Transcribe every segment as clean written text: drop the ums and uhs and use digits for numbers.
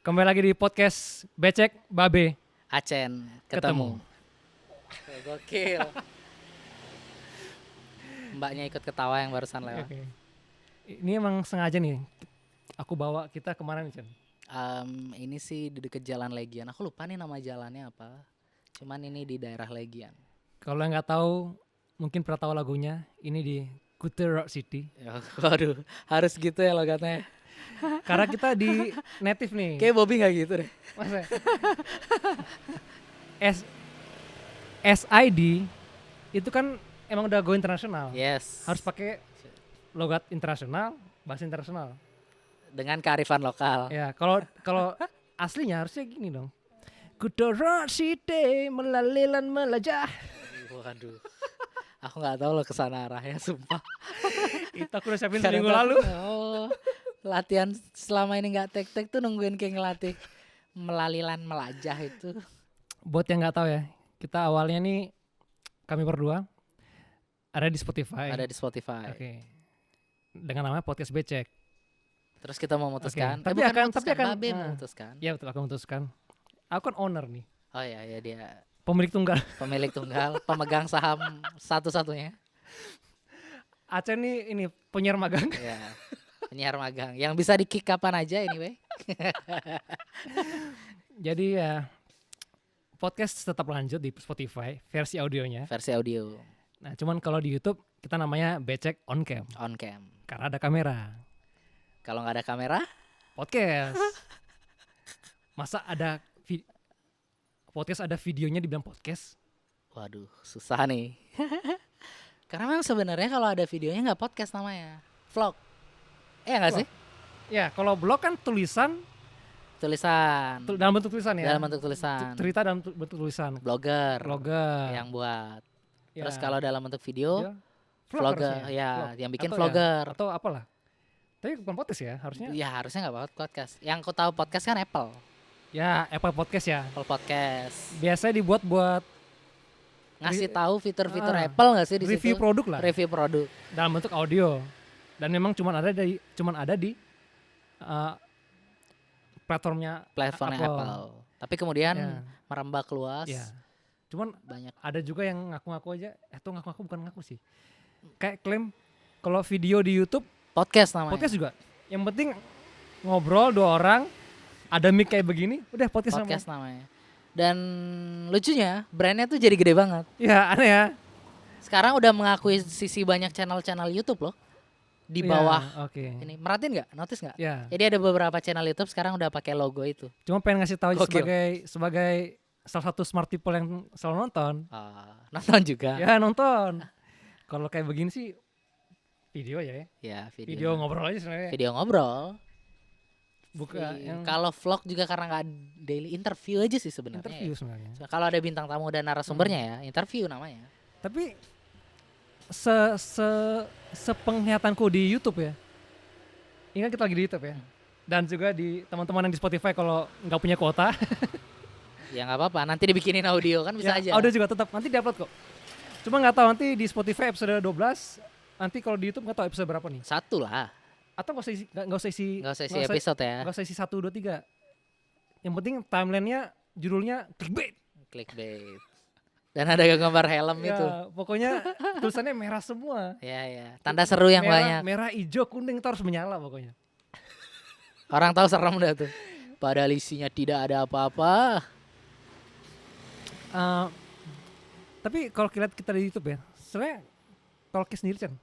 Kembali lagi di podcast Becek Babe Acen ketemu. Gokil. Mbaknya ikut ketawa yang barusan lewat. Oke. Ini emang sengaja nih aku bawa kita kemana nih Chan? Ini sih di dekat Jalan Legian. Aku lupa nih nama jalannya apa. Cuman ini di daerah Legian. Kalau yang nggak tahu mungkin pernah tahu lagunya. Ini di Kuta Rock City. Ya, waduh, harus gitu ya logatnya. Karena kita di native nih. Kayak Bobby nggak gitu deh. Masa? SID itu kan emang udah go internasional. Yes. Harus pakai logat internasional, bahasa internasional. Dengan kearifan lokal. Ya, kalau aslinya harusnya gini dong. Kudoro City melalilan melajah. Waduh. Aku nggak tahu loh kesana arahnya, sumpah. Itu aku udah siapin Karena seminggu tuh- lalu. Oh, latihan selama ini nggak tek-tek tuh nungguin kayak ngelatih melalilan melajah itu. Buat yang nggak tahu ya, kita awalnya nih kami berdua ada di Spotify. Ada di Spotify. Oke. Dengan namanya Podcast Becek. Terus kita memutuskan. Oke, tapi bukan akan- memutuskan, tapi akan- Babe nah. memutuskan. Ya betul, aku memutuskan. Aku kan owner nih, Oh iya, ya dia pemilik tunggal. pemilik tunggal, pemegang saham satu-satunya. Aceh nih ini penyiar magang. Ya, penyiar magang yang bisa di-kick kapan aja anyway. Jadi ya podcast tetap lanjut di Spotify versi audionya. Versi audio Nah, cuman kalau di YouTube kita namanya Becek On Cam on cam. karena ada kamera. Kalau nggak ada kamera, Podcast. Masa ada podcast ada videonya dibilang podcast? waduh, susah nih. Karena memang sebenarnya kalau ada videonya nggak podcast namanya, vlog. Nggak Vlog. sih? Ya, kalau blog kan tulisan Tulisan. dalam bentuk tulisan ya. Dalam bentuk tulisan. Cerita dalam bentuk tulisan. Blogger Blogger. yang buat. Ya, Terus kalau dalam bentuk video, dia vlogger, harusnya. ya, Vlog. yang bikin Atau vlogger. Ya, atau apalah. Tapi bukan podcast ya, harusnya. Ya harusnya nggak banget podcast. Yang aku tahu podcast kan Apple Ya, Apple Podcast ya. Podcast. Biasanya dibuat buat Ngasih tahu fitur-fitur Ah, Apple nggak sih di review situ? produk lah. Review produk. Dalam bentuk audio. Dan memang cuma ada di platformnya Platformnya Apple. Tapi kemudian Ya. merambah luas. Ya. Cuman Banyak. ada juga yang ngaku-ngaku aja, itu ngaku-ngaku bukan ngaku sih. Kayak klaim kalau video di YouTube, Podcast namanya. podcast juga. Yang penting ngobrol dua orang, ada mic kayak begini, udah podcast, Podcast namanya. Dan lucunya brandnya tuh jadi gede banget. Ya aneh ya. Sekarang udah mengakui sisi banyak channel-channel YouTube loh. Di Ya, bawah Oke. ini. Merhatiin nggak? Notice nggak? Ya. Jadi ada beberapa channel YouTube sekarang udah pakai logo itu. Cuma pengen ngasih tahu aja Gokil. sebagai salah satu smart people yang selalu nonton. Nonton juga. Ya nonton. Kalau kayak begini sih video ya. Ya, Video ngobrol aja sebenarnya. Video ngobrol. Bukan yang Kalau vlog juga karena nggak daily interview aja sih sebenarnya. interview sebenarnya. Ya. Kalau ada bintang tamu dan narasumbernya ya, interview namanya. Tapi sepenglihatanku di YouTube ya. Ini kan kita lagi di YouTube ya. Dan juga di teman-teman yang di Spotify kalau nggak punya kuota, Ya nggak apa-apa, nanti dibikinin audio kan bisa ya, aja. audio juga tetap nanti diupload kok. Cuma nggak tahu nanti di Spotify episode 12, nanti kalau di YouTube nggak tahu episode berapa nih. Satu lah, Atau nggak usah isi, nggak usah isi, nggak usah isi episode ya. nggak usah isi 1, 2, 3. Yang penting timelinenya judulnya clickbait. Clickbait. Dan ada gambar helm Ya, itu. pokoknya tulisannya merah semua. Ya. Tanda seru yang banyak. Merah, hijau, kuning itu harus menyala pokoknya. Orang tahu serem dah tuh. Padahal isinya tidak ada apa-apa. Tapi kalau kita di YouTube ya, sebenarnya kalau Ki sendiri Chan,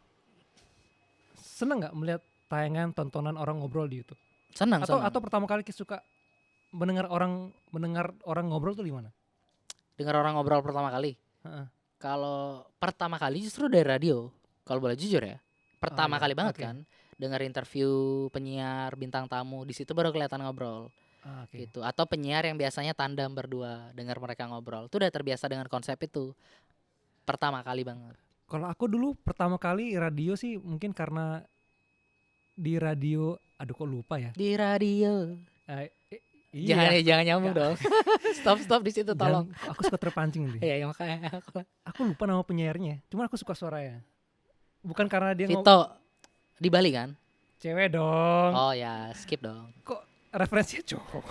seneng nggak melihat tayangan tontonan orang ngobrol di YouTube? Senang. Atau pertama kali Ki suka mendengar orang ngobrol tuh di mana? Dengar orang ngobrol pertama kali. Heeh. Kalau pertama kali justru dari radio. Kalau boleh jujur ya. Pertama iya. kali banget Oke. kan. Dengar interview penyiar bintang tamu, di situ baru kelihatan ngobrol. Oke. Gitu. Atau penyiar yang biasanya tandem berdua, dengar mereka ngobrol. Itu udah terbiasa dengan konsep itu. Pertama kali banget. Kalau aku dulu pertama kali radio sih mungkin karena di radio, aduh kok lupa ya. Di radio. Iya. Jangan nyambung dong. Stop di situ tolong. Aku suka terpancing nih. Iya, makanya Aku lupa nama penyiarnya. Cuma aku suka suaranya. Bukan karena dia Vito di Bali kan? cewek dong. Oh ya, skip dong. Kok referensinya cowok.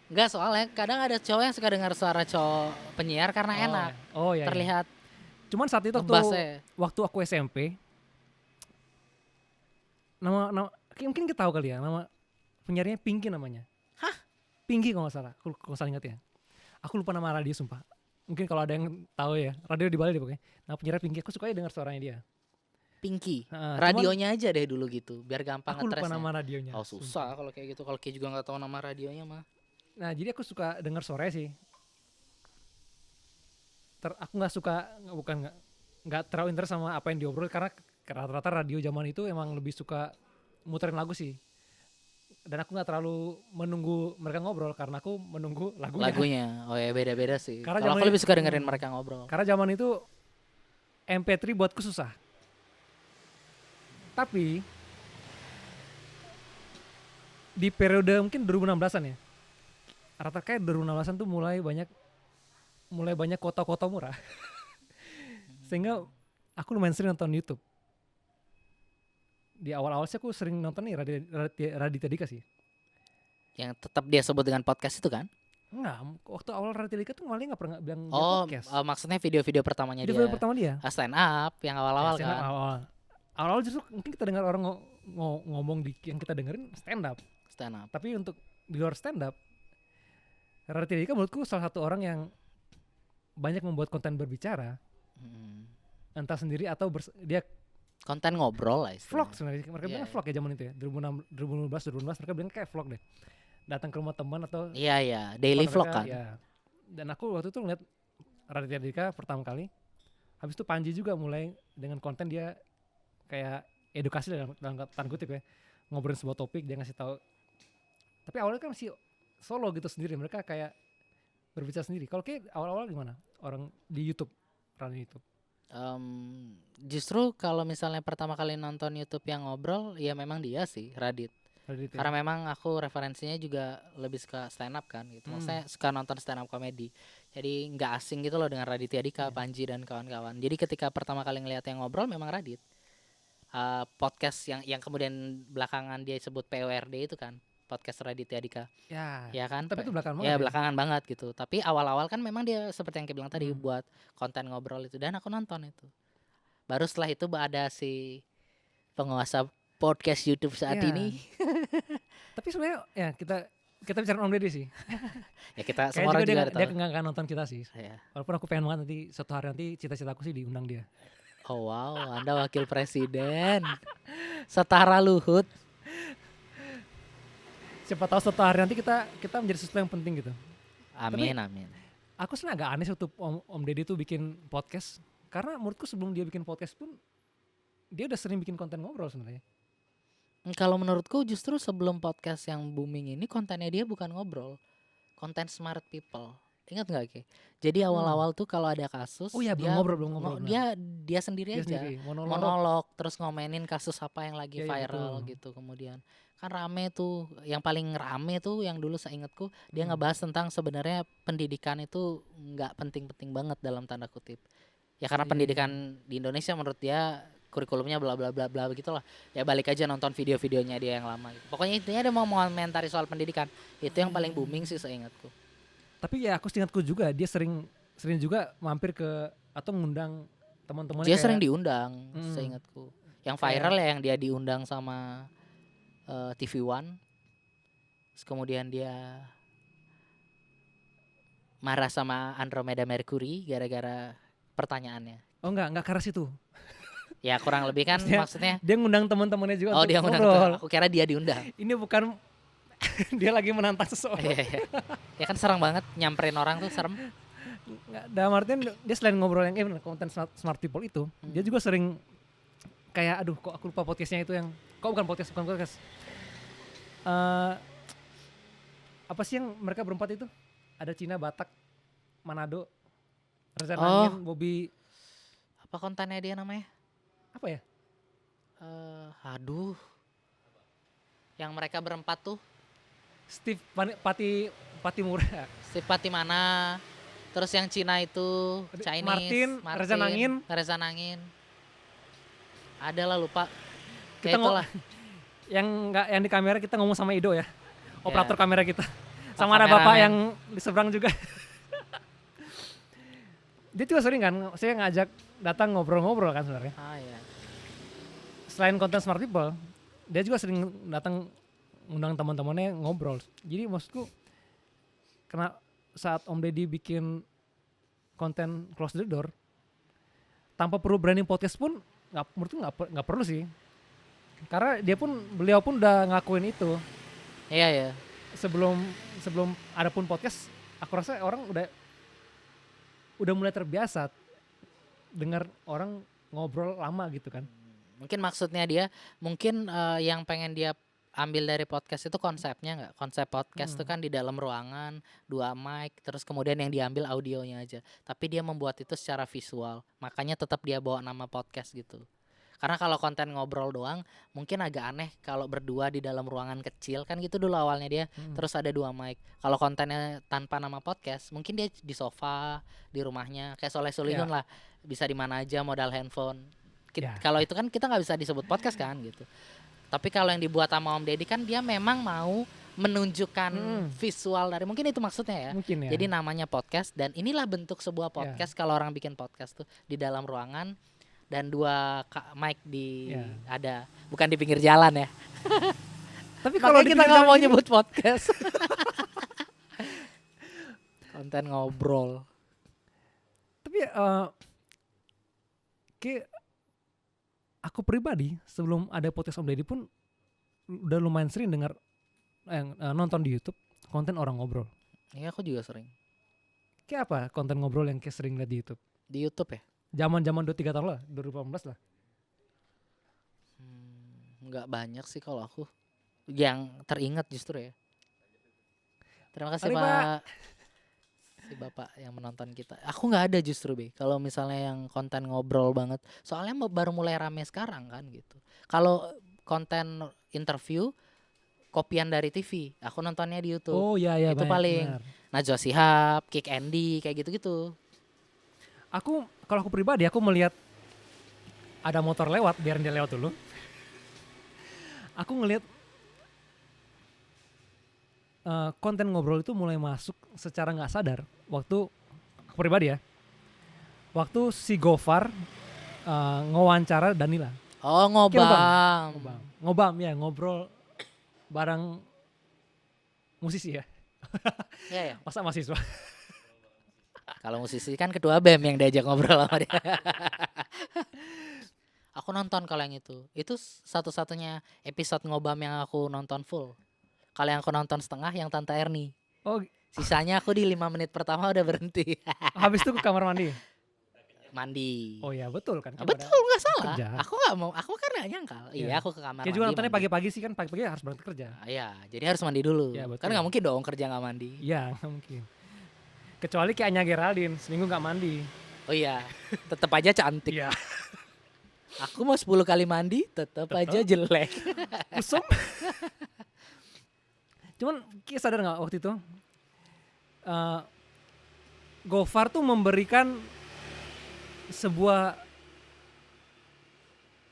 Enggak, soalnya kadang ada cowok yang suka dengar suara cowok penyiar karena enak. Oh iya. Terlihat Cuman saat itu ngebasnya. waktu aku SMP, nama mungkin kita tahu kali ya, nama penyiarnya Pinky namanya. Hah? Pinky kalau nggak salah, aku kalau salah ingat ya. Aku lupa nama radio sumpah. Mungkin kalau ada yang tahu ya, radio di Bali deh pokoknya. Nah penyiar Pinky, aku suka dengar suaranya dia. Pinky. Cuman Radionya aja deh dulu gitu, biar gampang aku lupa ngetresnya. nama radionya. Oh susah kalau kayak gitu, kalau kayak juga nggak tahu nama radionya mah. Nah jadi aku suka dengar suaranya sih. Aku nggak suka, nggak terlalu interest sama apa yang diobrol karena rata-rata radio zaman itu emang lebih suka muterin lagu sih. Dan aku nggak terlalu menunggu mereka ngobrol karena aku menunggu lagunya. Oh ya beda-beda sih. Karena Kalau aku zaman lebih suka dengerin mereka ngobrol. Karena zaman itu MP3 buatku susah. Tapi di periode mungkin 2016-an ya. Rata kayak 2016-an tuh mulai banyak kota-kota murah. Sehingga aku lumayan sering nonton YouTube. Di awal-awal sih aku sering nonton nih Raditya Dika sih. Yang tetap dia sebut dengan podcast itu kan? Enggak, waktu awal Raditya Dika tuh malah nggak pernah bilang dia Oh, podcast. maksudnya video-video pertamanya Video dia. pertama dia. Stand up yang awal-awal Ya, stand up kan. awal-awal justru mungkin kita dengar orang ngomong yang kita dengerin stand up. Stand up. Tapi untuk di luar stand up, Raditya Dika menurutku salah satu orang yang banyak membuat konten berbicara, entah sendiri atau dia Konten ngobrol lah vlog istilahnya. sebenarnya. Mereka bilang Iya. vlog ya zaman itu ya, 2015 mereka bilang kayak vlog deh. Datang ke rumah teman atau Iya, daily tempat vlog mereka, kan. ya. Dan aku waktu itu ngeliat Raditya Dika pertama kali. Habis itu Panji juga mulai dengan konten dia kayak edukasi dalam tanda kutip ya, ngobrolin sebuah topik, dia ngasih tahu. Tapi awalnya kan masih solo gitu sendiri, mereka kayak berbicara sendiri. Kalau kayak awal-awal gimana orang di YouTube, running YouTube? Justru kalau misalnya pertama kali nonton YouTube yang ngobrol, ya memang dia sih, Radit. Raditya. Karena memang aku referensinya juga lebih suka stand up kan gitu. Maksudnya suka nonton stand up comedy. Jadi nggak asing gitu loh dengan Raditya Dika, Panji dan kawan-kawan. Jadi ketika pertama kali ngeliat yang ngobrol memang Radit. Podcast yang kemudian belakangan dia sebut PORD itu kan, podcast Raditya Dika. Ya kan? Tapi itu belakangan Ya banget. belakangan banget gitu. Tapi awal-awal kan memang dia seperti yang kita bilang tadi buat konten ngobrol itu, dan aku nonton itu. Baru setelah itu ada si penguasa podcast YouTube saat Ya. ini. Tapi sebenarnya ya kita bicara Om Deddy sih. Ya kita Kayak semua orang juga ada dia tahu. nggak akan nonton kita sih. Ya. Walaupun aku pengen banget nanti suatu hari nanti cita-citaku sih diundang dia. Oh wow, Anda wakil presiden. Setara Luhut. Siapa tahu suatu hari nanti kita menjadi sesuatu yang penting gitu. Amin, amin. Aku sebenarnya agak aneh waktu Om Deddy tuh bikin podcast, karena menurutku sebelum dia bikin podcast pun dia udah sering bikin konten ngobrol sebenarnya. Kalau menurutku justru sebelum podcast yang booming ini kontennya dia bukan ngobrol, konten smart people. Ingat nggak Ki? Jadi awal-awal tuh kalau ada kasus, Oh iya, belum ngobrol. dia sendiri Dia aja sendiri monolog, terus ngomenin kasus apa yang lagi Iya, viral betul. gitu. Kemudian kan rame tuh, yang paling rame tuh yang dulu seingatku dia ngebahas tentang sebenarnya pendidikan itu nggak penting-penting banget dalam tanda kutip. Ya karena Iya. pendidikan di Indonesia menurut dia kurikulumnya bla bla bla bla begitulah. Ya balik aja nonton video-videonya dia yang lama gitu. Pokoknya intinya dia mau mengomentari soal pendidikan. Itu yang paling booming sih seingatku. Tapi ya aku seingatku juga dia sering juga mampir ke atau mengundang teman-temannya. Dia kayak, sering diundang seingatku. Yang viral ya yang dia diundang sama TV One. Terus kemudian dia marah sama Andromeda Mercury gara-gara pertanyaannya. Oh enggak ke arah situ. Ya kurang lebih kan maksudnya. Dia ngundang teman-temannya juga Oh untuk dia ngundang. ngobrol. Aku kira dia diundang. Ini bukan dia lagi menantang seseorang. Iya. Ya kan serem banget nyamperin orang tuh serem. Nggak, dalam artian dia selain ngobrol yang konten smart people itu, dia juga sering kayak aduh kok aku lupa podcastnya itu yang bukan podcast. Apa sih yang mereka berempat itu? Ada Cina, Batak, Manado, Reza Nangin, Bobby, Apa kontennya dia namanya? apa ya? Aduh. Yang mereka berempat tuh Steve Patimura, Steve Patimana. Terus yang Cina itu Chinese, Martin, Reza Nangin. Ada lah lupa. Kita Kayak itulah. yang di kamera kita ngomong sama Ido ya. operator Ya. kamera kita. Pak Sama ada bapak kameramen. yang di seberang juga. Dia juga sering kan, saya ngajak datang ngobrol-ngobrol kan sebenarnya. Ah ya. Selain konten Smart People, dia juga sering datang undang teman-temannya ngobrol. Jadi maksudku, karena saat Om Deddy bikin konten Close the Door, tanpa perlu branding podcast pun, menurutku nggak perlu sih. Karena beliau pun udah ngakuin itu. Iya ya. Sebelum ada pun podcast, aku rasa orang udah mulai terbiasa dengar orang ngobrol lama gitu kan. Mungkin maksudnya dia mungkin yang pengen dia ambil dari podcast itu konsepnya nggak? Konsep podcast itu kan di dalam ruangan, 2 mic, terus kemudian yang diambil audionya aja. Tapi dia membuat itu secara visual. Makanya tetap dia bawa nama podcast gitu. Karena kalau konten ngobrol doang mungkin agak aneh kalau berdua di dalam ruangan kecil kan gitu dulu awalnya dia. Terus ada 2 mic. Kalau kontennya tanpa nama podcast, mungkin dia di sofa, di rumahnya kayak Soleh Solihun lah. Bisa di mana aja modal handphone. Ya. Kalau itu kan kita nggak bisa disebut podcast kan gitu. Tapi kalau yang dibuat sama Om Deddy kan dia memang mau menunjukkan visual dari, mungkin itu maksudnya ya. Mungkin ya. Jadi namanya podcast dan inilah bentuk sebuah podcast kalau orang bikin podcast tuh di dalam ruangan dan 2 mic ada, bukan di pinggir jalan ya. Tapi kalau Makanya kita nggak mau nyebut podcast. Konten ngobrol. Tapi kayak aku pribadi sebelum ada podcast Om Deddy pun udah lumayan sering dengar nonton di YouTube konten orang ngobrol. Iya, aku juga sering. Kayak apa konten ngobrol yang kayak sering lihat di YouTube? Di YouTube ya? Zaman 2-3 tahun lah, 2018 lah. Nggak banyak sih kalau aku. Yang teringat justru ya. Terima kasih Mari, Pak. Si Bapak yang menonton kita. Aku nggak ada justru Be. Kalau misalnya yang konten ngobrol banget. Soalnya baru mulai rame sekarang kan gitu. Kalau konten interview kopian dari TV. Aku nontonnya di YouTube. Oh iya Itu paling. Najwa Shihab, Kick Andy, kayak gitu-gitu. Kalau aku pribadi aku melihat ada motor lewat, biarin dia lewat dulu. Aku ngelihat konten ngobrol itu mulai masuk secara nggak sadar waktu aku pribadi ya. Waktu si Gofar ngewawancara Danila. Oh, ngobam. Ngobam ya, ngobrol bareng musisi ya. Iya ya. Masa mahasiswa. Kalau musisi kan ketua BEM yang diajak ngobrol sama dia. Aku nonton kalau yang itu. Itu satu-satunya episode ngobam yang aku nonton full. Kalau yang aku nonton setengah yang Tante Erni. Oh, Sisanya aku di 5 menit pertama udah berhenti. habis itu ke kamar mandi. Mandi. Oh ya betul kan. Betul, nggak salah. kerja. Aku nggak mau, aku kan nggak nyangkal. Iya, aku ke kamar Kayak mandi. juga nontonnya mandi. pagi-pagi sih kan, pagi-pagi harus berangkat kerja. Iya, jadi harus mandi dulu. Ya, betul. Kan nggak mungkin dong kerja nggak mandi. Iya, nggak mungkin. Kecuali kayak Anya Geraldine, seminggu nggak mandi. Oh iya, tetap aja cantik. Iya. Aku mau 10 kali mandi, tetap aja jelek. Kusum. Cuman kayak sadar nggak waktu itu? Gofar tuh memberikan sebuah,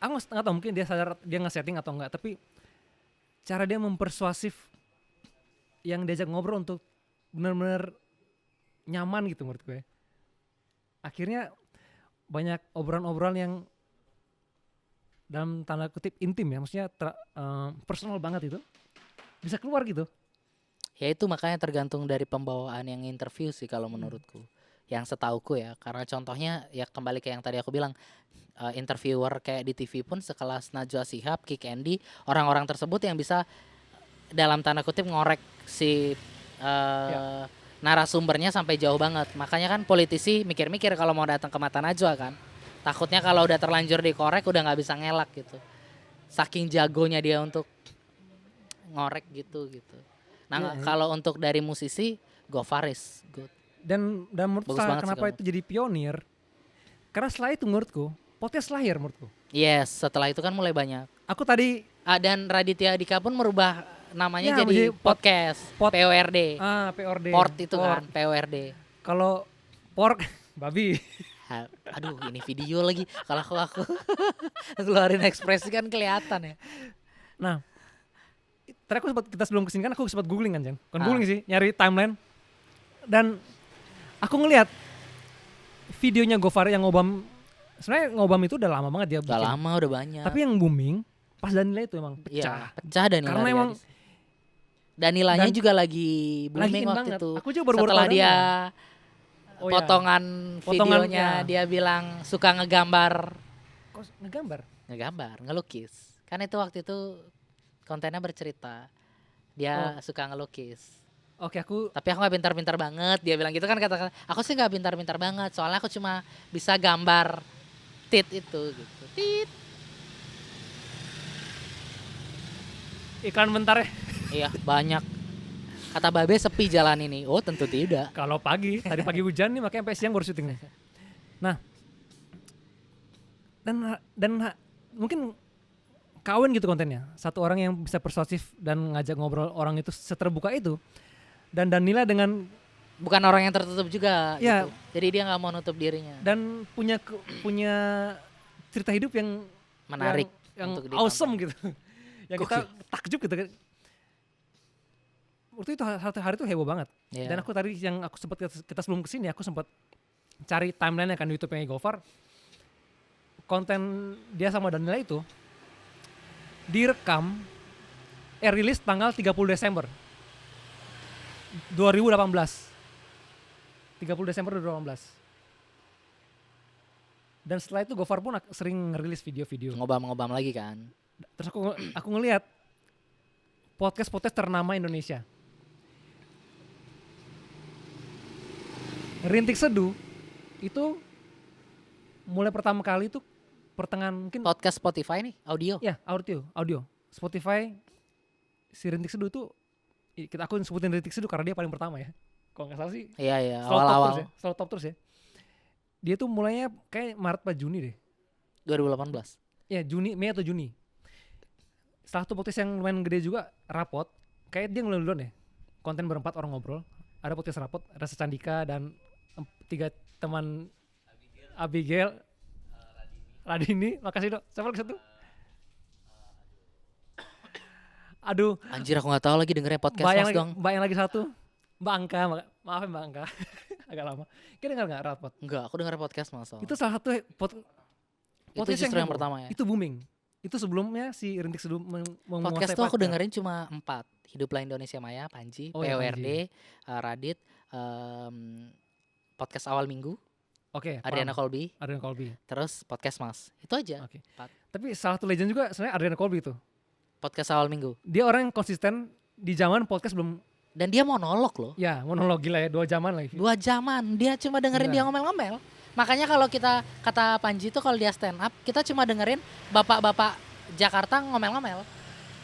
aku nggak tahu mungkin dia sadar dia nge-setting atau enggak, tapi cara dia mempersuasif yang diajak ngobrol untuk benar-benar nyaman gitu menurut gue. Akhirnya banyak obrolan-obrolan yang dalam tanda kutip intim ya, maksudnya personal banget itu bisa keluar gitu. Ya itu makanya tergantung dari pembawaan yang interview sih kalau menurutku. Yang setauku ya, karena contohnya ya kembali ke yang tadi aku bilang, interviewer kayak di TV pun sekelas Najwa Shihab, Kick Andy, orang-orang tersebut yang bisa dalam tanda kutip ngorek si narasumbernya sampai jauh banget. Makanya kan politisi mikir-mikir kalau mau datang ke Mata Najwa kan. Takutnya kalau udah terlanjur dikorek udah nggak bisa ngelak gitu. Saking jagonya dia untuk ngorek gitu. Nah kalau untuk dari musisi, Gofar is good. Dan menurut Bagus saya banget sih kenapa kamu. itu jadi pionir? Karena setelah itu menurutku podcast lahir menurutku. Yes, setelah itu kan mulai banyak. Aku tadi Dan Raditya Dika pun merubah namanya Ya, jadi menjadi podcast, PORD. PORD. Port itu kan, PORD. Kalau pork babi. Aduh, ini video lagi. Kalau aku keluarin ekspresi kan kelihatan ya. Nah, tadi kita sebelum kesini kan aku sempat googling kan Jan. Bukan Ah. googling sih, nyari timeline. Dan aku ngelihat videonya Gofar yang ngobam, sebenarnya ngobam itu udah lama banget dia Udah bikin. lama, udah banyak. Tapi yang booming pas Danila itu emang Iya, pecah. pecah Danila Karena emang Riyadis. Danilanya Dan- juga lagi Lagi booming in waktu banget. itu. Aku juga baru-baru Setelah tahu dia Oh ya, potongan videonya ya. dia bilang suka ngegambar, kok ngegambar. ngelukis. Kan itu waktu itu kontennya bercerita. Dia suka ngelukis. Oke, aku Tapi aku nggak pintar-pintar banget. Dia bilang gitu kan, kata-kata. Aku sih nggak pintar-pintar banget. Soalnya aku cuma bisa gambar tit itu gitu. Tit. iklan bentar ya. Iya, banyak. Kata Babe sepi jalan ini. Oh, tentu tidak. Kalau tadi pagi hujan nih makanya sampai siang baru syuting nih. Nah, dan mungkin kawin gitu kontennya. Satu orang yang bisa persuasif dan ngajak ngobrol orang itu seterbuka itu. Dan Danila dengan Bukan orang yang tertutup juga Ya. gitu. Jadi dia nggak mau nutup dirinya. dan punya cerita hidup yang Menarik yang untuk awesome gitu. Yang kita Gokil. takjub gitu kan. Waktu itu hari itu heboh banget. Iya. Dan aku tadi yang aku sempat kita sebelum kesini aku sempat cari timeline kan di YouTube-nya Gofar. Konten dia sama Danila itu direkam rilis tanggal 30 Desember 2018. 30 Desember 2018. Dan setelah itu Gofar pun sering ngerilis video-video. Ngobam-ngobam lagi kan. Terus aku ngelihat podcast ternama Indonesia. Rintik Seduh itu mulai pertama kali itu pertengahan mungkin Podcast Spotify nih, audio. ya audio Spotify. Si Rintik Seduh tuh aku sebutin Rintik Seduh karena dia paling pertama ya. Kalau nggak salah sih Iya, iya, selalu top terus awal-awal ya, selalu top terus ya. Dia tuh mulainya kayak Maret atau Juni deh. 2018. Ya Mei atau Juni. Salah satu podcast yang lumayan gede juga Rapot. Kayak dia ngeluh duluan ya. Konten berempat orang ngobrol. Ada podcast Rapot, Rasa Candika dan 3 teman Abigail, Radini, makasih dok. Siapa lagi satu? Aduh, Anjir, aku nggak tahu lagi dengerin podcast Mbak Mas dong. yang lagi satu. Mbak Angka, maaf ya Mbak Angka. Agak lama. Kita dengar nggak Rapot? Enggak, aku denger podcast Mas. Itu salah satu podcast justru yang heboh. pertama ya. Itu booming. Itu sebelumnya si Rintik Seduh menguasai Podcast tuh aku podcast. dengerin cuma 4. Hiduplah Indonesia Maya, Panji, Oh, ya, PWRD, Radit, podcast awal minggu, Oke, Ariana paham. Colby, Adriana Colby. terus podcast Mas. Itu aja. Oke. 4. Tapi salah satu legend juga sebenarnya Adriana Colby itu. Podcast awal minggu. Dia orang yang konsisten di zaman podcast belum Dan dia monolog loh. ya monolog gila ya 2 jaman lagi. 2 jaman dia cuma dengerin Gila. dia ngomel-ngomel. Makanya kalau kita kata Panji tuh kalau dia stand up, kita cuma dengerin bapak-bapak Jakarta ngomel-ngomel.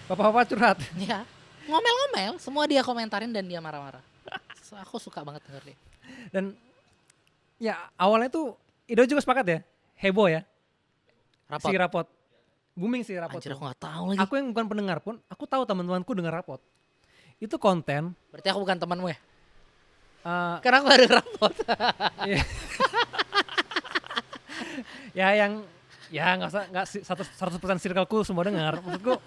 Bapak-bapak curhat. Ya, ngomel-ngomel, semua dia komentarin dan dia marah-marah. So, aku suka banget denger dia. Dan ya awalnya tuh Ido juga sepakat ya. Heboh ya. Rapot. Si Rapot. Booming si Rapot. Anjir, tuh. aku gak tahu lagi. Aku yang bukan pendengar pun, aku tahu teman-temanku dengar Rapot. Itu konten Berarti aku bukan temanmu ya? eh, Karena aku baru rapot. Iya. Ya yang ya nggak 100% circleku semua dengar. Maksudku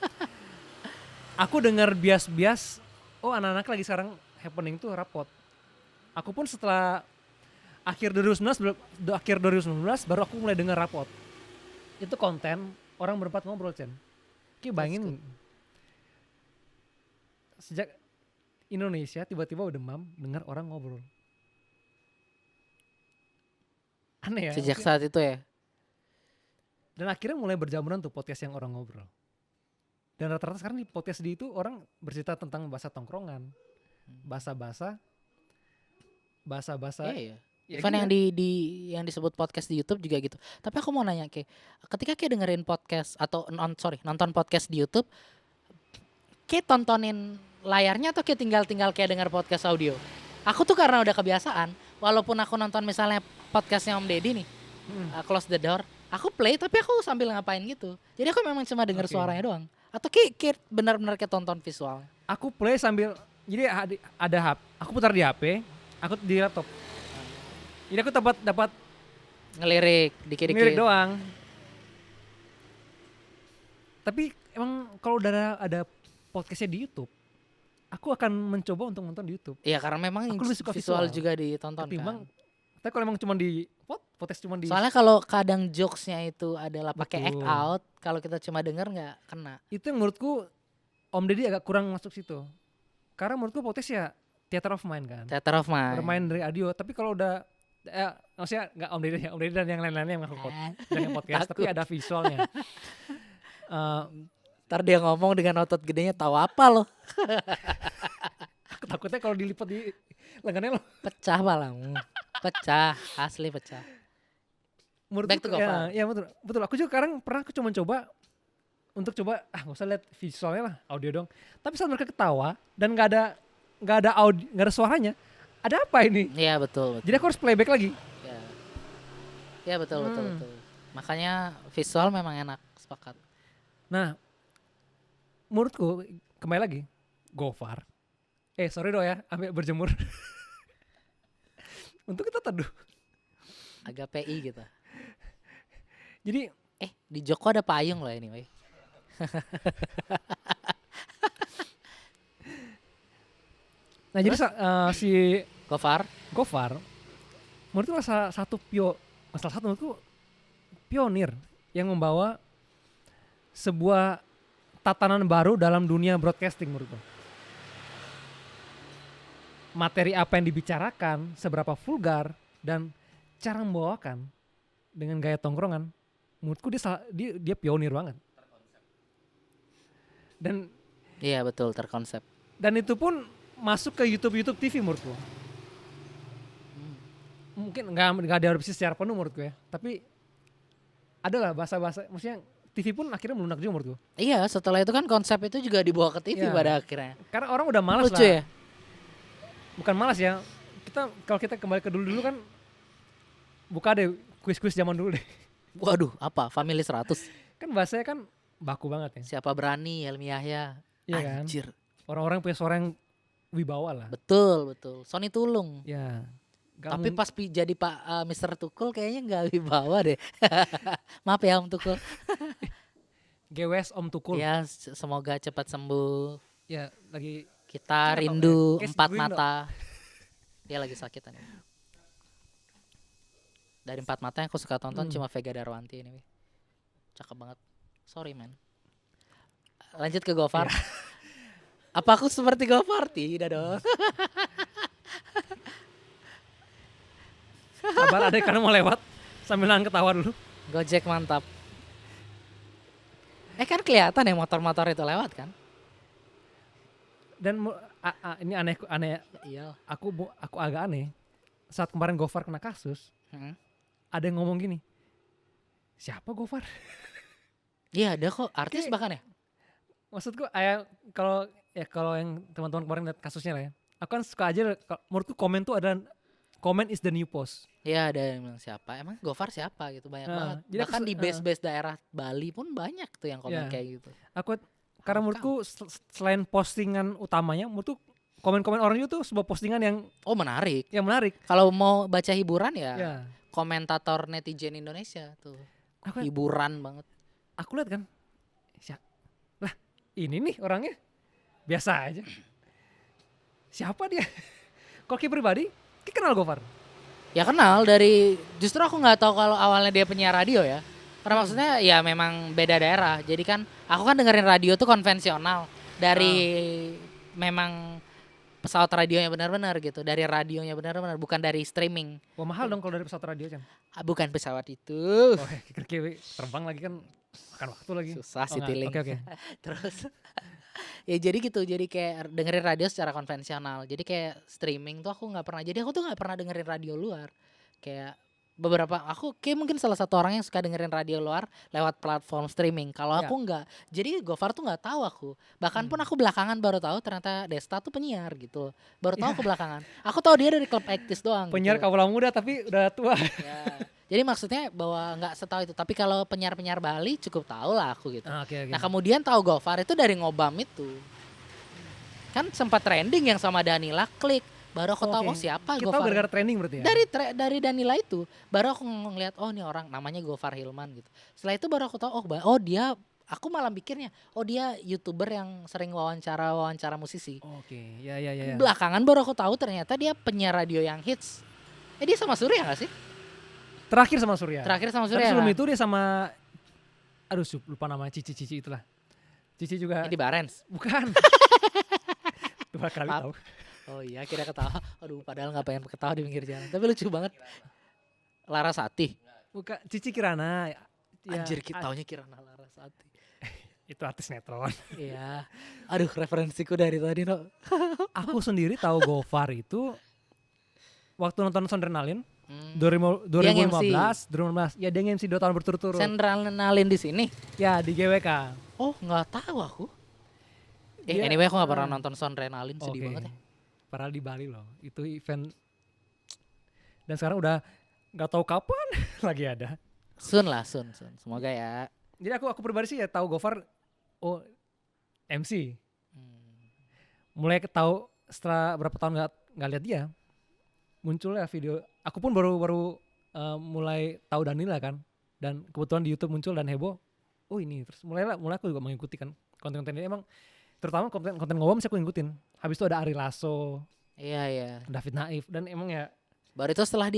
aku dengar bias-bias. Oh anak-anak lagi sekarang happening tuh Rapot. Aku pun setelah akhir 2019 baru aku mulai dengar Rapot. Itu konten orang berempat ngobrol Chen. Kayak bayangin sejak Indonesia tiba-tiba udah demam dengar orang ngobrol. Aneh ya. Sejak saat itu ya. Dan akhirnya mulai berjamuran tuh podcast yang orang ngobrol. Dan rata-rata sekarang di podcast di itu orang bercerita tentang bahasa tongkrongan, bahasa-bahasa, Iya, iya. ya Even gitu yang ya. yang disebut podcast di YouTube juga gitu. Tapi aku mau nanya ketika kayak dengerin podcast atau nonton podcast di YouTube, kayak tontonin layarnya atau kayak tinggal kayak denger podcast audio. Aku tuh karena udah kebiasaan, walaupun aku nonton misalnya podcastnya Om Deddy nih, Close the Door, aku play tapi aku sambil ngapain gitu. Jadi aku memang cuma denger Oke. suaranya doang. Atau kayak benar-benar kayak tonton visual. Aku play sambil, jadi ada aku putar di HP, aku di laptop. Jadi aku dapat Ngelirik lirik dikit-dikit. doang. Tapi emang kalau udah ada podcastnya di YouTube, aku akan mencoba untuk nonton di YouTube Iya karena memang Aku lebih suka visual visual juga ditonton ketimbang. kan. Tapi kalau emang cuma di podcast cuma di Soalnya kalau kadang jokesnya itu adalah pakai act Betul. out, kalau kita cuma denger nggak kena. itu yang menurutku Om Deddy agak kurang masuk situ. Karena menurutku podcast ya theater of mind kan. Theater of mind. Bermain dari audio, tapi kalau udah maksudnya nggak Om Deddy ya, Om Deddy dan yang lain-lainnya yang ngaku yang podcast, tapi Takut. ada visualnya. Ntar dia ngomong dengan otot gedenya tahu apa loh. Aku takutnya kalau dilipat di lengannya lo. Pecah palang. Pecah, asli pecah. Menurutku Back to Gofar. ya betul. Betul. Aku juga sekarang pernah aku cuma coba nggak usah lihat visualnya lah, audio dong. Tapi saat mereka ketawa dan nggak ada audio, nggak ada suaranya, ada apa ini? Iya betul. Jadi aku harus playback lagi. Ya, ya betul. Makanya visual memang enak, sepakat. Nah, menurutku kembali lagi Gofar. Sorry dong ya, ambil berjemur. Untuk kita teduh. Agak PI gitu. Jadi Di Joko ada payung loh anyway. nah jadi si Gofar. Gofar menurutku salah satu menurutku pionir yang membawa sebuah tatanan baru dalam dunia broadcasting menurutku. Materi apa yang dibicarakan, seberapa vulgar dan cara membawakan dengan gaya tongkrongan, menurutku dia pionir banget. Dan Iya betul, terkonsep. itu pun masuk ke YouTube TV menurutku. Mungkin nggak diadopsi secara penuh menurutku ya, tapi adalah bahasa-bahasa, maksudnya TV pun akhirnya melunak juga menurutku. Iya, setelah itu kan konsep itu juga dibawa ke TV Iya. pada akhirnya. Karena orang udah malas Lucu lah. ya? Bukan malas ya. Kalau kita kembali ke dulu kan, buka deh kuis-kuis zaman dulu deh. Waduh, apa? Family 100. Kan bahasanya kan baku banget ya. Siapa berani? Helmi Yahya. Iya kan? Anjir. Orang-orang punya suara yang wibawa lah. Betul. Sony Tulung. Ya. Tapi pas jadi Pak Mr. Tukul kayaknya nggak wibawa deh. Maaf ya Om Tukul. GWS Om Tukul. Ya semoga cepat sembuh. Ya lagi Kita Kita rindu tahu ya, empat case mata. Dia lagi sakit nih. Dari 4 mata yang aku suka tonton cuma Vega Darwanti ini. Cakep banget. Sorry man. Lanjut ke Gofar. Apa aku seperti Gofar? Tidak dong. sabar adek karena mau lewat sambil nahan ketawa dulu. Gojek mantap. Kan kelihatan ya motor-motor itu lewat kan? Dan ini aneh Iya. aku agak aneh. Saat kemarin Gofar kena kasus, ada yang ngomong gini, siapa Gofar? Iya ada kok artis Kayak- bahkan ya. Maksudku kalau yang teman-teman kemarin lihat kasusnya lah ya, aku kan suka aja menurutku komen tuh ada comment is the new post. Iya ada yang bilang siapa. Emang Gofar siapa gitu banyak banget. Jadi aku Bahkan di base-base daerah Bali pun banyak tuh yang komen Iya. kayak gitu. Karena menurutku selain postingan utamanya, menurutku komen-komen orang itu sebuah postingan yang Oh menarik. menarik. Kalau mau baca hiburan ya Ya, komentator netizen Indonesia tuh. aku Hiburan banget. lihat kan, lah ini nih orangnya biasa aja. Siapa dia? Kalau Ki pribadi, Ki kenal Gofar. Ya kenal dari justru aku nggak tahu kalau awalnya dia penyiar radio ya. Karena maksudnya ya memang beda daerah. Jadi kan aku kan dengerin radio tuh konvensional dari memang pesawat radionya benar-benar gitu, dari radionya benar-benar bukan dari streaming. Wah mahal dong kalau dari pesawat radio kan. Bukan pesawat itu. Oh kira terbang lagi kan makan waktu lagi. Susah sih enggak. tiling. Oke. Terus ya jadi gitu, jadi kayak dengerin radio secara konvensional. Jadi kayak streaming tuh aku nggak pernah. Jadi aku tuh nggak pernah dengerin radio luar. Kayak beberapa aku kayak mungkin salah satu orang yang suka dengerin radio luar lewat platform streaming. Kalau Ya. aku nggak. Jadi Gofar tuh nggak tahu aku. Bahkan pun aku belakangan baru tahu ternyata Desta tuh penyiar gitu. Baru tahu aku belakangan. Aku tahu dia dari klub Aktis doang. Penyiar gitu. kaula muda tapi udah tua. Ya. Jadi maksudnya bahwa nggak setahu itu. Tapi kalau penyiar-penyiar Bali cukup tahu lah aku gitu. Oke. Nah kemudian tahu Gofar itu dari Ngobam itu. Kan sempat trending yang sama Danila Klik. Baru aku tahu Oke. oh siapa Kita tahu Gofar. gara-gara training berarti ya. Dari Danila itu baru aku ngeliat oh ini orang namanya Gofar Hilman gitu. Setelah itu baru aku tahu oh dia Aku malah pikirnya, oh dia YouTuber yang sering wawancara musisi. Oke, ya. Belakangan baru aku tahu ternyata dia penyiar radio yang hits. Dia sama Surya gak sih? Terakhir sama Surya. Terakhir sama Tapi Surya sebelum kan? itu dia sama, aduh lupa namanya, Cici itulah. Cici juga, Ini Barens. bukan. 2 kali Maaf. tahu. Oh iya, kira ketawa. Aduh, padahal nggak pengen ketawa di pinggir jalan. Tapi lucu banget. Larasati. Bukan, Cici Kirana. Ya, Anjir, taunya Kirana Larasati. itu artis sinetron. Iya. Aduh, referensiku dari tadi, no. Aku sendiri tahu Gofar itu waktu nonton Sondrenalin Hmm. 2015. Ya dia nge-MC 2 tahun berturut-turut. Sendralin di sini. Ya di GWK. Oh, nggak tahu aku. Dia- Anyway aku nggak pernah nonton Sondrenalin, sedih Oke. banget ya. Padahal di Bali loh. Itu event. Dan sekarang udah nggak tahu kapan lagi ada. Sun. Semoga ya. Jadi aku pribadi sih ya tahu Gofar, oh MC. Hmm. Mulai tahu setelah berapa tahun nggak lihat dia, munculnya video. Aku pun baru mulai tahu Danila kan, dan kebetulan di YouTube muncul dan heboh. Oh ini, terus mulai aku juga mengikuti kan konten-konten ini. Emang terutama konten ngobam sih aku ngikutin. Habis itu ada Ari Lasso, Iya. David Naif, dan emang ya Baru itu setelah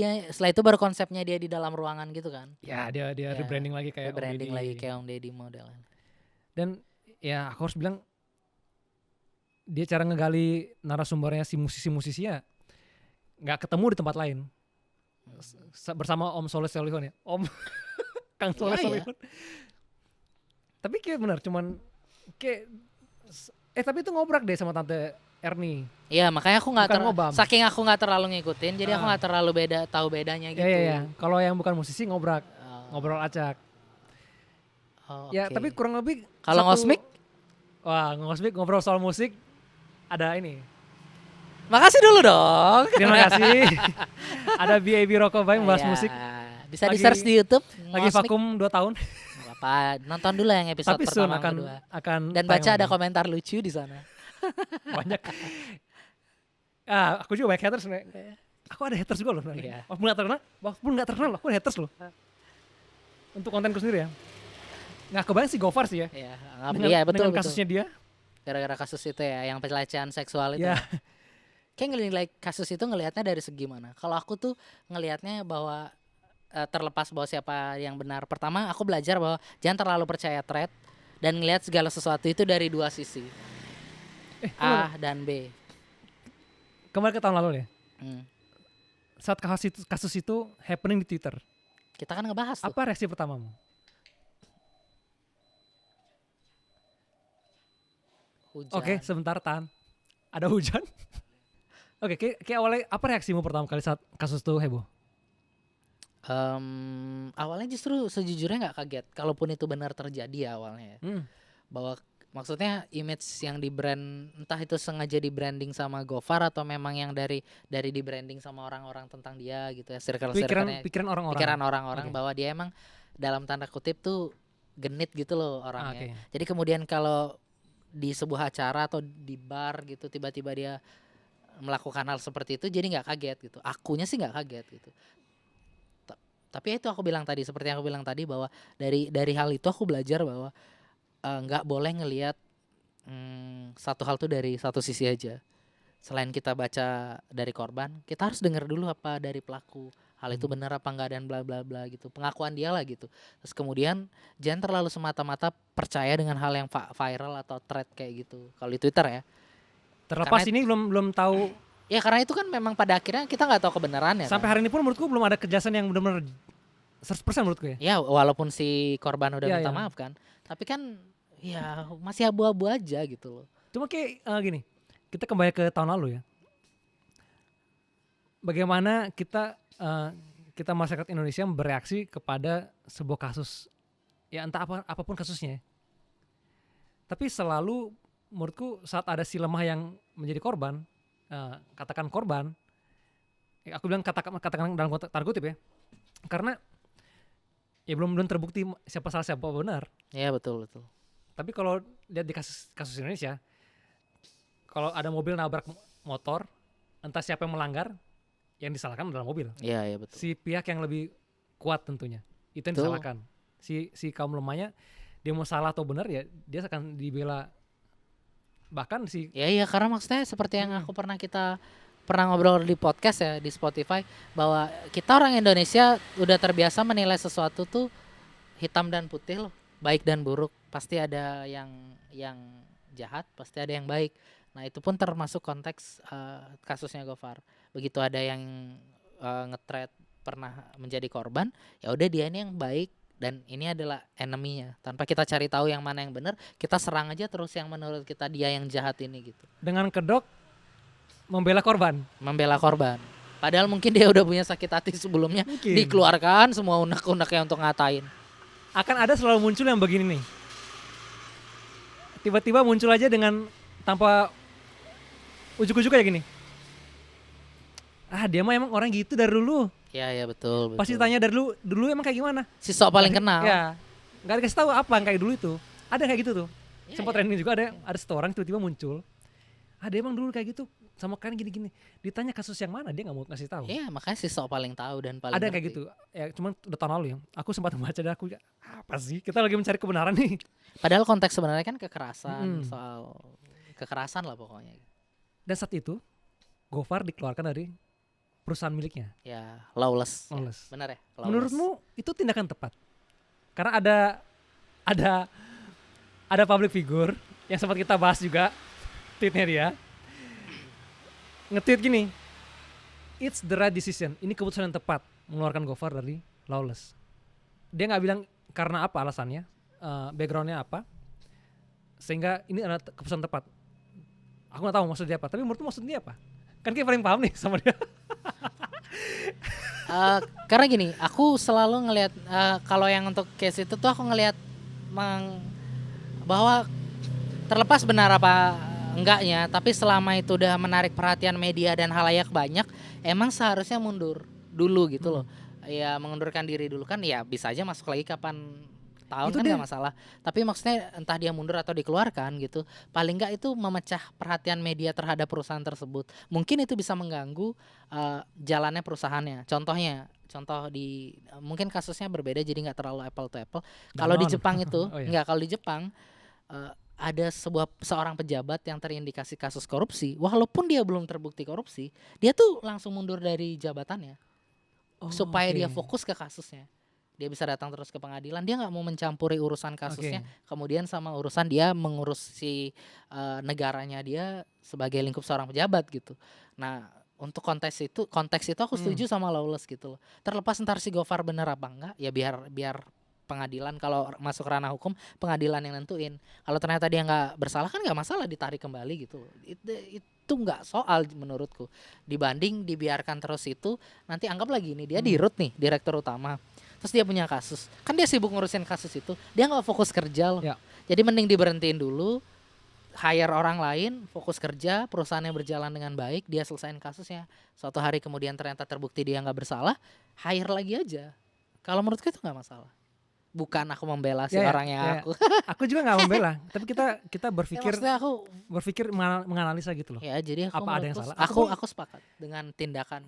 itu baru konsepnya dia di dalam ruangan gitu kan. dia Ya, rebranding lagi kayak Om branding Deddy. lagi kayak Om Deddy modelan. Dan ya aku harus bilang dia cara ngegali narasumbernya si musisi ya nggak ketemu di tempat lain. Bersama Om Soleh Solihun ya, Om Kang Soleh Iya, iya. Solihun. Tapi kayak benar cuman kayak tapi itu ngobrak deh sama Tante Erni. Iya, makanya aku nggak Bukan ngobam. saking aku nggak terlalu ngikutin, jadi aku Ah. nggak terlalu tahu bedanya gitu. Iya. Kalau yang bukan musisi ngobrak, Oh, ngobrol acak. oh, Ya oke. tapi kurang lebih Kalau Ngosmik? Wah, Ngosmik ngobrol soal musik ada ini. Makasih dulu dong. Terima kasih. Ada BAB Rokobai membahas Iya. musik. Bisa Lagi- di search di YouTube. Lagi Ngosmik. vakum 2 tahun. Nggak apa, nonton dulu yang episode Tapi soon pertama akan kedua. Dan tayang baca ada lagi. komentar lucu di sana. Banyak. Aku juga banyak haters sebenarnya. Aku ada haters juga loh sebenarnya. Iya. Walaupun nggak terkenal, aku ada haters loh. Untuk kontenku sendiri ya. Nggak kebayang sih Gofar sih ya. Iya, Dengan betul. kasusnya dia. Gara-gara kasus itu ya, yang pelecehan seksual itu. Ya. Kayak nilai kasus itu ngelihatnya dari segi mana? Kalau aku tuh ngelihatnya bahwa terlepas bahwa siapa yang benar. Pertama, aku belajar bahwa jangan terlalu percaya thread dan ngelihat segala sesuatu itu dari dua sisi. A dan B. Kemarin ke tahun lalu ya. Hmm. Saat kasus itu happening di Twitter. Kita kan ngebahas tuh. Apa reaksi pertamamu? Hujan. Oke, sebentar tahan. Ada hujan. Oke, kayak awalnya apa reaksimu pertama kali saat kasus itu heboh? Awalnya justru sejujurnya nggak kaget. Kalaupun itu benar terjadi ya awalnya. Ya. Bahwa maksudnya image yang di brand, entah itu sengaja di branding sama Gofar atau memang yang dari di branding sama orang-orang tentang dia gitu ya. Pikiran orang-orang. Pikiran orang-orang Oke. bahwa dia emang dalam tanda kutip tuh genit gitu loh orangnya. Oke. Jadi kemudian kalau di sebuah acara atau di bar gitu tiba-tiba dia melakukan hal seperti itu, jadi nggak kaget gitu. Akunya sih nggak kaget gitu. Tapi itu aku bilang tadi, seperti yang aku bilang tadi bahwa dari hal itu aku belajar bahwa nggak boleh ngelihat satu hal tuh dari satu sisi aja. Selain kita baca dari korban, kita harus dengar dulu apa dari pelaku. Hal itu benar apa enggak dan bla bla bla gitu. Pengakuan dia lah gitu. Terus kemudian jangan terlalu semata-mata percaya dengan hal yang viral atau thread kayak gitu. Kalau di Twitter ya. Terlepas Karena ini belum tahu. Ya karena itu kan memang pada akhirnya kita nggak tahu kebenarannya. Sampai hari ini pun menurutku belum ada kejelasan yang benar-benar 100% menurutku ya. Ya walaupun si korban udah Iya, minta iya. maaf kan. Tapi kan ya masih abu-abu aja gitu loh. Cuma kayak gini, kita kembali ke tahun lalu ya. Bagaimana kita masyarakat Indonesia bereaksi kepada sebuah kasus, ya entah apapun kasusnya. Tapi selalu menurutku saat ada si lemah yang menjadi korban, katakan korban, aku bilang katakan dalam tanda kutip ya, karena ya belum terbukti siapa salah siapa benar. Ya betul. Tapi kalau lihat di kasus Indonesia, kalau ada mobil nabrak motor, entah siapa yang melanggar, yang disalahkan adalah mobil. Iya betul. Si pihak yang lebih kuat tentunya, itu yang Betul. disalahkan. Si kaum lemahnya dia mau salah atau benar ya dia akan dibela. Bahkan si Ya karena maksudnya seperti yang kita pernah ngobrol di podcast ya di Spotify, bahwa kita orang Indonesia udah terbiasa menilai sesuatu tuh hitam dan putih loh, baik dan buruk. Pasti ada yang jahat, pasti ada yang baik. Nah itu pun termasuk konteks kasusnya Gofar. Begitu ada yang nge-thread pernah menjadi korban, ya udah dia ini yang baik dan ini adalah enemy-nya. Tanpa kita cari tahu yang mana yang benar, kita serang aja terus yang menurut kita dia yang jahat ini gitu. dengan kedok membela korban. Membela korban. Padahal mungkin dia udah punya sakit hati sebelumnya, Mungkin. dikeluarkan semua unek-uneknya untuk ngatain. Akan ada selalu muncul yang begini nih. Tiba-tiba muncul aja dengan tanpa ujuk-ujuk kayak gini. Dia mah emang orang gitu dari dulu. Ya betul. Pasti tanya dari dulu emang kayak gimana? Si sok paling kenal. Ya. Gak dikasih tahu apa yang kayak dulu itu. Ada kayak gitu tuh. Ya, Sempat trending juga ada satu orang tiba-tiba muncul. Dia emang dulu kayak gitu sama kalian gini-gini. Ditanya kasus yang mana dia nggak mau ngasih tahu. Iya, makanya si sok paling tahu dan paling Ada kayak ngerti. gitu. Ya cuman udah tahun lalu ya. Aku sempat membaca dan aku apa sih? Kita lagi mencari kebenaran nih. Padahal konteks sebenarnya kan kekerasan, soal kekerasan lah pokoknya. Dan saat itu Gofar dikeluarkan dari perusahaan miliknya. Ya, lawless. Lawless. Ya, benar ya? Lawless. Menurutmu itu tindakan tepat? Karena ada public figure yang sempat kita bahas juga tweetnya dia nge-tweet gini, it's the right decision, ini keputusan yang tepat mengeluarkan Gofar dari Lawless. Dia nggak bilang karena apa alasannya, backgroundnya apa, sehingga ini adalah keputusan tepat. Aku nggak tahu maksud dia apa, tapi menurutmu maksud dia apa? Kan kita paling paham nih sama dia. Karena gini, aku selalu ngelihat kalau yang untuk case itu tuh aku ngelihat bahwa terlepas benar apa enggaknya, tapi selama itu udah menarik perhatian media dan halayak banyak, emang seharusnya mundur dulu gitu loh. Ya mengundurkan diri dulu kan, ya bisa aja masuk lagi kapan tahun Itu kan dia. nggak masalah. Tapi maksudnya entah dia mundur atau dikeluarkan gitu, paling nggak itu memecah perhatian media terhadap perusahaan tersebut. Mungkin itu bisa mengganggu jalannya perusahaannya. Contoh mungkin kasusnya berbeda jadi nggak terlalu apple to apple. Kalau di Danone. Jepang itu Oh, iya. kalau di Jepang ada seorang pejabat yang terindikasi kasus korupsi, walaupun dia belum terbukti korupsi, dia tuh langsung mundur dari jabatannya supaya Oke. dia fokus ke kasusnya. Dia bisa datang terus ke pengadilan, dia nggak mau mencampuri urusan kasusnya, kemudian sama urusan dia mengurus si negaranya dia sebagai lingkup seorang pejabat gitu. Nah untuk konteks itu aku setuju sama Lawless gitu loh. Terlepas ntar si Gofar bener apa enggak, ya biar pengadilan, kalau masuk ranah hukum pengadilan yang nentuin. Kalau ternyata dia nggak bersalah kan nggak masalah ditarik kembali gitu. Itu nggak soal menurutku. Dibanding dibiarkan terus itu, nanti anggap lagi nih dia dirut nih direktur utama. Terus dia punya kasus. Kan dia sibuk ngurusin kasus itu. Dia nggak fokus kerja loh. Ya. Jadi mending diberhentiin dulu, hire orang lain, fokus kerja, perusahaannya berjalan dengan baik, dia selesain kasusnya. Suatu hari kemudian ternyata terbukti dia nggak bersalah, hire lagi aja. Kalau menurutku itu nggak masalah. Bukan aku membela si orangnya aku. Aku juga nggak membela, tapi kita berpikir Ya, maksudnya berpikir menganalisa gitu loh. ya jadi Apa ada yang salah? Aku sepakat dengan tindakan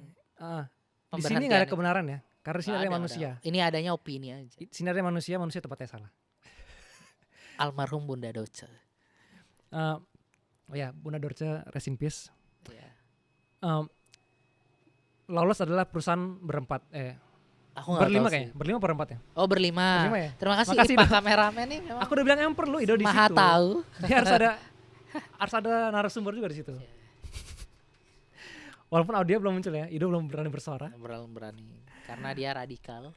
Di sini nggak ada kebenaran ya, karena di sini ada manusia. Ini adanya opini aja. Di sini ada manusia tempatnya salah. Almarhum Bunda Doce. Bunda Dorce, rest in peace. Ya. Lawless adalah perusahaan berempat. Aku nggak Berlima tahu kayaknya, sih. berlima per empat ya? Oh berlima. Berlima ya? Terima kasih Makasih, Pak Ido. kameramen nih. Memang Aku udah bilang emper lu Ido di situ. maha tahu. Dia harus ada narasumber juga di situ. Walaupun audio belum muncul ya, Ido belum berani bersuara. Berani karena dia radikal.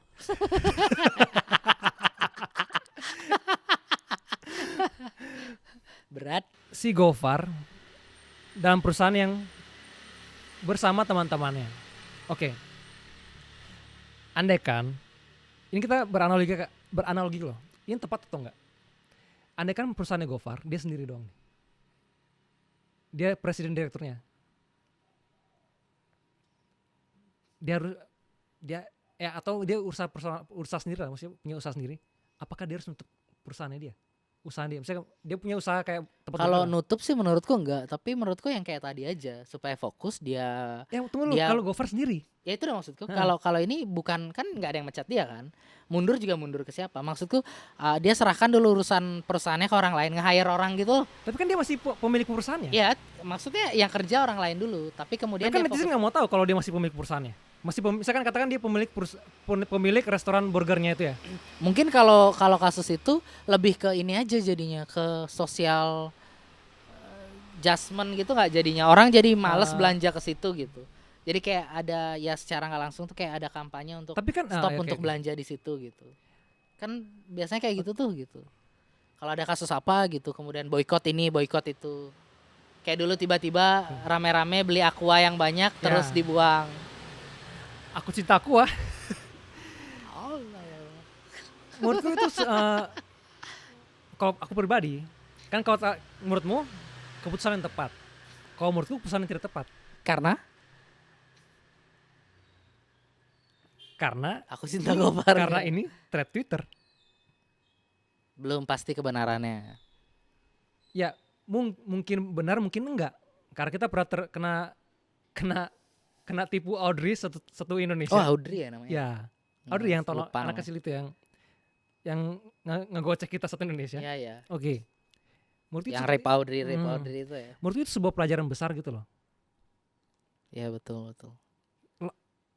Berat. Si Gofar dalam perusahaan yang bersama teman-temannya. Oke. Andaikan ini kita beranalogi loh. Ini tepat atau enggak? Andaikan perusahaannya Gofar, dia sendiri doang nih. Dia presiden direkturnya. Atau dia usaha sendiri lah, maksudnya punya usaha sendiri. Apakah dia harus nutup perusahaannya dia? usaha dia. Misalnya dia punya usaha kayak tempat Kalau burger lah. nutup sih menurutku enggak, tapi menurutku yang kayak tadi aja supaya fokus dia Ya tunggu lu, dia kalau Gofar sendiri. ya itu udah maksudku. Heeh. Kalau ini bukan kan nggak ada yang mecat dia kan. Mundur juga mundur ke siapa? Maksudku dia serahkan dulu urusan perusahaannya ke orang lain, nge-hire orang gitu loh. Tapi kan dia masih pemilik perusahaannya. Ya, maksudnya yang kerja orang lain dulu, tapi kemudian Kan dia netizen fokus. nggak mau tahu kalau dia masih pemilik perusahaannya. Misalkan katakan dia pemilik restoran burgernya itu ya. Mungkin kalau kalau kasus itu lebih ke ini aja jadinya ke sosial adjustment gitu nggak jadinya orang jadi males Ah. belanja ke situ gitu. Jadi kayak ada ya secara nggak langsung tuh kayak ada kampanye untuk Tapi kan stop ya, untuk kayak- belanja di situ gitu. Kan biasanya kayak gitu tuh gitu. Kalau ada kasus apa gitu kemudian boykot ini, boykot itu. Kayak dulu tiba-tiba rame-rame beli aqua yang banyak terus Ya. dibuang. Aku cinta aku ah. Oh, Menurutku itu kalau aku pribadi kan kalau menurutmu keputusan yang tepat. Kalau menurutku keputusan yang tidak tepat. karena Karena aku cinta Gofar. karena ini thread Twitter. Belum pasti kebenarannya. Ya mungkin benar mungkin enggak. Karena kita pernah kena tipu Audrey satu Indonesia. Oh, Audrey ya namanya. Ya, Audrey yang tolong Lupa anak namanya. kecil itu yang ngegocek kita satu Indonesia. Iya, iya. Oke. Menurut Yang itu, rape Audrey Hmm. itu ya. menurut itu sebuah pelajaran besar gitu loh. Ya betul betul.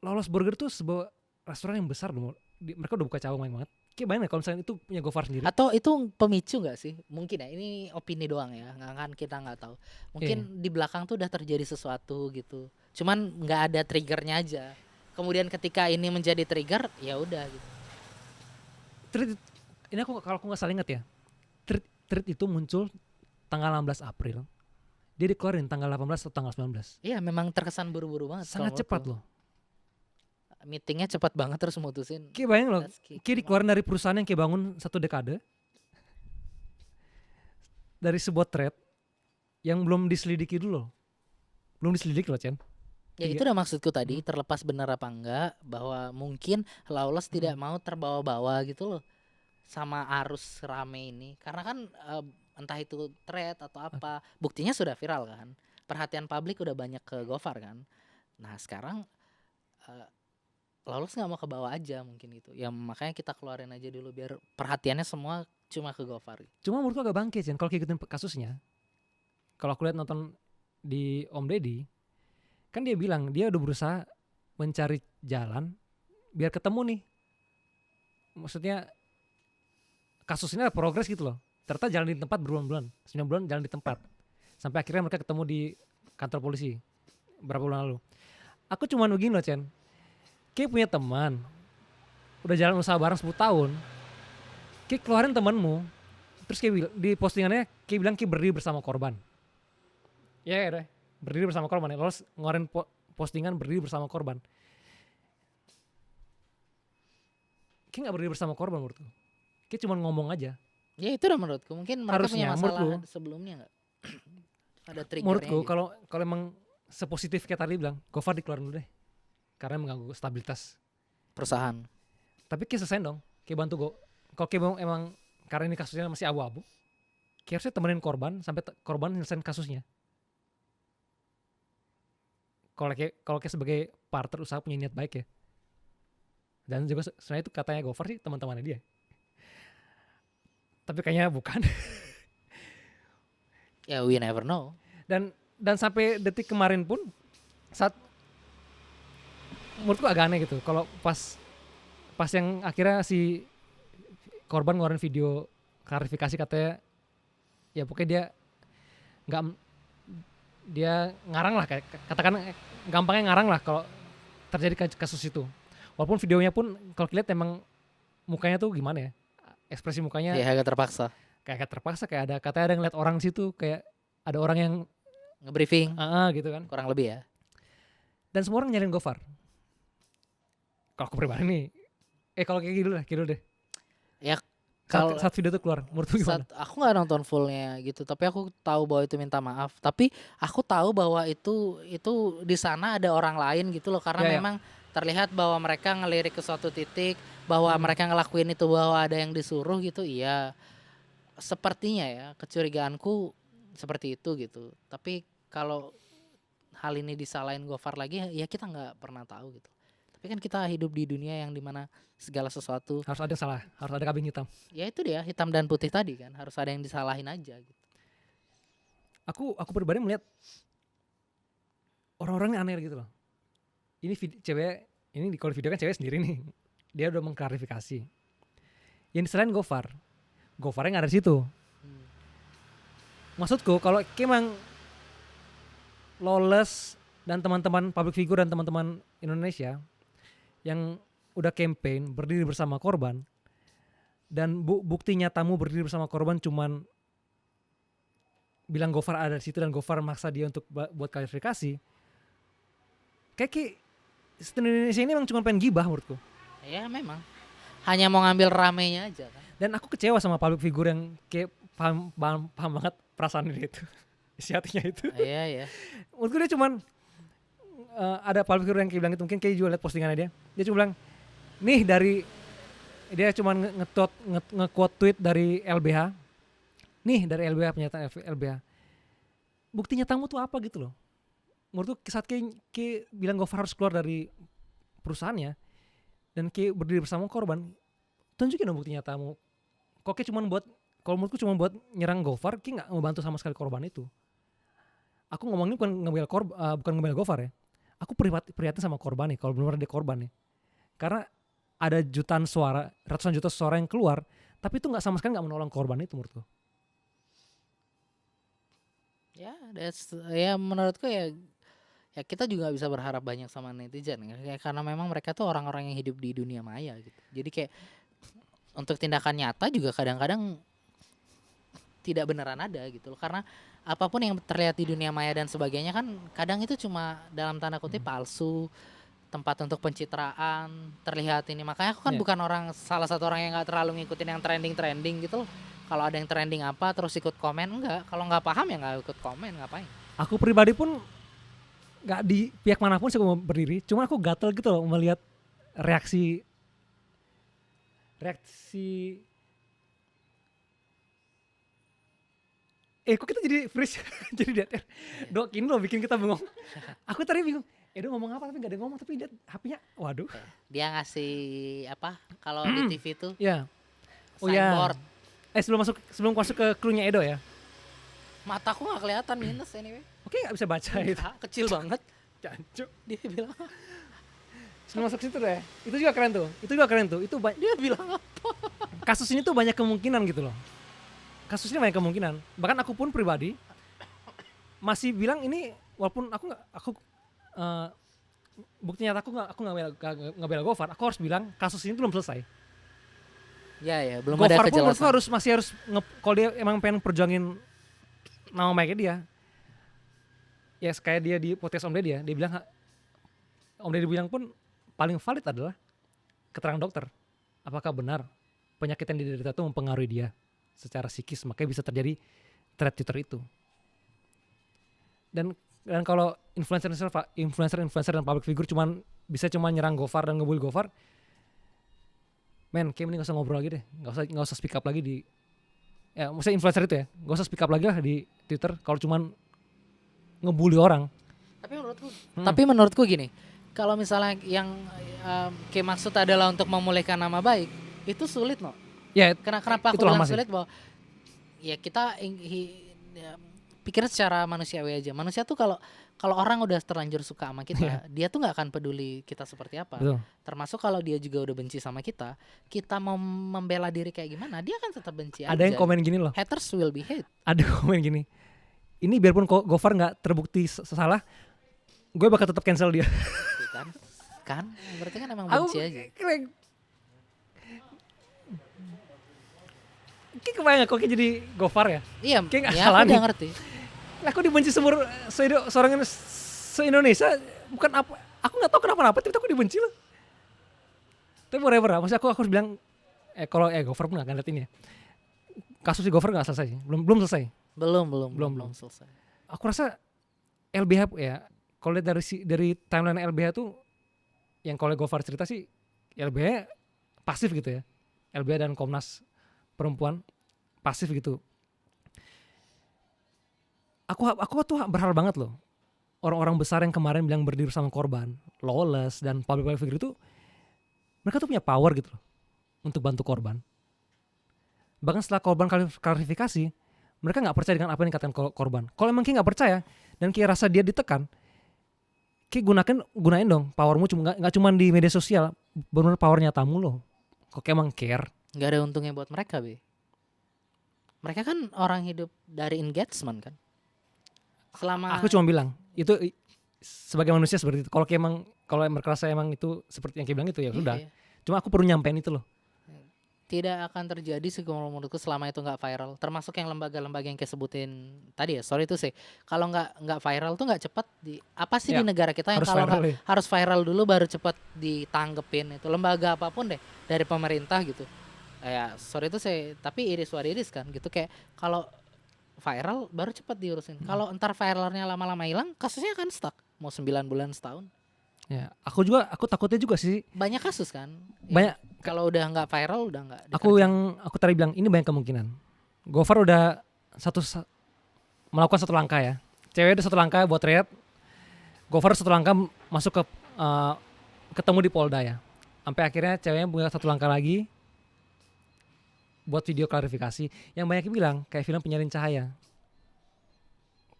Lawless Burger tuh sebuah restoran yang besar loh. Mereka udah buka cabang main banget. Kayak bayangin kalau misalnya itu punya Gofar sendiri. Atau itu pemicu nggak sih? Mungkin ya. Ini opini doang ya. Nggak kan kita nggak tahu. Mungkin di belakang tuh udah terjadi sesuatu gitu. Cuman nggak ada triggernya aja. Kemudian ketika ini menjadi trigger, ya udah gitu. Ini kalau aku nggak salah ingat ya. Tweet itu muncul tanggal 16 April. Dia dikeluarin tanggal 18 atau tanggal 19. Iya, memang terkesan buru-buru banget. Sangat kalau cepat waktu. loh. Meetingnya cepat banget terus mutusin. Kayak bayangin loh. That's key. Kayak dikeluarin dari perusahaan yang kayak bangun 1 dekade. Dari sebuah thread yang belum diselidiki dulu loh. Belum diselidiki loh, Chen. Ya itu udah maksudku tadi, terlepas benar apa enggak, bahwa mungkin Lawless tidak mau terbawa-bawa gitu loh sama arus rame ini. Karena kan entah itu thread atau apa, buktinya sudah viral kan. Perhatian publik udah banyak ke Gofar kan. Nah sekarang Lawless nggak mau ke bawah aja mungkin gitu. Ya makanya kita keluarin aja dulu biar perhatiannya semua cuma ke Gofar. Cuma menurutku agak bangke, Chen. Kalau kayak gitu kasusnya. Kalau aku lihat nonton di Om Deddy, kan dia bilang dia udah berusaha mencari jalan biar ketemu nih. Maksudnya kasus ini ada progres gitu loh. Ternyata jalan di tempat berbulan-bulan, 9 bulan jalan di tempat. Sampai akhirnya mereka ketemu di kantor polisi berapa bulan lalu. Aku cuman begini loh, Chen. Kayak punya teman, udah jalan usaha bareng 10 tahun. Kayak keluarin temanmu, terus kayak di postingannya kayak bilang kayak berdiri bersama korban. Ya udah, berdiri bersama korban ya. Lalu ngeluarin postingan berdiri bersama korban. Kayak gak berdiri bersama korban menurutku. Kayak cuma ngomong aja. Ya itu udah menurutku. Mungkin mereka Harusnya, punya masalah menurutku. sebelumnya nggak? Ada triggernya Menurutku gitu. kalau emang sepositif kayak tadi bilang, Gofar dikeluarin dulu deh. Karena mengganggu stabilitas. Perusahaan. Tapi kayak selesai dong. Kayak bantu kalau kayak emang karena ini kasusnya masih abu-abu, kayak harusnya temenin korban sampai korban nyelesain kasusnya. Kalau kayak sebagai partner usaha punya niat baik ya. Dan juga sebenarnya itu katanya Gofar sih teman-temannya dia. Tapi kayaknya bukan. Ya we never know. Dan sampai detik kemarin pun saat menurutku agak aneh gitu. Kalau pas yang akhirnya si korban ngeluarin video klarifikasi katanya ya pokoknya dia ngarang lah, kayak katakan gampangnya ngarang lah kalau terjadi kasus itu. Walaupun videonya pun kalau lihat emang mukanya tuh gimana ya, ekspresi mukanya Ya agak terpaksa. kayak terpaksa, kayak katanya ada ngeliat orang situ, kayak ada orang yang Nge-briefing gitu kan. kurang lebih ya. Dan semua orang nyariin Gofar. Kalau aku pribadi nih, kalau kayak gitu deh. Ya kalau Saat video itu keluar, menurutmu gimana? aku nggak nonton fullnya gitu, tapi aku tahu bahwa itu minta maaf. Tapi aku tahu bahwa itu di sana ada orang lain gitu loh, karena Ya, ya. memang terlihat bahwa mereka ngelirik ke suatu titik, bahwa mereka ngelakuin itu bahwa ada yang disuruh gitu. Iya. sepertinya ya kecurigaanku seperti itu gitu. Tapi kalau hal ini disalahin Gofar lagi ya kita nggak pernah tahu gitu. Tapi kan kita hidup di dunia yang dimana segala sesuatu Harus ada yang salah, harus ada kambing hitam. ya itu dia hitam dan putih tadi kan harus ada yang disalahin aja gitu. Aku pribadi melihat orang-orang yang aneh gitu loh. Ini cewek, ini kalau di video kan cewek sendiri nih. Dia udah mengklarifikasi. Yang disalahin Gofarnya nggak ada di situ. Maksudku kalau emang Lawless dan teman-teman public figure dan teman-teman Indonesia yang udah campaign berdiri bersama korban dan bukti nyatamu berdiri bersama korban cuman bilang Gofar ada di situ dan Gofar maksa dia untuk buat klarifikasi. Kayak sistem Indonesia ini emang cuma pengen gibah menurutku. Ya memang hanya mau ngambil ramenya aja kan. Dan aku kecewa sama public figure yang kayak paham banget perasaan dia itu. Isi hatinya itu. Iya ya. Menurutku dia cuman ada public figure yang kayak bilang itu, mungkin kayak juga liat postingannya dia. Dia cuma bilang, nih dia cuma nge-quote tweet dari LBH. Nih dari LBH, pernyataan LBH. Bukti nyatamu tuh apa gitu loh. Menurutku saat kayak bilang Gofar harus keluar dari perusahaannya dan kayak berdiri bersama korban, tunjukin dong bukti nyatamu. Kok kayak cuma buat, kalau menurutku cuma buat nyerang Gofar, kayak nggak membantu sama sekali korban itu. Aku ngomongin bukan ngebela Gofar ya. Aku prihatin sama korban nih, kalau benar-benar dia korban nih. Karena ada jutaan suara, ratusan juta suara yang keluar, tapi itu nggak sama sekali nggak menolong korban itu menurutku. Ya, ya menurutku ya kita juga bisa berharap banyak sama netizen ya, karena memang mereka tuh orang-orang yang hidup di dunia maya gitu. Jadi kayak untuk tindakan nyata juga kadang-kadang tidak beneran ada gitu loh. Karena apapun yang terlihat di dunia maya dan sebagainya kan kadang itu cuma dalam tanda kutip palsu, tempat untuk pencitraan, terlihat ini. Makanya aku kan bukan salah satu orang yang nggak terlalu ngikutin yang trending gitu loh. Kalau ada yang trending apa terus ikut komen, enggak. Kalau nggak paham ya nggak ikut komen, ngapain. Aku pribadi pun nggak di pihak manapun sih aku mau berdiri, cuma aku gatel gitu loh melihat reaksi kok kita jadi freeze jadi dead air. Dok, ini loh bikin kita bengong. Aku tadi bingung, Edo ngomong apa tapi gak ada ngomong, tapi dia HP-nya waduh. Dia ngasih apa kalau di TV tuh? Iya. Oh signboard. Ya. Sebelum masuk ke clue-nya Edo ya. Mataku gak kelihatan minus anyway. Oke, gak bisa baca itu. Kecil banget. Jancuk. Dia bilang sebelum masuk situ deh. Itu juga keren tuh. Itu dia bilang apa? Kasus ini tuh banyak kemungkinan gitu loh. Kasusnya banyak kemungkinan. Bahkan aku pun pribadi masih bilang ini, walaupun bukti nyata aku nggak bela Gofar, aku harus bilang kasus ini belum selesai. Ya, belum Gofar ada kejelasan. Gofar pun masih harus kalau dia emang pengen perjuangin nama baiknya dia. Ya kayak dia di podcast Om Deddy dia bilang, Om Deddy bilang pun paling valid adalah keterangan dokter. Apakah benar penyakit yang diderita itu mempengaruhi dia secara psikis, makanya bisa terjadi threat Twitter itu. Dan kalau influencer dan public figure bisa nyerang Gofar dan ngebully Gofar, kayak ini gak usah ngobrol lagi deh, gak usah speak up lagi di, ya maksudnya influencer itu ya, gak usah speak up lagi lah di Twitter kalau cuman ngebully orang. Tapi menurutku gini, kalau misalnya yang kayak maksud adalah untuk memulihkan nama baik, itu sulit no. Ya, kenapa aku bilang sulit bahwa ya kita pikir secara manusiawi aja. Manusia tuh kalau orang udah terlanjur suka sama kita, dia tuh nggak akan peduli kita seperti apa. Betul. Termasuk kalau dia juga udah benci sama kita mau membela diri kayak gimana, dia akan tetap benci aja. Ada yang komen gini loh. Haters will be hate. Ada komen gini. Ini biarpun Gofar nggak terbukti salah, gue bakal tetap cancel dia. Kan? Berarti kan emang benci aja. Kayak kebayang kok jadi Gofar ya? Iya, kayak gak ya salah aku nih. udah ngerti. Aku dibenci seorang se-Indonesia, bukan apa, aku gak tahu kenapa tapi aku dibenci loh. Tapi whatever lah, maksudnya aku harus bilang, kalau Gofar pun gak akan lihat ini ya. Kasus di Gofar gak selesai, belum selesai. Belum selesai. Aku rasa LBH ya, kalau lihat dari timeline LBH tuh, yang kalau Gofar cerita sih, LBH pasif gitu ya. LBH dan Komnas Perempuan pasif gitu. Aku tuh berharap banget loh orang-orang besar yang kemarin bilang berdiri sama korban, Lawless dan public figure itu, mereka tuh punya power gitu loh untuk bantu korban. Bahkan setelah korban klarifikasi, mereka nggak percaya dengan apa yang dikatakan korban. Kalau emang Ki nggak percaya dan Ki rasa dia ditekan, Ki gunain dong powermu, nggak cuma di media sosial, benar powernya tamu loh. Kok emang care? Nggak ada untungnya buat mereka, Be. Mereka kan orang hidup dari engagement kan. Aku cuma bilang itu sebagai manusia seperti itu. Kalau mereka rasa emang itu seperti yang Ki bilang itu ya sudah. Iya. Cuma aku perlu nyampein itu loh. Tidak akan terjadi sih kalau menurutku selama itu nggak viral. Termasuk yang lembaga-lembaga yang kayak sebutin tadi ya. Sorry itu sih. Kalau nggak viral tuh nggak cepat apa sih Ya, di negara kita yang harus kalau viral nggak ya. harus viral dulu baru cepat ditanggepin itu lembaga apapun deh dari pemerintah gitu. Ya sorry itu sih. Tapi iris waris kan gitu kayak kalau viral baru cepat diurusin. Kalau entar viralnya lama-lama hilang kasusnya kan stuck. Mau 9 bulan setahun. Ya, aku takutnya juga sih. Banyak kasus kan. Banyak. Kalau udah nggak viral udah nggak. Aku tadi bilang ini banyak kemungkinan. Gofar udah melakukan satu langkah ya. Cewek udah satu langkah buat Riyad. Gofar satu langkah masuk ke ketemu di Polda ya. Sampai akhirnya ceweknya punya satu langkah lagi buat video klarifikasi. Yang banyak yang bilang kayak film Penyalin Cahaya.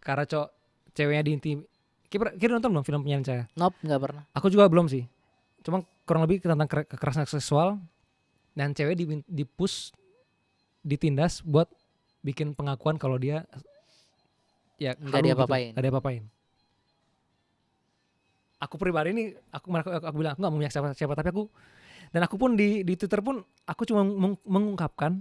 Karena ceweknya diintim. Kira nonton belum film Penyalin Cahaya? Nope, nggak pernah. Aku juga belum sih. Cuma kurang lebih tentang kekerasan seksual dan cewek dipush, ditindas buat bikin pengakuan kalau dia ya Nggak diapa-apain. Nggak diapa-apain. Aku pribadi ini aku bilang aku nggak mau minyak siapa tapi aku pun di Twitter pun aku cuma mengungkapkan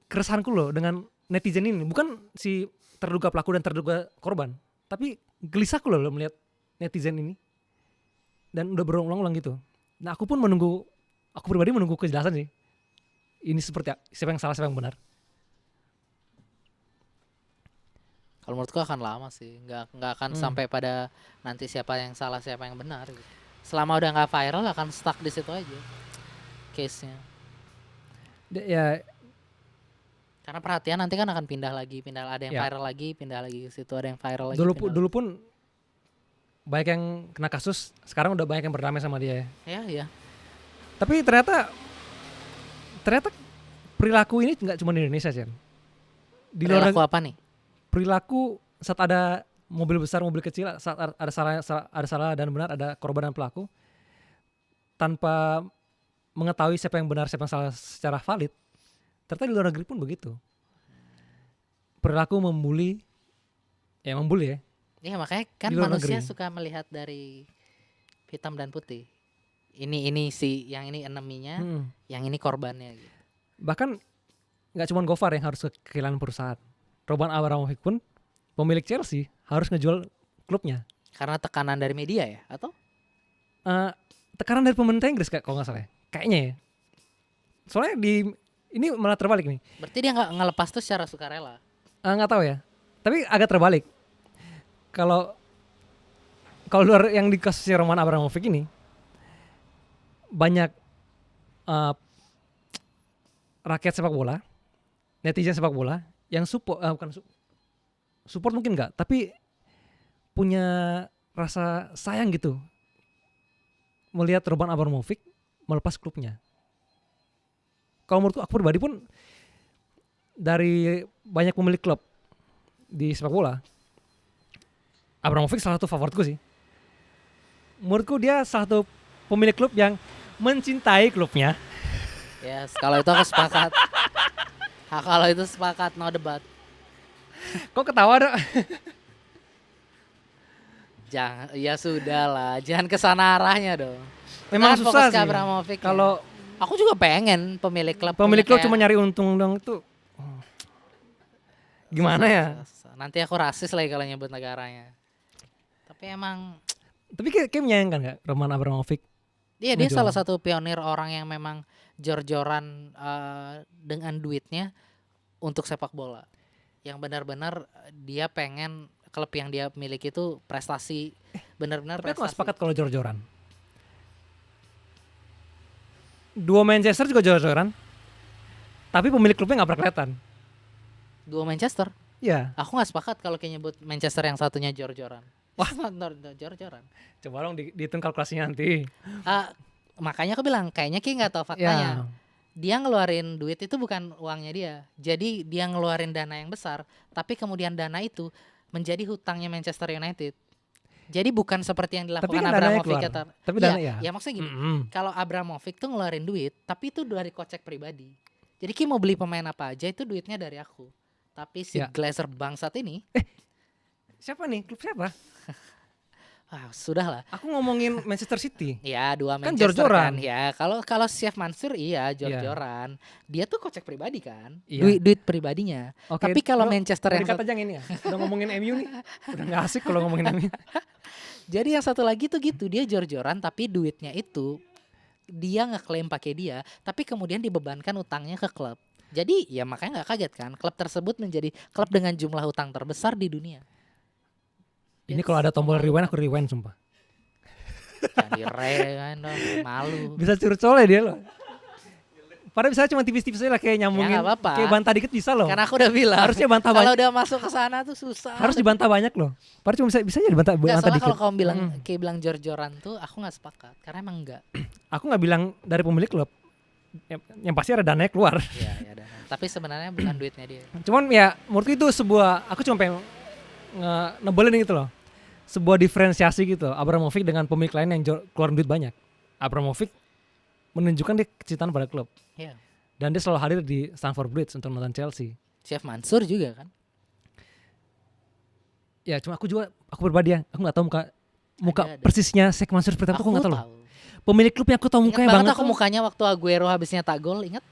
keresahanku loh dengan netizen ini, bukan si terduga pelaku dan terduga korban, tapi gelisahku loh melihat netizen ini dan udah berulang-ulang gitu. Nah aku pribadi menunggu kejelasan sih. Ini seperti siapa yang salah siapa yang benar. Kalau menurutku akan lama sih, nggak akan sampai pada nanti siapa yang salah siapa yang benar. Gitu. Selama udah nggak viral akan stuck di situ aja case-nya. Ya. Karena perhatian nanti kan akan pindah ada yang viral lagi, pindah lagi ke situ, ada yang viral lagi. Dulu pun banyak yang kena kasus, sekarang udah banyak yang berdamai sama dia ya. Iya. Tapi ternyata perilaku ini nggak cuma di Indonesia sih. Di luar Perilaku apa nih? Perilaku saat ada mobil besar, mobil kecil, saat ada salah dan benar, ada korban dan pelaku, tanpa mengetahui siapa yang benar, siapa yang salah secara valid, ternyata di luar negeri pun begitu. Perilaku membuli ya. Iya makanya kan manusia suka melihat dari hitam dan putih. Ini si yang ini eneminya, yang ini korbannya. Gitu. Bahkan nggak cuma Gofar yang harus kehilangan perusahaan. Roman Abramovich pun pemilik Chelsea harus ngejual klubnya. Karena tekanan dari media ya? Atau? Tekanan dari pemerintah Inggris kalau nggak salah ya. Kayaknya ya. Soalnya ini malah terbalik nih. Berarti dia nggak ngelepas tuh secara sukarela? Nggak tahu ya. Tapi agak terbalik. Kalau luar yang di kasusnya Roman Abramovich ini, banyak rakyat sepak bola, netizen sepak bola, yang support mungkin enggak, tapi punya rasa sayang gitu melihat Roman Abramovich melepas klubnya. Kalau menurutku, aku pribadi pun dari banyak pemilik klub di sepak bola, Abramovich salah satu favoritku sih. Menurutku dia salah satu pemilik klub yang mencintai klubnya. Yes, kalau itu aku sepakat. Kalau itu sepakat, no debat. Kok ketawa dong? Jangan, ya sudah lah, jangan kesana arahnya dong. Memang susah sih. Kalau aku juga pengen pemilik klub cuma nyari untung dong itu. Gimana ya? Nanti aku rasis lagi kalau nyebut negaranya. Tapi emang. Tapi kayak menyayangkan gak Roman Abramovich? Iya, dia salah satu pionir orang yang memang jor-joran dengan duitnya untuk sepak bola. Yang benar-benar dia pengen klub yang dia miliki itu prestasi, benar-benar prestasi. Tapi aku gak sepakat kalau jor-joran. Dua Manchester juga jor-joran. Tapi pemilik klubnya nggak pernah kelihatan. Dua Manchester. Iya. Aku nggak sepakat kalau kayak nyebut Manchester yang satunya jor-joran. Wah. Jor-joran. Coba dong dihitung kalkulasinya nanti. Makanya aku bilang kayaknya Ki nggak tahu faktanya. Dia ngeluarin duit itu bukan uangnya dia. Jadi dia ngeluarin dana yang besar, tapi kemudian dana itu menjadi hutangnya Manchester United. Jadi bukan seperti yang dilakukan kan Abramovich. Tapi dana ya maksudnya gini. Kalau Abramovich tuh ngeluarin duit, tapi itu dari kocek pribadi. Jadi Ki mau beli pemain apa aja itu duitnya dari aku. Tapi si Glazer bangsat ini, siapa nih? Klub siapa? Sudahlah. Aku ngomongin Manchester City. Ya, dua kan Manchester jor-joran. kan. Ya, kalau Chef Mansur jor-joran. Dia tuh kocek pribadi kan. Iya. Duit pribadinya. Oke, tapi kalau Manchester yang kata yang ini ya. Udah ngomongin MU nih. Udah enggak asik kalau ngomongin MU. Jadi yang satu lagi tuh gitu, dia jor-joran tapi duitnya itu dia ngeklaim pakai dia, tapi kemudian dibebankan utangnya ke klub. Jadi ya makanya nggak kaget kan, klub tersebut menjadi klub dengan jumlah utang terbesar di dunia. Ini kalau ada tombol rewind aku rewind sumpah. Jadi rewind dong, malu. Bisa curcol ya dia loh. Padahal bisa cuma tipis-tipis aja lah kayak nyambungin. Ya, apa-apa. Kayak bantah dikit bisa loh. Karena aku udah bilang. Harusnya bantah banyak. Kalau udah masuk ke sana tuh susah. Harus dibantah banyak loh. Padahal cuma bisa aja dibantah dikit. Kalau kamu bilang kayak bilang jor-joran tuh aku nggak sepakat. Karena emang enggak. Aku nggak bilang dari pemilik klub. Yang pasti ada dananya keluar. Iya, dana. Tapi sebenarnya bukan duitnya dia. Cuman ya menurutku itu sebuah, aku cuma pengen nebelin gitu loh. Sebuah diferensiasi gitu. Abramovich dengan pemilik lain yang keluar duit banyak. Abramovich menunjukkan dia kecintaan pada klub. Iya. Dan dia selalu hadir di Stamford Bridge untuk nonton Chelsea. Chef Mansur juga kan. Ya cuma aku pribadi ya, aku nggak tahu muka persisnya Chef Mansur seperti apa, aku nggak tahu loh. Pemilik klub yang aku tahu mukanya banget aku mukanya waktu Aguero habisnya tak gol, ingat?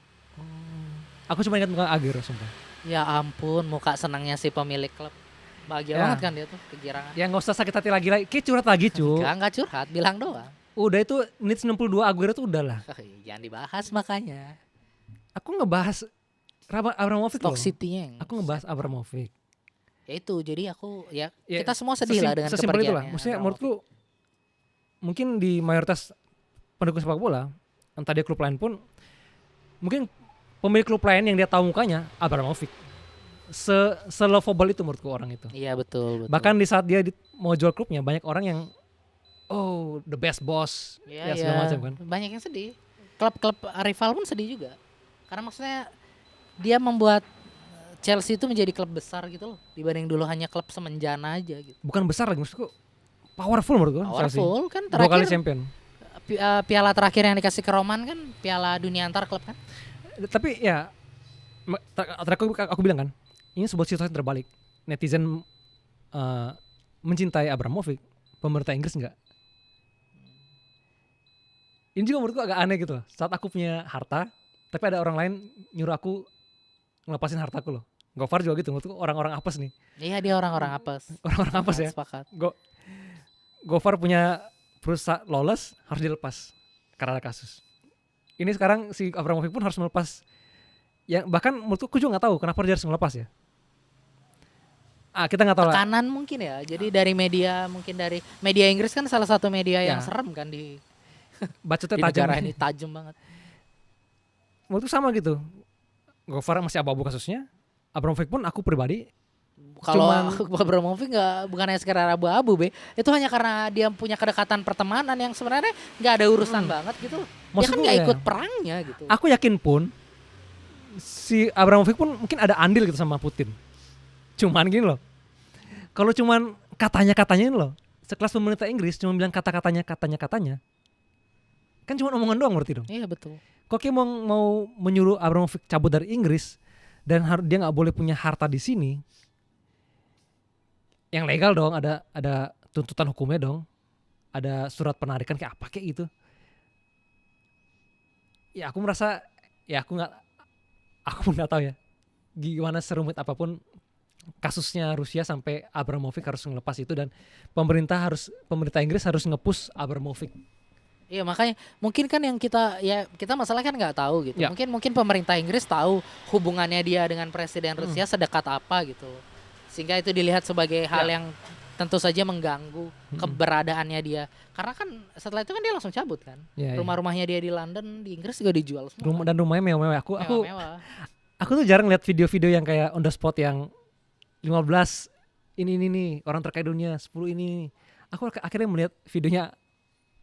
Aku cuma ingat muka Aguero sumpah. Ya ampun, muka senangnya si pemilik klub. Bahagia banget kan dia tuh, kegirangan. Ya nggak usah sakit hati lagi, kayak curhat lagi cu. Enggak curhat, bilang doang. Udah itu menit 92 Aguero tuh udah lah. Jangan dibahas makanya. Aku ngebahas Abramovich loh. Stock City-nya. Aku ngebahas Abramovich. Ya itu, jadi aku ya kita semua sedih lah dengan kepergiannya. Itulah. Maksudnya menurutku mungkin di mayoritas pendukung sepak bola, entah dia klub lain pun, mungkin pemilik klub lain yang dia tahu mukanya Abramovich. Se-lovable itu menurutku orang itu. Iya betul. Bahkan di saat dia mau jual klubnya, banyak orang yang the best boss, ya segala macam kan. Banyak yang sedih. Klub-klub rival pun sedih juga. Karena maksudnya dia membuat Chelsea itu menjadi klub besar gitu loh, dibanding dulu hanya klub semenjana aja gitu. Bukan besar lagi, maksudku powerful menurutku. Powerful kan terakhir. 2 kali champion. Piala terakhir yang dikasih ke Roman kan Piala Dunia antar klub kan. Tapi ya terakhir aku bilang kan, ini sebuah situasi terbalik. Netizen mencintai Abramovich, pemerintah Inggris enggak. Ini juga menurutku agak aneh gitu loh. Saat aku punya harta, tapi ada orang lain nyuruh aku ngelepasin hartaku loh. Gofar juga gitu, menurutku orang-orang apes nih. Iya dia orang-orang apes. Orang-orang apes ya. Sepakat. Gofar punya perusahaan lawless harus dilepas karena ada kasus. Ini sekarang si Abramovich pun harus melepas. Yang bahkan menurutku aku juga nggak tahu kenapa dia harus melepas ya. Kita nggak tahu lah. Tekanan mungkin ya. Jadi dari media, mungkin dari media Inggris kan salah satu media yang serem kan di bacotnya di negara ini tajam banget. Menurutku sama gitu. Gofar masih abu-abu kasusnya. Abramovich pun aku pribadi. Kalau Abramovich bukan hanya sekedar abu-abu itu hanya karena dia punya kedekatan pertemanan yang sebenarnya nggak ada urusan banget gitu. Dia kan nggak ikut perangnya gitu. Aku yakin pun si Abramovich pun mungkin ada andil gitu sama Putin. Cuman gini loh. Kalau cuman katanya ini loh. Sekelas pemerintah Inggris cuma bilang katanya. Kan cuma omongan doang berarti dong. Iya betul. Kok kayak mau menyuruh Abramovich cabut dari Inggris dan dia nggak boleh punya harta di sini, yang legal dong, ada tuntutan hukumnya dong, ada surat penarikan kayak apa kayak gitu. Ya aku merasa aku pun nggak tahu ya gimana serumit apapun kasusnya Rusia sampai Abramovich harus ngelepas itu dan pemerintah Inggris harus nge-push Abramovich. Iya makanya mungkin kan yang kita masalah kan nggak tahu gitu. Ya. Mungkin pemerintah Inggris tahu hubungannya dia dengan presiden Rusia sedekat apa gitu. Sehingga itu dilihat sebagai hal yang tentu saja mengganggu keberadaannya dia. Karena kan setelah itu kan dia langsung cabut kan. Rumah-rumahnya dia di London, di Inggris juga dijual semua. Dan rumahnya mewah-mewah. Aku tuh jarang lihat video-video yang kayak on the spot yang 15 ini nih orang terkaya dunia, 10 ini. Aku akhirnya melihat videonya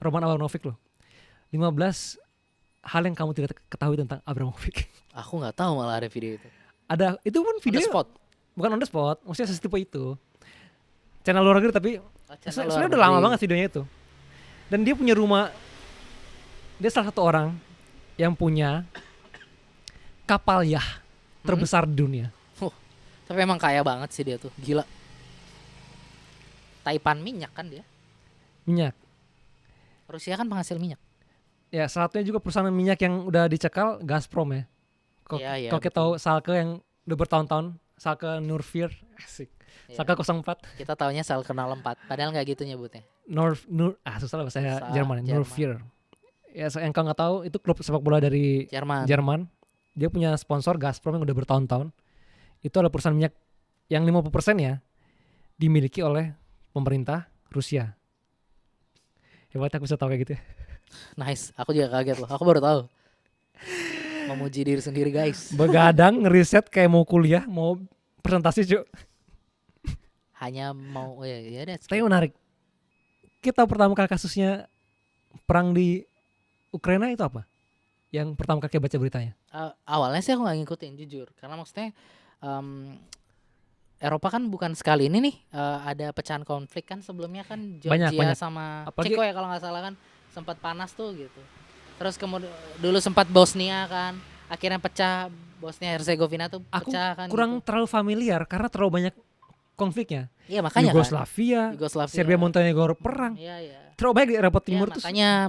Roman Abramovich loh. 15 hal yang kamu tidak ketahui tentang Abramovich. Aku nggak tahu malah ada video itu. Ada, itu pun On the video spot. bukan on the spot, maksudnya setipe itu. Channel luar negeri tapi Channel luar sebenarnya udah lama negeri. banget videonya itu. Dan dia punya rumah, dia salah satu orang yang punya kapal yah terbesar di dunia. Tapi emang kaya banget sih dia tuh, gila. Taipan minyak kan dia. Minyak. Rusia kan penghasil minyak. Ya, salah satunya juga perusahaan minyak yang udah dicekal Gazprom ya. Iya, Kalau kita tahu Salke yang udah bertahun-tahun, Salke Nurfir, asik. Iya. Salke 04, Kita taunya Salke 04, padahal nggak gitu nyebutnya. susah lah bahasa Bahasa Jerman, Jerman. Nurfir. Ya, yang kau nggak tahu itu klub sepak bola dari Jerman. Dia punya sponsor Gazprom yang udah bertahun-tahun. Itu adalah perusahaan minyak yang 50% ya dimiliki oleh pemerintah Rusia. Hebat aku bisa tahu kayak gitu ya. Nice, aku juga kaget loh. Aku baru tahu. Memuji diri sendiri guys. Begadang ngeriset kayak mau kuliah, mau presentasi cuy. Hanya mau, oh ya that's Tapi menarik. Kita pertama kali kasusnya perang di Ukraina itu apa? Yang pertama kali baca beritanya. Awalnya sih aku nggak ngikutin jujur, karena maksudnya Eropa kan bukan sekali ini nih ada pecahan konflik kan sebelumnya kan Georgia Banyak. sama Apalagi- Ceko ya kalau nggak salah kan sempat panas tuh gitu. Terus kemudian dulu sempat Bosnia kan, akhirnya pecah Bosnia Herzegovina tuh Aku pecah kan. kurang gitu. terlalu familiar karena terlalu banyak konfliknya. Iya makanya kan. Yugoslavia, Yugoslavia. Serbia Montenegro perang. Iya. Terlalu banyak di Eropa Ya, Timur tuh.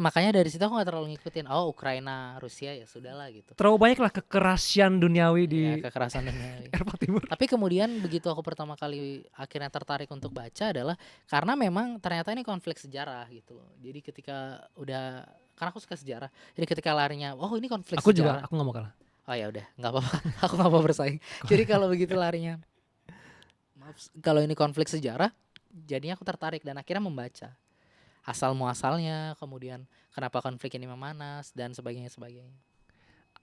makanya dari situ aku nggak terlalu ngikutin. Oh Ukraina, Rusia ya sudahlah gitu. Terlalu banyak lah kekerasian duniawi di Ya, kekerasan duniawi. Eropa Timur. Tapi kemudian begitu aku pertama kali akhirnya tertarik untuk baca adalah karena memang ternyata ini konflik sejarah gitu loh. Jadi ketika udah, karena aku suka sejarah, jadi ketika larinya, oh ini konflik Aku sejarah. juga, aku gak mau kalah. Oh ya udah, nggak apa-apa, aku nggak mau bersaing. Jadi kalau begitu larinya, maaf, kalau ini konflik sejarah, jadinya aku tertarik dan akhirnya membaca asal muasalnya, kemudian kenapa konflik ini memanas dan sebagainya.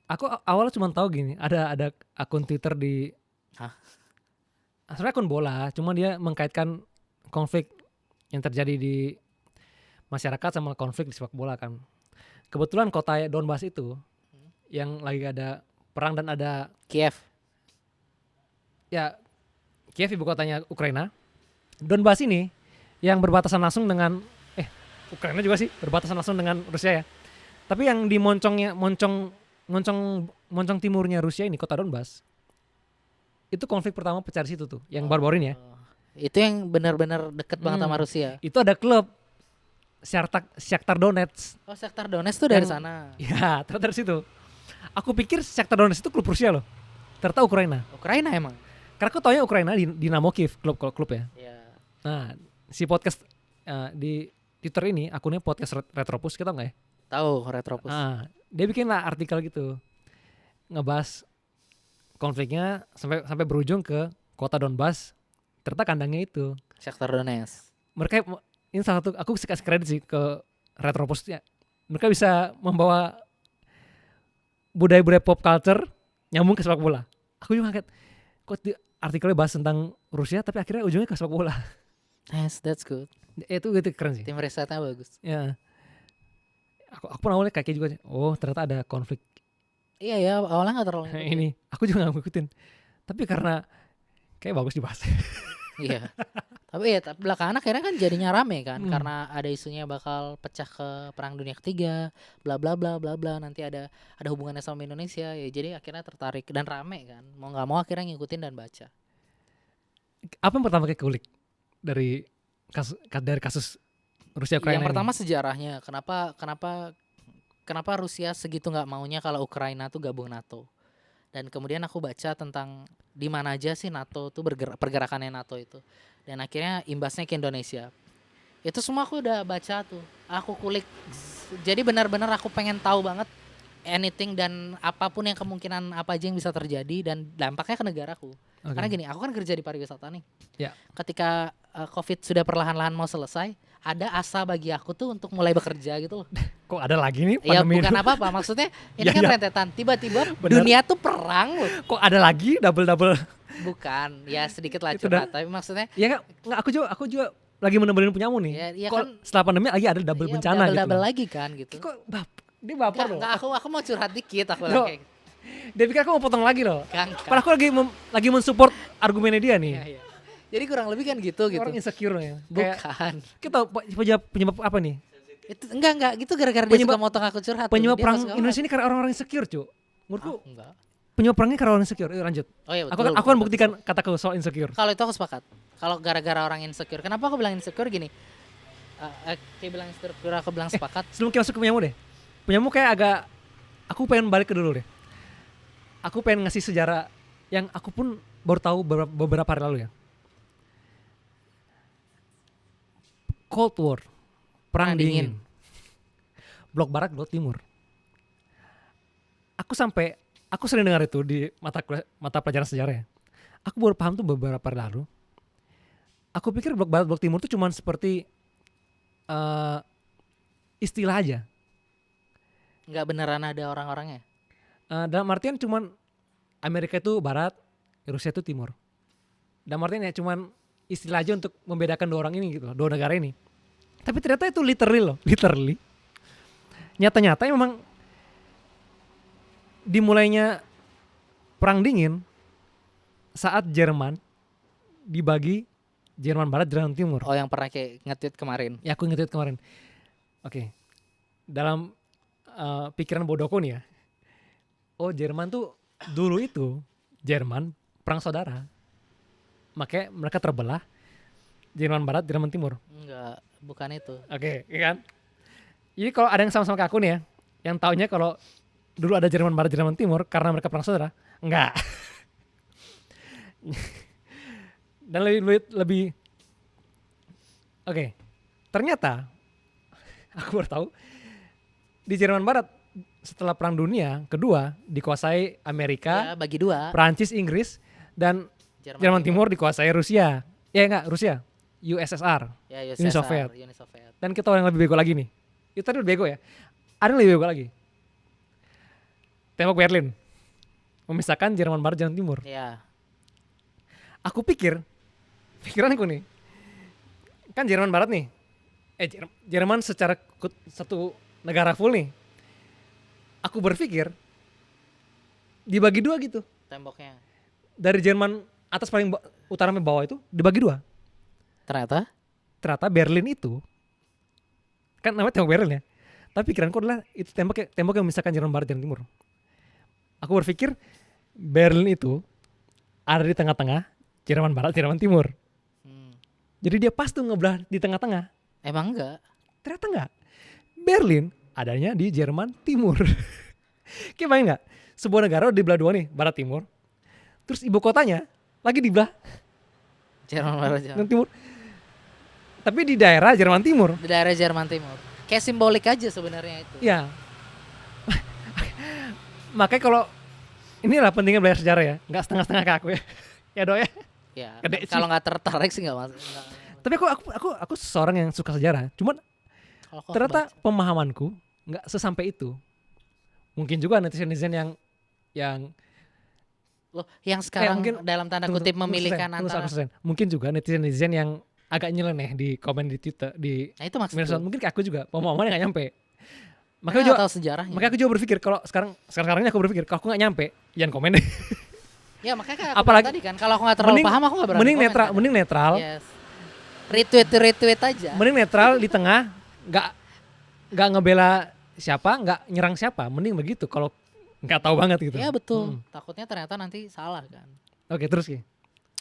Aku awalnya cuma tahu gini, ada akun Twitter di Hah? sebenarnya akun bola, cuma dia mengkaitkan konflik yang terjadi di masyarakat sama konflik di sepak bola kan. Kebetulan kota Donbas itu yang lagi ada perang dan ada Kiev, ya Kiev ibu kotanya Ukraina. Donbas ini yang berbatasan langsung dengan Ukraina juga sih berbatasan langsung dengan Rusia ya. Tapi yang di moncong timurnya Rusia ini kota Donbas. Itu konflik pertama pecah di situ tuh, yang baru-baru ini ya. itu yang benar-benar deket banget sama Rusia. Itu ada klub Shakhtar Donetsk. Oh Shakhtar Donetsk tuh dari Yang- sana. Ya, ternyata dari situ. Aku pikir Shakhtar Donetsk itu klub Rusia loh. Ternyata Ukraina. Ukraina emang. Karena aku taunya Ukraina di Dinamo Kiev klub ya. Ya. Nah, si podcast di Twitter ini akunnya podcast Retropus, kita nggak ya? Tahu Retropus. Nah, dia bikin lah artikel gitu ngebahas konfliknya sampai berujung ke kota Donbas. Ternyata kandangnya itu. Shakhtar Donetsk. Mereka ini salah satu, aku kasih kredit sih ke Retropus ya. Mereka bisa membawa budaya-budaya pop culture nyambung ke sepak bola. Aku juga kaget kok artikelnya bahas tentang Rusia tapi akhirnya ujungnya ke sepak bola. Nice, that's good. Itu gitu keren sih. Tim risetnya bagus. Ya. Aku pun awalnya kayak juga. Oh, ternyata ada konflik Iya ya, awalnya nggak terlalu ngikutin. ini. Aku juga gak ngikutin. Tapi karena kayak bagus dibahas. Iya. Tapi belakangan akhirnya kan jadinya rame kan, karena ada isunya bakal pecah ke Perang Dunia Ketiga, bla bla bla bla bla. Nanti ada hubungannya sama Indonesia ya. Jadi akhirnya tertarik dan rame kan. Mau nggak mau akhirnya ngikutin dan baca. Apa yang pertama kali kulik dari kasus Rusia Ukraina? Yang pertama sejarahnya, kenapa Rusia segitu nggak maunya kalau Ukraina tuh gabung NATO. Dan kemudian aku baca tentang di mana aja sih NATO tuh pergerakannya NATO itu. Dan akhirnya imbasnya ke Indonesia. Itu semua aku udah baca tuh. Aku kulik. Jadi benar-benar aku pengen tahu banget anything dan apapun yang kemungkinan apa aja yang bisa terjadi dan dampaknya ke negaraku. Oke. Karena gini, aku kan kerja di pariwisata nih. Ya. Ketika COVID sudah perlahan-lahan mau selesai, ada asa bagi aku tuh untuk mulai bekerja gitu loh. kok ada lagi nih Ya pandemi bukan ini? apa-apa, maksudnya ini Ya, kan ya. rentetan. Tiba-tiba Bener. dunia tuh perang loh. Kok ada lagi double. Bukan, ya sedikit lah Itu curhat. Tapi maksudnya Ya nggak, aku juga lagi menemuin punyamu nih. ya Kok kan setelah pandemi lagi ada double ya, bencana gitu. double loh. lagi kan gitu. Kok dia baper loh. Enggak, aku mau curhat dikit aku Loh, kayak Dia pikir aku mau potong lagi loh. kan. Padahal aku lagi mensupport argumennya dia nih. Iya, iya. Jadi kurang lebih kan gitu. Orang insecure ya. Kayak Bukan. kita penyebab apa nih? Itu enggak gitu gara-gara dia Penyebab- suka motong aku curhat. tuh. Penyebab Dia perang nggak suka Indonesia ini karena orang-orang insecure, Cuk. Menurutku banget. Enggak. penyebab perangnya karena orang insecure. Yuk lanjut. Oh iya Aku betul. akan buktikan kataku soal insecure. Kalau itu aku sepakat. Kalau gara-gara orang insecure. Kenapa aku bilang insecure gini? Kayak bilang insecure aku bilang sepakat. Sebelum kita masuk ke punyamu deh. Punyamu kayak agak, aku pengen balik ke dulu deh. Aku pengen ngasih sejarah yang aku pun baru tahu beberapa hari lalu ya. Cold War, perang Perang dingin. dingin. Blok Barat, Blok Timur. Aku sering dengar itu di mata pelajaran sejarah ya. Aku baru paham tuh beberapa hari lalu. Aku pikir Blok Barat, Blok Timur itu cuman seperti istilah aja. Enggak beneran ada orang-orangnya. Dalam artian cuman Amerika itu barat, Rusia itu timur. Dalam artian ya cuman istilah aja untuk membedakan dua orang ini gitu loh, dua negara ini. Tapi ternyata itu literally. Nyata-nyata memang dimulainya perang dingin saat Jerman dibagi Jerman Barat, Jerman Timur. Oh yang pernah kayak nge-tweet kemarin. Ya aku nge-tweet kemarin. Oke. Dalam pikiran bodohku nih ya. Oh Jerman tuh dulu itu Jerman perang saudara. Makanya mereka terbelah Jerman Barat, Jerman Timur. Enggak, bukan itu. Oke, iya kan? Jadi kalau ada yang sama-sama kayak aku nih ya, yang taunya kalau dulu ada Jerman Barat, Jerman Timur karena mereka perang saudara, enggak. Dan lebih Oke. Ternyata aku baru tahu di Jerman Barat setelah Perang Dunia Kedua dikuasai Amerika, Ya bagi dua. Prancis, Inggris, dan Jerman Timur dikuasai Rusia. Ya enggak, Rusia, USSR. Ya Uni Soviet. Uni Soviet. Dan kita orang yang lebih bego lagi nih. Itu tadi udah bego ya. Ada yang lebih bego lagi. Tembok Berlin memisahkan Jerman Barat, Jerman Timur. Ya. Aku pikiranku nih, kan Jerman Barat nih, Jerman secara satu negara full nih. Aku berpikir dibagi dua gitu. Temboknya. Dari Jerman atas paling utara sampai bawah itu dibagi dua. Ternyata Berlin itu kan namanya tembok Berlin ya. Tapi pikiranku adalah itu tembok yang memisahkan Jerman Barat dan Timur. Aku berpikir Berlin itu ada di tengah-tengah Jerman Barat, Jerman Timur. Jadi dia pas tuh ngebelah di tengah-tengah. Emang enggak? Ternyata enggak. Berlin adanya di Jerman Timur. Kayak bayang nggak? Sebuah negara udah di belah dua nih, Barat Timur. Terus ibu kotanya lagi di belah Jerman Barat Jerman. Timur. Tapi di daerah Jerman Timur. Di daerah Jerman Timur. Kayak simbolik aja sebenarnya itu. Ya. Makanya kalau inilah pentingnya belajar sejarah ya, nggak setengah-setengah ke aku ya. Ya Dok ya. Ya. Gede sih. Kalau nggak tertarik sih nggak masuk. Tapi aku seseorang yang suka sejarah. Cuman Kalau kok ternyata kebaca. pemahamanku nggak sesampai itu. Mungkin juga netizen yang Loh, yang sekarang mungkin- dalam tanda tunggu, kutip tunggu, memilihkan tunggu, antara. selesai. Mungkin juga netizen yang agak nyeleneh di komen di Twitter, di Nah itu maksud media sosial. gue. Mungkin kayak aku juga pemahamannya nggak nyampe. Makanya Makanya juga, tahu sejarahnya. makanya aku juga berpikir kalau sekarang ini aku berpikir kalau aku nggak nyampe, jangan komen deh. Ya makanya kan aku Apalagi- bilang tadi kan kalau aku nggak terlalu paham aku nggak berani mending komen, netral, kan. mending netral, Yes. Retweet aja. mending netral di tengah, nggak ngebela siapa, nggak nyerang siapa, mending begitu. Kalau nggak tahu banget gitu. Iya betul. Takutnya ternyata nanti salah kan. Oke terus Ki.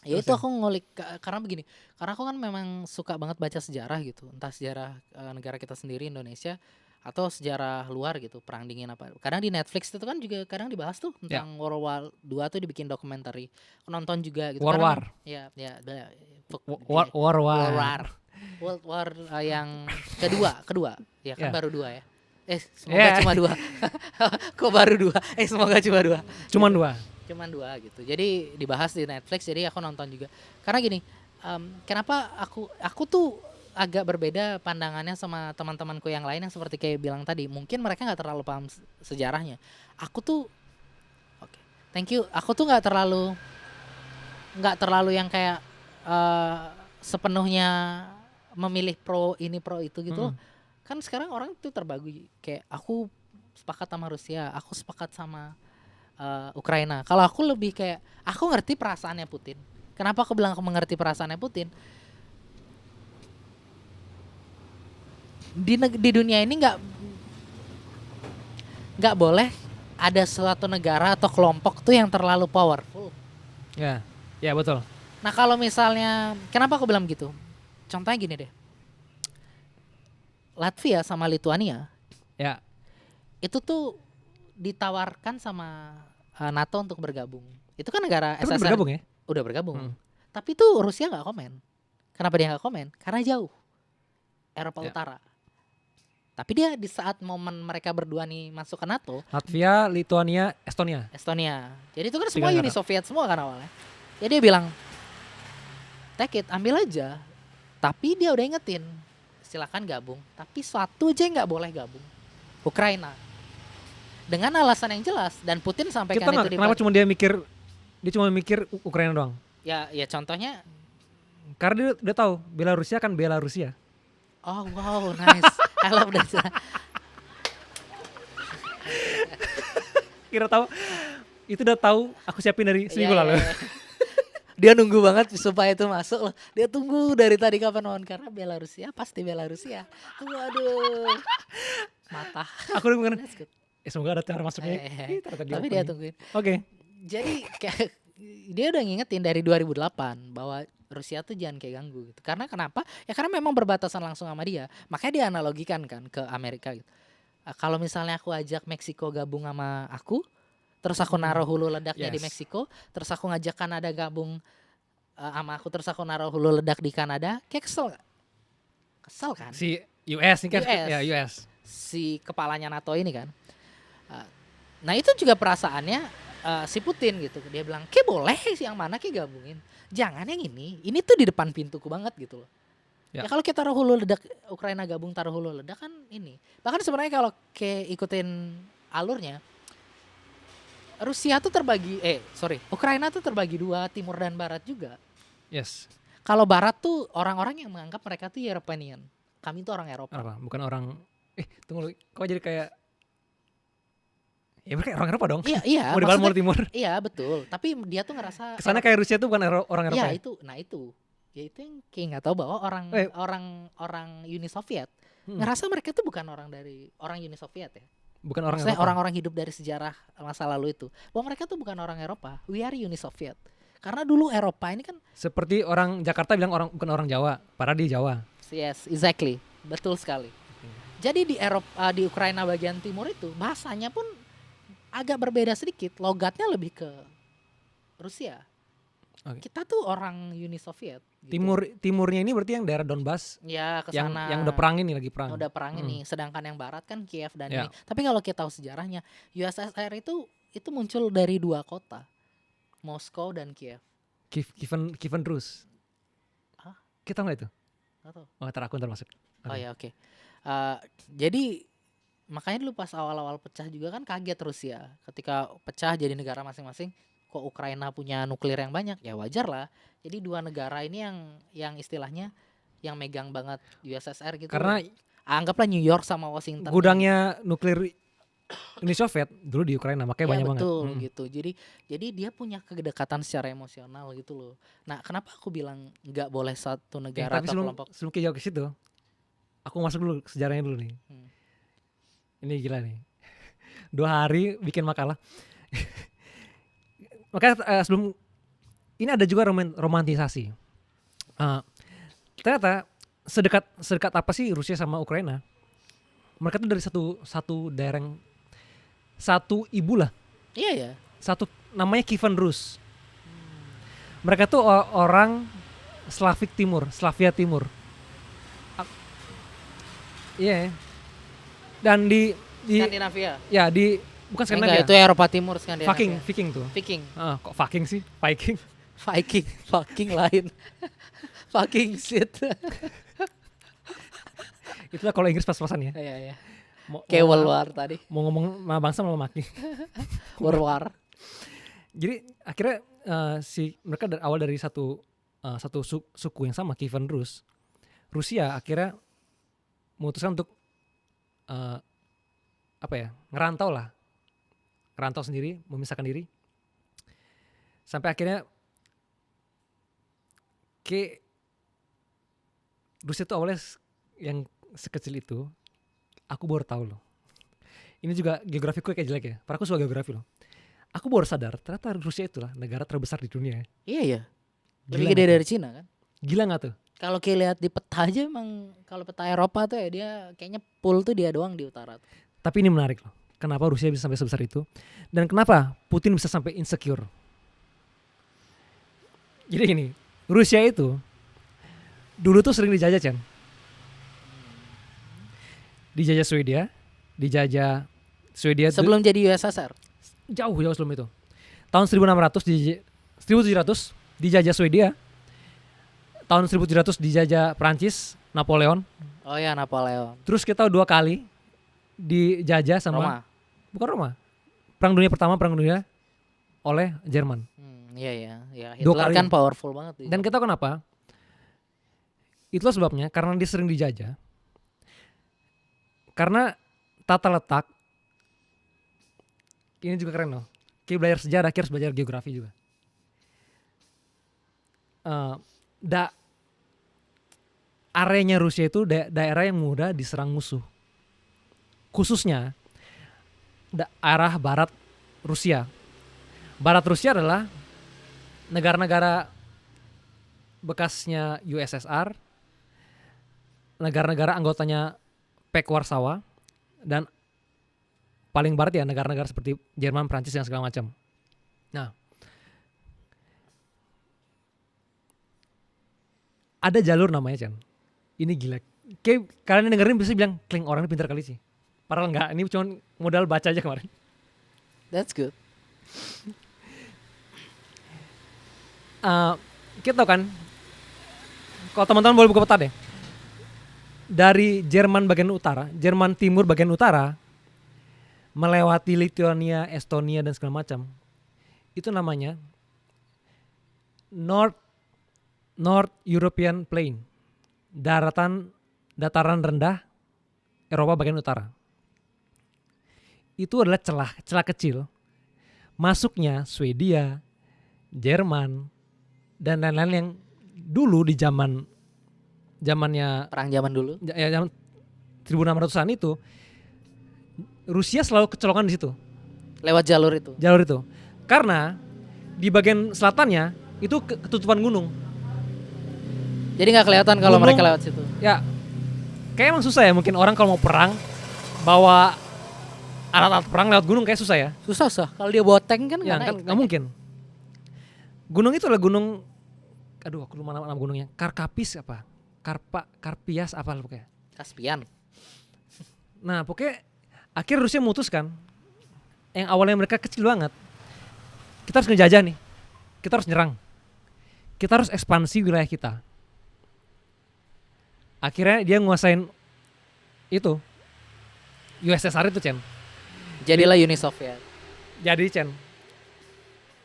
Ya Terus itu ya? aku ngulik karena begini. Karena aku kan memang suka banget baca sejarah gitu. Entah sejarah negara kita sendiri Indonesia atau sejarah luar gitu, perang dingin apa. Kadang di Netflix itu kan juga kadang dibahas tuh Ya. tentang World War II tuh dibikin dokumenter. Nonton juga gitu. War Kadang- War. Ya, War. World War. World War yang kedua. Ya kan Ya. baru 2 ya. Semoga Ya. cuma 2. Kok baru 2? Semoga cuma 2. Cuman dua. Cuman 2 gitu. Jadi dibahas di Netflix jadi aku nonton juga. Karena gini, kenapa aku tuh agak berbeda pandangannya sama teman-temanku yang lain yang seperti kayak bilang tadi. Mungkin mereka nggak terlalu paham sejarahnya. Aku tuh, oke, thank you. Aku tuh nggak terlalu yang kayak sepenuhnya memilih pro ini pro itu gitu loh. Kan sekarang orang tuh terbagi kayak aku sepakat sama Rusia, aku sepakat sama Ukraina. Kalau aku lebih kayak aku ngerti perasaannya Putin. Kenapa aku bilang aku mengerti perasaannya Putin? Di dunia ini nggak boleh ada suatu negara atau kelompok tuh yang terlalu powerful. Ya, ya betul. Nah kalau misalnya, kenapa aku bilang gitu? Contohnya gini deh, Latvia sama Lituania, Ya, itu tuh ditawarkan sama NATO untuk bergabung. Itu kan negara itu udah SSR. bergabung ya. Udah bergabung. Tapi tuh Rusia nggak komen. Kenapa dia nggak komen? Karena jauh, Eropa Ya. Utara. Tapi dia di saat momen mereka berdua nih masuk ke NATO, Latvia, Lituania, Estonia. jadi itu kan Tiga semua Uni negara. Soviet semua kan awalnya. Jadi dia bilang, take it, ambil aja. Tapi dia udah ingetin, silakan gabung. Tapi satu aja yang nggak boleh gabung, Ukraina. Dengan alasan yang jelas, dan Putin sampaikan Kita itu di kenapa dia cuma mikir Ukraina doang? ya contohnya, Karena dia tahu Belarusia kan Belarusia. oh wow nice, I love that. Kira tahu itu udah tahu aku siapin dari seminggu lalu. Iya. Dia nunggu banget supaya itu masuk loh. Dia tunggu dari tadi kapan on, karena Belarusia pasti Belarusia. Waduh, mata. Aku udah bilang, That's good. semoga ada cara masuknya. Tapi dia tungguin. Oke. Jadi kayak dia udah ngingetin dari 2008 bahwa Rusia tuh jangan kayak ganggu gitu. Karena kenapa? Ya karena memang berbatasan langsung sama dia. Makanya dia analogikan kan ke Amerika gitu. Kalau misalnya aku ajak Meksiko gabung sama aku, terus aku naruh hulu ledaknya di Yes. Meksiko, terus aku ngajak Kanada gabung sama aku, terus aku naruh hulu ledak di Kanada, kayak kesel gak? Kesel kan? Si US ini kan US. ya US. Si kepalanya NATO ini kan. Nah itu juga perasaannya si Putin gitu. Dia bilang, kayak boleh sih yang mana kayak gabungin. Jangan yang ini tuh di depan pintuku banget gitu loh. Ya. Ya kalau kita taruh hulu ledak, Ukraina gabung taruh hulu ledak kan ini. Bahkan sebenarnya kalau kayak ikutin alurnya, Rusia tuh Ukraina tuh terbagi dua, timur dan barat juga. Yes. Kalau barat tuh orang-orang yang menganggap mereka tuh European. Kami tuh orang Eropa. Apa? Bukan orang tunggu, kok jadi kayak ya mereka orang Eropa dong. Iya, Mau di barat mau maksudnya- di timur. Iya betul. Tapi dia tuh ngerasa Kesannya kayak Rusia tuh bukan orang Eropa. Iya Ya? itu, nah itu, ya itu yang kayak nggak tahu bahwa orang Uni Soviet ngerasa mereka tuh bukan orang Uni Soviet ya. Bukan orang Maksudnya Eropa. orang-orang hidup dari sejarah masa lalu itu, bahwa mereka tuh bukan orang Eropa, we are Uni Soviet. Karena dulu Eropa ini kan, Seperti orang Jakarta bilang bukan orang Jawa, padahal di Jawa. yes, exactly, betul sekali. Jadi di Eropa, di Ukraina bagian timur itu bahasanya pun agak berbeda sedikit, logatnya lebih ke Rusia. Oke. Kita tuh orang Uni Soviet. Gitu. Timurnya ini berarti yang daerah Donbas Ya ke yang sana. yang udah perang ini lagi perang. Udah perang ini, sedangkan yang barat kan Kiev dan Ya. ini. Tapi kalau kita tahu sejarahnya, USSR itu muncul dari dua kota, Moskow dan Kiev. Kievan Rus. Hah? Kita nggak itu? Nggak tahu. Oh, ntar aku masuk. Oh ya oke. Jadi makanya dulu pas awal-awal pecah juga kan kaget Rusia ketika pecah jadi negara masing-masing. Kok Ukraina punya nuklir yang banyak? Ya wajar lah. Jadi dua negara ini yang istilahnya yang megang banget USSR gitu. Karena anggaplah New York sama Washington. gudangnya nuklir Uni Soviet dulu di Ukraina, makanya Ya banyak betul banget. gitu. Jadi dia punya kedekatan secara emosional gitu loh. Nah, kenapa aku bilang nggak boleh satu negara Tapi atau kelompok? sebelum kita jauh ke situ, aku masuk dulu sejarahnya dulu nih. Hmm. Ini gila nih. 2 hari bikin makalah. Makanya sebelum ini ada juga romantisasi. Ternyata sedekat apa sih Rusia sama Ukraina? Mereka tuh dari satu daerah, satu ibu lah. Iya ya. Satu namanya Kievan Rus. Mereka tuh orang Slavia Timur. Iya. Dan di Skandinavia. ya di bukan Enggak, Skandinavia. itu Eropa Timur Skandinavia. Viking tuh. Viking. Kok Viking sih? Viking. Viking lain. Fucking shit. Itulah kalau Inggris pas-pasan ya. Iya, iya. Mau, Kayak mau, World War tadi. mau ngomong sama bangsa malah maki. World War. Jadi akhirnya mereka dari awal dari satu suku yang sama, Kievan Rus. Rusia akhirnya memutuskan untuk ngerantau sendiri, memisahkan diri, sampai akhirnya Rusia itu awalnya yang sekecil itu. Aku baru tahu loh. Ini juga geografiku kayak jelek ya. Padahal aku suka geografi loh. Aku baru sadar ternyata Rusia itulah negara terbesar di dunia. Iya ya. Gila Lebih gede nggak dari Cina kan. tuh? Gila nggak tuh? Kalau kayak lihat di peta aja emang kalau peta Eropa tuh ya dia kayaknya pool tuh dia doang di utara tuh. Tapi ini menarik loh. Kenapa Rusia bisa sampai sebesar itu? Dan kenapa Putin bisa sampai insecure? Jadi gini, Rusia itu dulu tuh sering dijajah, Chan. Dijajah Swedia Sebelum jadi USSR. jauh sebelum itu. Tahun 1700 dijajah Swedia. Tahun 1700 dijajah Prancis, Napoleon. Oh ya, Napoleon. Terus kita 2 kali dijajah sama Roma. bukan Roma. Perang Dunia Pertama, Perang Dunia oleh Jerman. Iya. Dua Hitler kali. kan powerful banget. Dan kita kenapa? Itulah sebabnya karena dia sering dijajah. Karena tata letak ini juga keren loh. Kita belajar sejarah, kita harus belajar geografi juga. Areanya Rusia itu daerah yang mudah diserang musuh. Khususnya arah barat Rusia. Barat Rusia adalah negara-negara bekasnya USSR, negara-negara anggotanya PEC Warsawa, dan paling barat ya negara-negara seperti Jerman, Prancis dan segala macam. Nah, ada jalur namanya, Chan. Ini gila. Kayak kalian dengerin bisa bilang, "Kling, orang ini pintar kali sih." Padahal enggak, ini cuma modal baca aja kemarin. That's good. Kita tahu kan, kalau teman-teman boleh buka peta deh. Dari Jerman bagian utara, Jerman timur bagian utara, melewati Lithuania, Estonia dan segala macam, itu namanya North European Plain, dataran rendah Eropa bagian utara. Itu adalah celah kecil masuknya Swedia, Jerman, dan lain-lain yang dulu di zamannya Perang zaman dulu. ya zaman 1600-an itu Rusia selalu kecolongan di situ. Lewat jalur itu. Karena di bagian selatannya itu ketutupan gunung. Jadi nggak kelihatan kalau Gunung. mereka lewat situ. Ya, kayak emang susah ya mungkin orang kalau mau perang bawa alat-alat perang lewat gunung kayak susah ya. Susah. Kalau dia bawa tank kan Ya kan nggak mungkin. Gunung itu adalah gunung, aduh aku lupa nama gunungnya. Karpias apa pokoknya. Kaspian. Nah pokoknya akhirnya Rusia memutuskan yang awalnya mereka kecil banget, kita harus ngejajah nih, kita harus nyerang, kita harus ekspansi wilayah kita. Akhirnya dia nguasain itu USSR itu, Chen. Jadilah Uni Soviet. Jadi, Chen,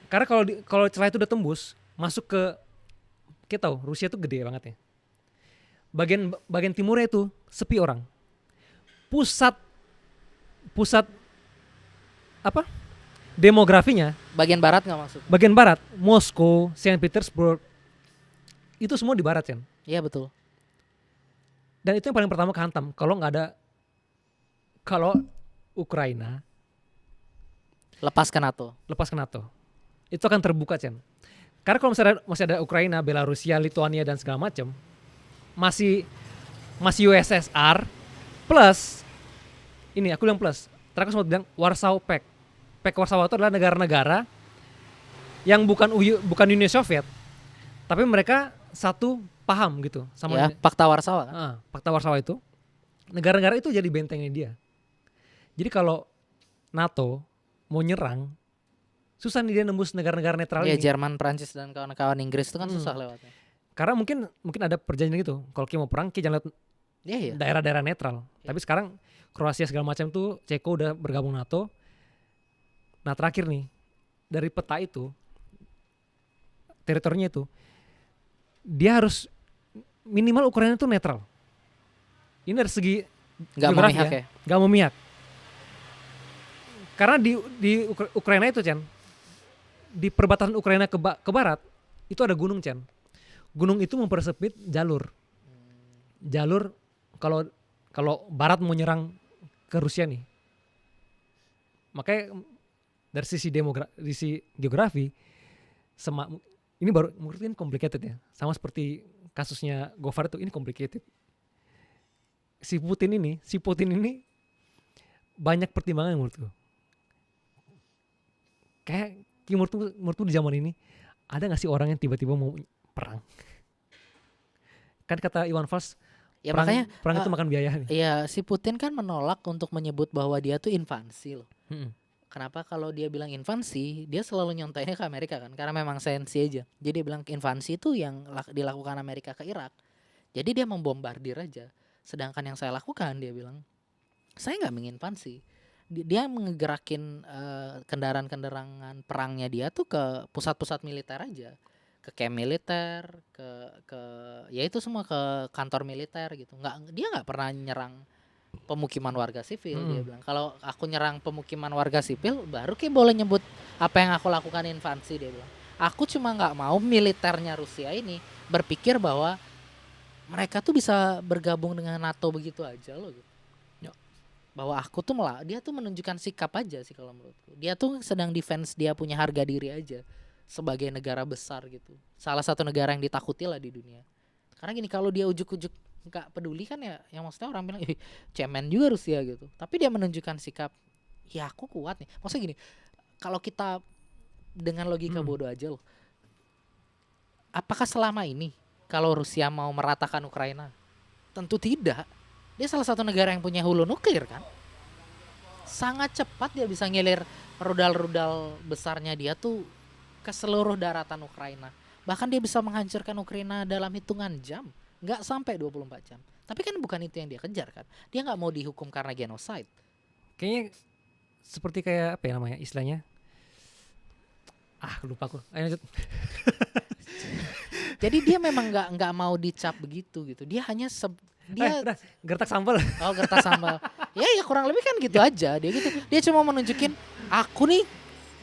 karena kalau celah itu udah tembus masuk ke, kita tahu Rusia itu gede banget ya. Bagian timurnya itu sepi orang. Pusat apa? Demografinya Bagian barat nggak masuk? bagian barat, Moskow, Saint Petersburg, itu semua di barat, Chen. Iya betul. Dan itu yang paling pertama kehantam. Kalau Ukraina Lepas ke NATO. lepas ke NATO, itu akan terbuka, Chen. Karena kalau masih ada Ukraina, Belarusia, Lithuania dan segala macam, masih USSR plus ini aku bilang plus. Terakhir sempat bilang Warsaw Pact. Pact Warsaw itu adalah negara-negara yang bukan Uni Soviet, tapi mereka satu paham gitu sama Ya, Pakta Warsawa kan? Pakta Warsawa itu. Negara-negara itu jadi bentengnya dia. Jadi kalau NATO mau nyerang, susah nih dia nembus negara-negara netral Iya, ini. Jerman, Prancis dan kawan-kawan Inggris itu kan susah lewatnya. Karena mungkin ada perjanjian gitu. Kalau kita mau perang, kita jangan lewat Iya, iya. daerah-daerah netral. Iya. Tapi sekarang Kroasia segala macam tuh, Ceko udah bergabung NATO. Nah terakhir nih, dari peta itu, teritorinya itu, dia harus minimal ukurannya tuh netral. Ini dari segi Nggak geografi memihak ya. Gak memihak. Karena di Ukraina itu Chan, di perbatasan Ukraina ke barat itu ada gunung Chan. Gunung itu mempersempit jalur kalau barat mau nyerang ke Rusia nih. Makanya dari sisi geografi ini baru mungkin complicated ya. Sama seperti kasusnya Gofar itu, ini complicated. Si Putin ini banyak pertimbangan menurutku. Kayak menurutku di zaman ini ada gak sih orang yang tiba-tiba mau perang? Kan kata Iwan Fals, Ya perang, makanya perang itu makan biaya nih. ya si Putin kan menolak untuk menyebut bahwa dia tuh invasi loh. Mm-mm. Kenapa kalau dia bilang invasi, dia selalu nyontohnya ke Amerika kan, karena memang sensi aja. Jadi dia bilang invasi itu yang dilakukan Amerika ke Irak. Jadi dia membombardir aja. Sedangkan yang saya lakukan, dia bilang, saya nggak menginvasi. Dia mengegerakin kendaraan-kendaraan perangnya dia tuh ke pusat-pusat militer aja, ke camp militer, ke ya itu semua ke kantor militer gitu. Dia nggak pernah nyerang pemukiman warga sipil. Dia bilang kalau aku nyerang pemukiman warga sipil baru kayak boleh nyebut apa yang aku lakukan invasi. Dia bilang aku cuma nggak mau militernya Rusia ini berpikir bahwa mereka tuh bisa bergabung dengan NATO begitu aja loh gitu. Bahwa aku tuh dia tuh menunjukkan sikap aja sih kalau menurutku. Dia tuh sedang defense, dia punya harga diri aja sebagai negara besar gitu. Salah satu negara yang ditakuti lah di dunia. Karena gini, kalau dia ujuk-ujuk nggak peduli kan ya, yang maksudnya orang bilang cemen juga Rusia gitu. Tapi dia menunjukkan sikap, ya aku kuat nih. Maksudnya gini, kalau kita dengan logika bodoh aja loh. Apakah selama ini kalau Rusia mau meratakan Ukraina? Tentu tidak. Dia salah satu negara yang punya hulu nuklir kan. Sangat cepat dia bisa ngilir rudal-rudal besarnya dia tuh ke seluruh daratan Ukraina. Bahkan dia bisa menghancurkan Ukraina dalam hitungan jam. Nggak sampai 24 jam. Tapi kan bukan itu yang dia kejar kan. Dia nggak mau dihukum karena genocide. Kayaknya seperti kayak apa ya namanya istilahnya? Lupa aku. Ayo lanjut. Jadi dia memang nggak mau dicap begitu gitu. Dia hanya dia gertak sambal. Oh, gertak sambal. Ya kurang lebih kan gitu aja dia gitu. Dia cuma menunjukin aku nih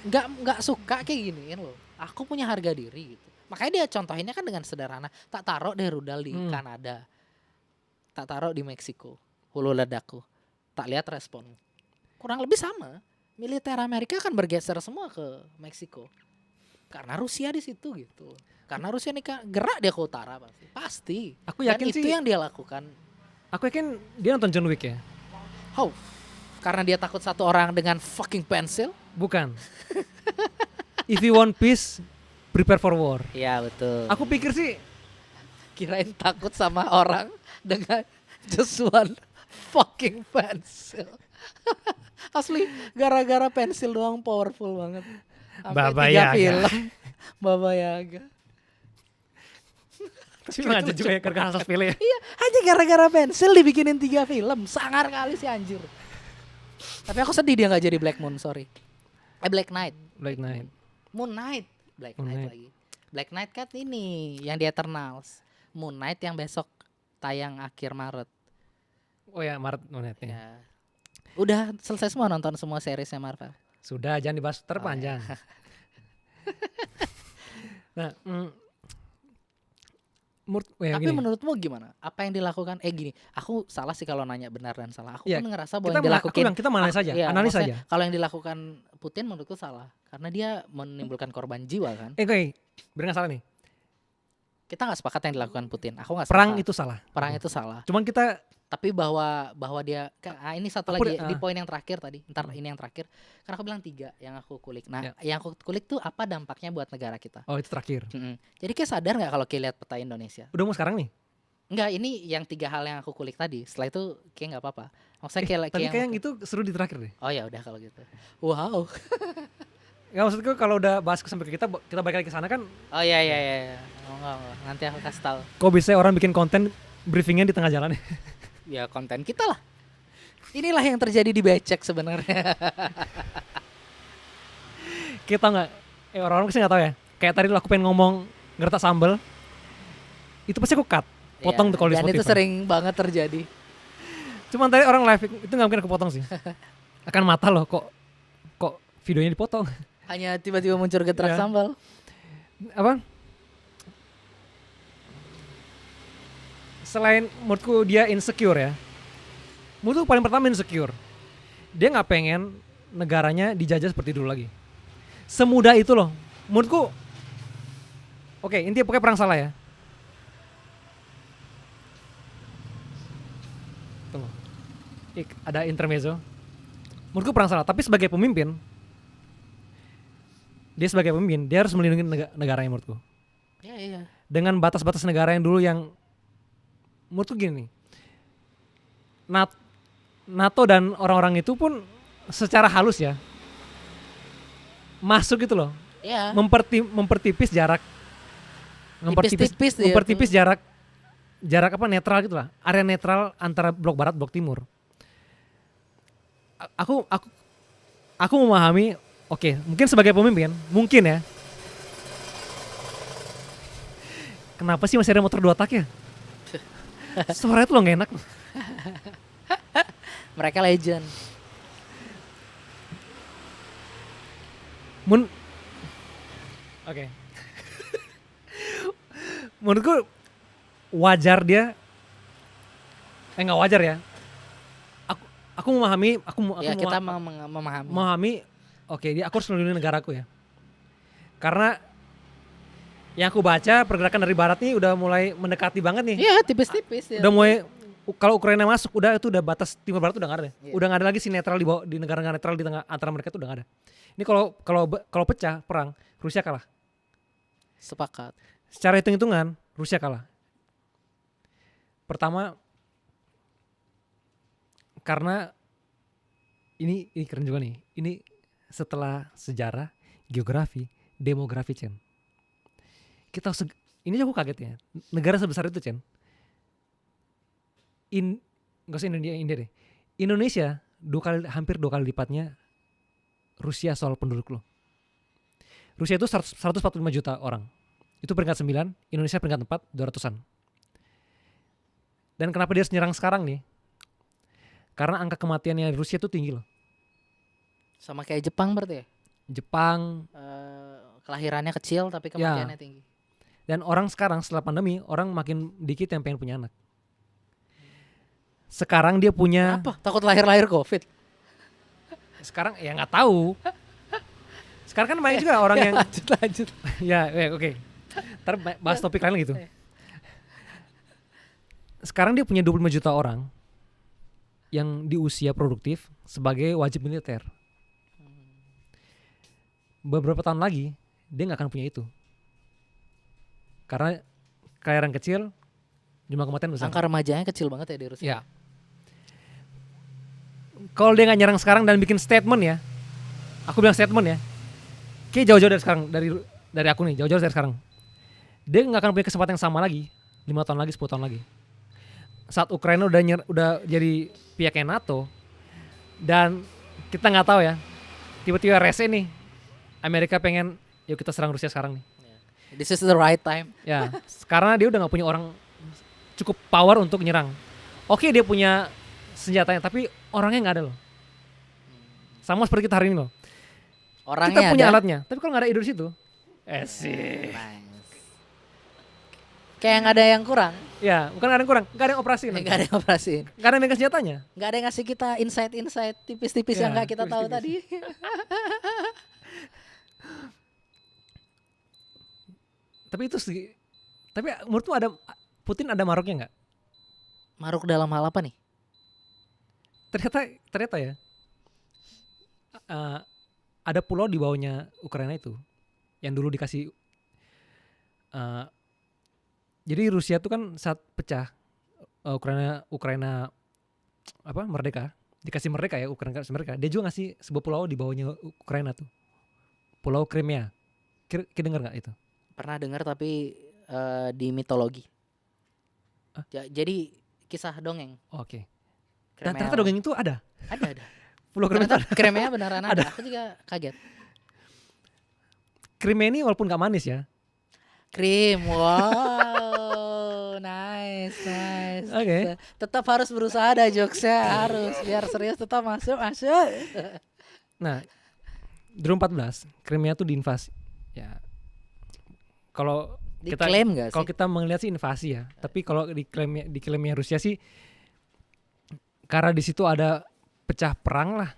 nggak suka kayak gini kan loh. Aku punya harga diri gitu. Makanya dia contohinnya kan dengan sederhana. Tak taruh deh rudal di Kanada. Tak taruh di Meksiko. Hulu ledakku. Tak lihat respon. Kurang lebih sama. Militer Amerika akan bergeser semua ke Meksiko. Karena Rusia di situ gitu. Karena Rusia nih gerak dia ke utara pasti. Aku yakin dan itu yang dia lakukan. Aku yakin dia nonton John Wick ya. How? Karena dia takut satu orang dengan fucking pensil? Bukan. If you want peace, prepare for war. Iya betul. Aku pikir sih kirain takut sama orang dengan just one fucking pensil. Asli gara-gara pensil doang powerful banget. Baba Yaga. Film Baba Yaga. Cuma aja juga ya karena asal pilih. Iya, hanya gara-gara pensil dibikinin 3 film. Sangar kali sih anjir. Tapi aku sedih dia gak jadi Black Moon, sorry. Black Knight. Black Knight. Moon Knight. Black Knight lagi. Black Knight kan ini yang di Eternals. Moon Knight yang besok tayang akhir Maret. Oh ya, Maret Moonlightnya. Ya. Udah selesai semua nonton semua seriesnya Marvel. Sudah, jangan dibahas terpanjang. Nah, tapi menurutmu gimana? Apa yang dilakukan? Gini, aku salah sih kalau nanya benar dan salah. Aku pun ngerasa bahwa yang dilakukan kita analis saja, analis saja. Kalau yang dilakukan Putin menurutku salah, karena dia menimbulkan korban jiwa kan. Bener nggak salah nih? Kita nggak sepakat yang dilakukan Putin. Aku nggak. Perang itu salah. Perang itu salah. Cuman kita. Tapi bahwa dia ini satu lagi di poin yang terakhir tadi. Ntar ini yang terakhir. Karena aku bilang 3 yang aku kulik. Nah, yang aku kulik tuh apa dampaknya buat negara kita? Oh, itu terakhir. Jadi kayak sadar nggak kalau kayak lihat peta Indonesia? Udah mau sekarang nih? Enggak, ini yang 3 hal yang aku kulik tadi. Setelah itu kayak nggak apa-apa. Maksudnya kayak tapi kayak yang itu seru di terakhir deh. Oh ya udah kalau gitu. Wow. Nggak, maksudku kalau udah bahas sampai ke kita balik lagi ke sana kan. Oh iya. Enggak. Nanti aku kasih tahu. Kok bisa orang bikin konten briefingnya di tengah jalan? Ya konten kita lah. Inilah yang terjadi di becek sebenarnya. Kita nggak, orang-orang sih nggak tahu ya. Kayak tadi aku pengen ngomong gertak sambal, itu pasti aku cut, potong tuh kalau di Dan itu Spotify. sering banget terjadi. Cuman tadi orang live itu nggak mungkin aku potong sih. Akan mata loh, kok videonya dipotong. Hanya tiba-tiba muncul getrak Ya. sambal. Apa? Selain menurutku dia insecure ya. Menurutku paling pertama insecure. Dia nggak pengen negaranya dijajah seperti dulu lagi. Semudah itu loh. Menurutku, oke, intinya pokoknya perang salah ya. Tunggu. Ada intermezzo. Menurutku perang salah, tapi sebagai pemimpin, dia harus melindungi negaranya menurutku. Iya. Dengan batas-batas negara yang dulu yang menurutku gini nih. NATO dan orang-orang itu pun secara halus ya masuk gitu loh. Iya. Mempertipis jarak. Tipis-tipis dia Mempertipis jarak apa netral gitu lah. Area netral antara blok barat blok timur. Aku memahami, oke, mungkin sebagai pemimpin, mungkin ya. Kenapa sih masih ada motor 2 tak ya? Suaranya tuh lo gak enak. Mereka legend. Oke. Menurutku wajar dia, nggak wajar ya. Aku memahami, Ya kita memahami. memahami. Oke, aku harus melindungi negaraku ya. Karena yang aku baca pergerakan dari barat nih udah mulai mendekati banget nih. Iya, tipis-tipis ya. Udah mulai, kalau Ukraina masuk itu udah batas timur barat udah nggak ada. Iya. Udah nggak ada lagi si netral di negara-negara netral di tengah antara mereka tuh udah nggak ada. Ini kalau pecah perang, Rusia kalah. Sepakat. Secara hitung-hitungan Rusia kalah. Pertama karena ini keren juga nih. Ini setelah sejarah, geografi, demografi, Chen. Ini aku kaget ya. Negara sebesar itu, Chen. Nggak usah India deh. Indonesia hampir 2 kali lipatnya Rusia soal penduduk loh. Rusia itu 145 juta orang. Itu peringkat 9, Indonesia peringkat 4, 200-an. Dan kenapa dia harus nyerang sekarang nih? Karena angka kematiannya Rusia itu tinggi loh. Sama kayak Jepang berarti ya? Jepang. Kelahirannya kecil tapi kematiannya tinggi. Dan orang sekarang setelah pandemi, orang makin dikit yang pengen punya anak. Sekarang dia punya. Apa? Takut lahir-lahir COVID? Sekarang ya nggak tahu. Sekarang kan banyak juga orang yang. Lanjut. ya oke. Ntar bahas topik lain gitu. Sekarang dia punya 25 juta orang yang di usia produktif sebagai wajib militer. Beberapa tahun lagi dia nggak akan punya itu. Karena kelahiran kecil, jumlah kematian besar. Angka remajanya kecil banget ya di Rusia. Ya. Kalau dia nggak nyerang sekarang dan bikin statement ya, aku bilang statement ya, kayak jauh-jauh dari sekarang, dari aku nih, jauh-jauh dari sekarang. Dia nggak akan punya kesempatan yang sama lagi, 5 tahun lagi, 10 tahun lagi. Saat Ukraina udah jadi pihaknya NATO, dan kita nggak tahu ya, tiba-tiba rese nih, Amerika pengen, yuk kita serang Rusia sekarang nih. This is the right time. Ya, karena dia udah nggak punya orang cukup power untuk nyerang. Oke, dia punya senjatanya, tapi orangnya nggak ada loh. Sama seperti kita hari ini loh. Orangnya Kita punya ada. alatnya, tapi kalau nggak ada ide di situ, sih. Nice. Kayak nggak ada yang kurang. Ya, bukan nggak ada yang kurang, nggak ada yang operasi, Nggak ada yang operasiin. nggak ada yang megang senjatanya. Nggak ada yang ngasih kita insight tipis-tipis Ya, yang nggak kita tahu tipis-tipis. tadi. Tapi menurutmu Putin ada maruknya nggak? Maruk dalam hal apa nih? Ternyata ya, ada pulau di bawahnya Ukraina itu yang dulu dikasih. Jadi Rusia tuh kan saat pecah, Ukraina apa merdeka, dikasih merdeka ya, Ukraina kasih merdeka. Dia juga ngasih sebuah pulau di bawahnya Ukraina tuh, Pulau Crimea. Kira dengar nggak itu? Pernah dengar tapi di mitologi. Hah? Jadi kisah dongeng. Oke. Dan Crimea. ternyata dongeng itu ada. Ada. Pulau Crimea itu Ternyata ada. Crimea beneran ada. Ada. Aku juga kaget. Crimea ini walaupun gak manis ya. Krim, wow, nice. Oke. Tetap harus berusaha ada jokesnya, harus biar serius tetap masuk. Nah, 2014 Crimea tuh diinvasi. Ya. Kalau kita Diklaim nggak kalau sih? kita melihat sih invasi ya. Tapi kalau diklaimnya Rusia sih karena di situ ada pecah perang lah.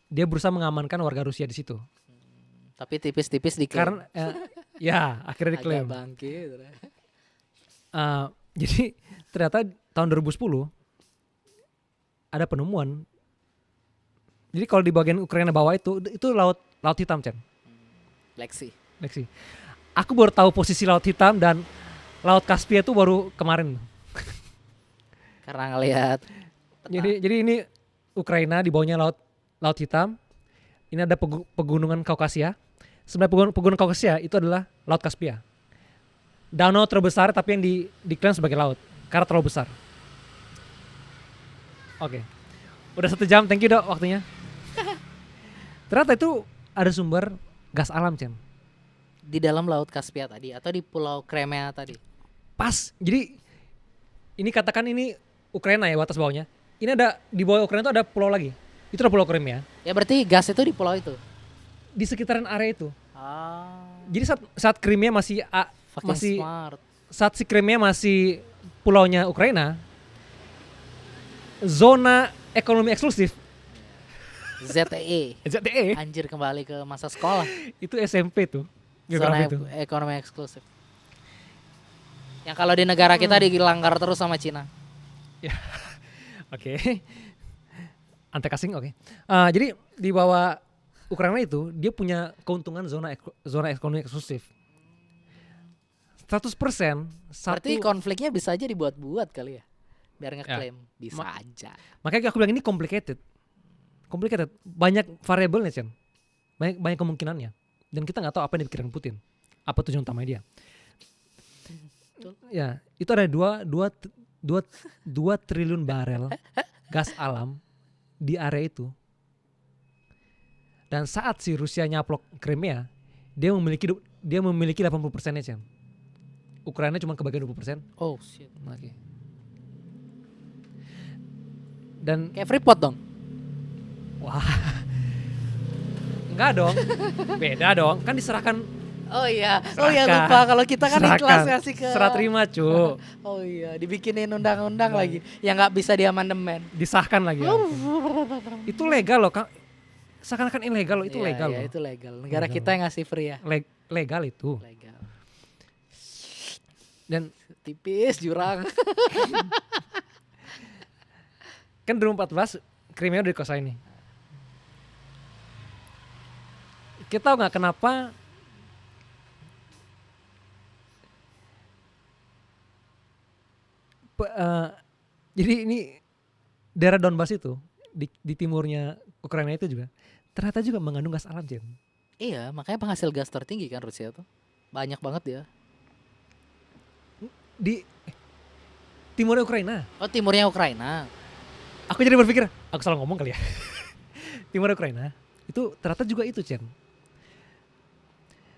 Dia berusaha mengamankan warga Rusia di situ. Tapi tipis-tipis diklaim. Karena ya akhirnya diklaim. Agak bangkit. Jadi ternyata tahun 2010 ada penemuan. Jadi kalau di bagian Ukraina bawah itu laut hitam, Chen. Lexi. Aku baru tahu posisi laut hitam dan laut Kaspia itu baru kemarin. Karena ngelihat. Jadi ini Ukraina di bawahnya laut hitam. Ini ada pegunungan Kaukasia. Sebenarnya pegunungan Kaukasia itu adalah laut Kaspia. Danau terbesar tapi yang diklaim sebagai laut karena terlalu besar. Oke. Udah 1 jam, thank you Dok waktunya. Ternyata itu ada sumber gas alam, Chen. Di dalam laut Kaspia tadi atau di pulau Crimea tadi? Pas. Jadi ini katakan ini Ukraina ya batas bawahnya. Ini ada di bawah Ukraina itu ada pulau lagi. Itu ada pulau Crimea. Ya berarti gas itu di pulau itu. Di sekitaran area itu. Ah. Jadi saat Crimea masih Fucking smart. saat si Crimea masih pulaunya Ukraina, zona ekonomi eksklusif ZTE. ZTE Anjir, kembali ke masa sekolah. itu SMP tuh. Zona Geografi itu. ekonomi eksklusif. Yang kalau di negara kita dilanggar terus sama Cina. Oke. Antek asing, oke. Jadi di bawah Ukraina itu dia punya keuntungan zona ekonomi eksklusif. 100% Berarti konfliknya bisa aja dibuat-buat kali ya. Biar ngeklaim. Bisa Ma- aja. Makanya aku bilang ini complicated. Banyak variabelnya, Chen. Banyak kemungkinannya. Dan kita nggak tahu apa yang dipikirkan Putin. Apa tujuan utamanya dia. Ya, itu ada 2 triliun barel gas alam di area itu. Dan saat si Rusia nyaplok Crimea, dia memiliki 80%-nya, Chen. Ukraina cuma kebagian 20%. Oh shit. Oke. Dan Kayak Freeport dong. wah. Enggak dong. Beda dong. Kan diserahkan Oh iya. Serahkan. Lupa kalau kita kan ikhlas serahkan. ngasih ke. Serah terima, cu. Oh iya, dibikinin undang-undang lagi yang nggak bisa diamandemen. Disahkan lagi. Ya. Itu legal loh, Kang. Seakan-akan ilegal loh, itu Iya, legal iya, loh. itu legal. Negara Legal. kita yang ngasih free ya. Legal itu. Legal. Dan Tipis jurang. kan 2014 Crimea udah dikuasai nih. Kita tahu nggak kenapa jadi ini daerah Donbas itu di timurnya Ukraina itu juga ternyata juga mengandung gas alam, Jen. Iya, makanya penghasil gas tertinggi kan Rusia tuh. Banyak banget ya. Di timurnya Ukraina. Oh, timurnya Ukraina. Aku jadi berpikir, aku salah ngomong kali ya. Timurnya Ukraina itu ternyata juga itu, Jen.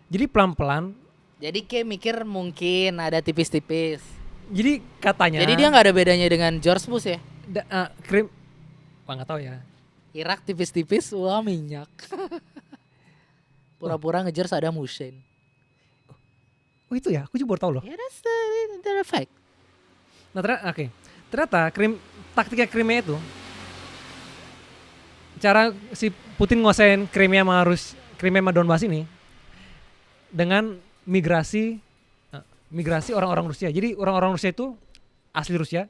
Jadi pelan-pelan. Jadi kayak mikir mungkin ada tipis-tipis. Jadi katanya. Jadi dia nggak ada bedanya dengan George Bush ya. Wah nggak tahu ya. Irak tipis-tipis, wah minyak. Pura-pura ngejar Saddam Hussein. Oh itu ya, aku juga baru tahu loh. Ya, that's the fact. Nah ternyata taktiknya Crimea itu, cara si Putin nguasain Crimea sama Donbas ini dengan migrasi orang-orang Rusia. Jadi orang-orang Rusia itu asli Rusia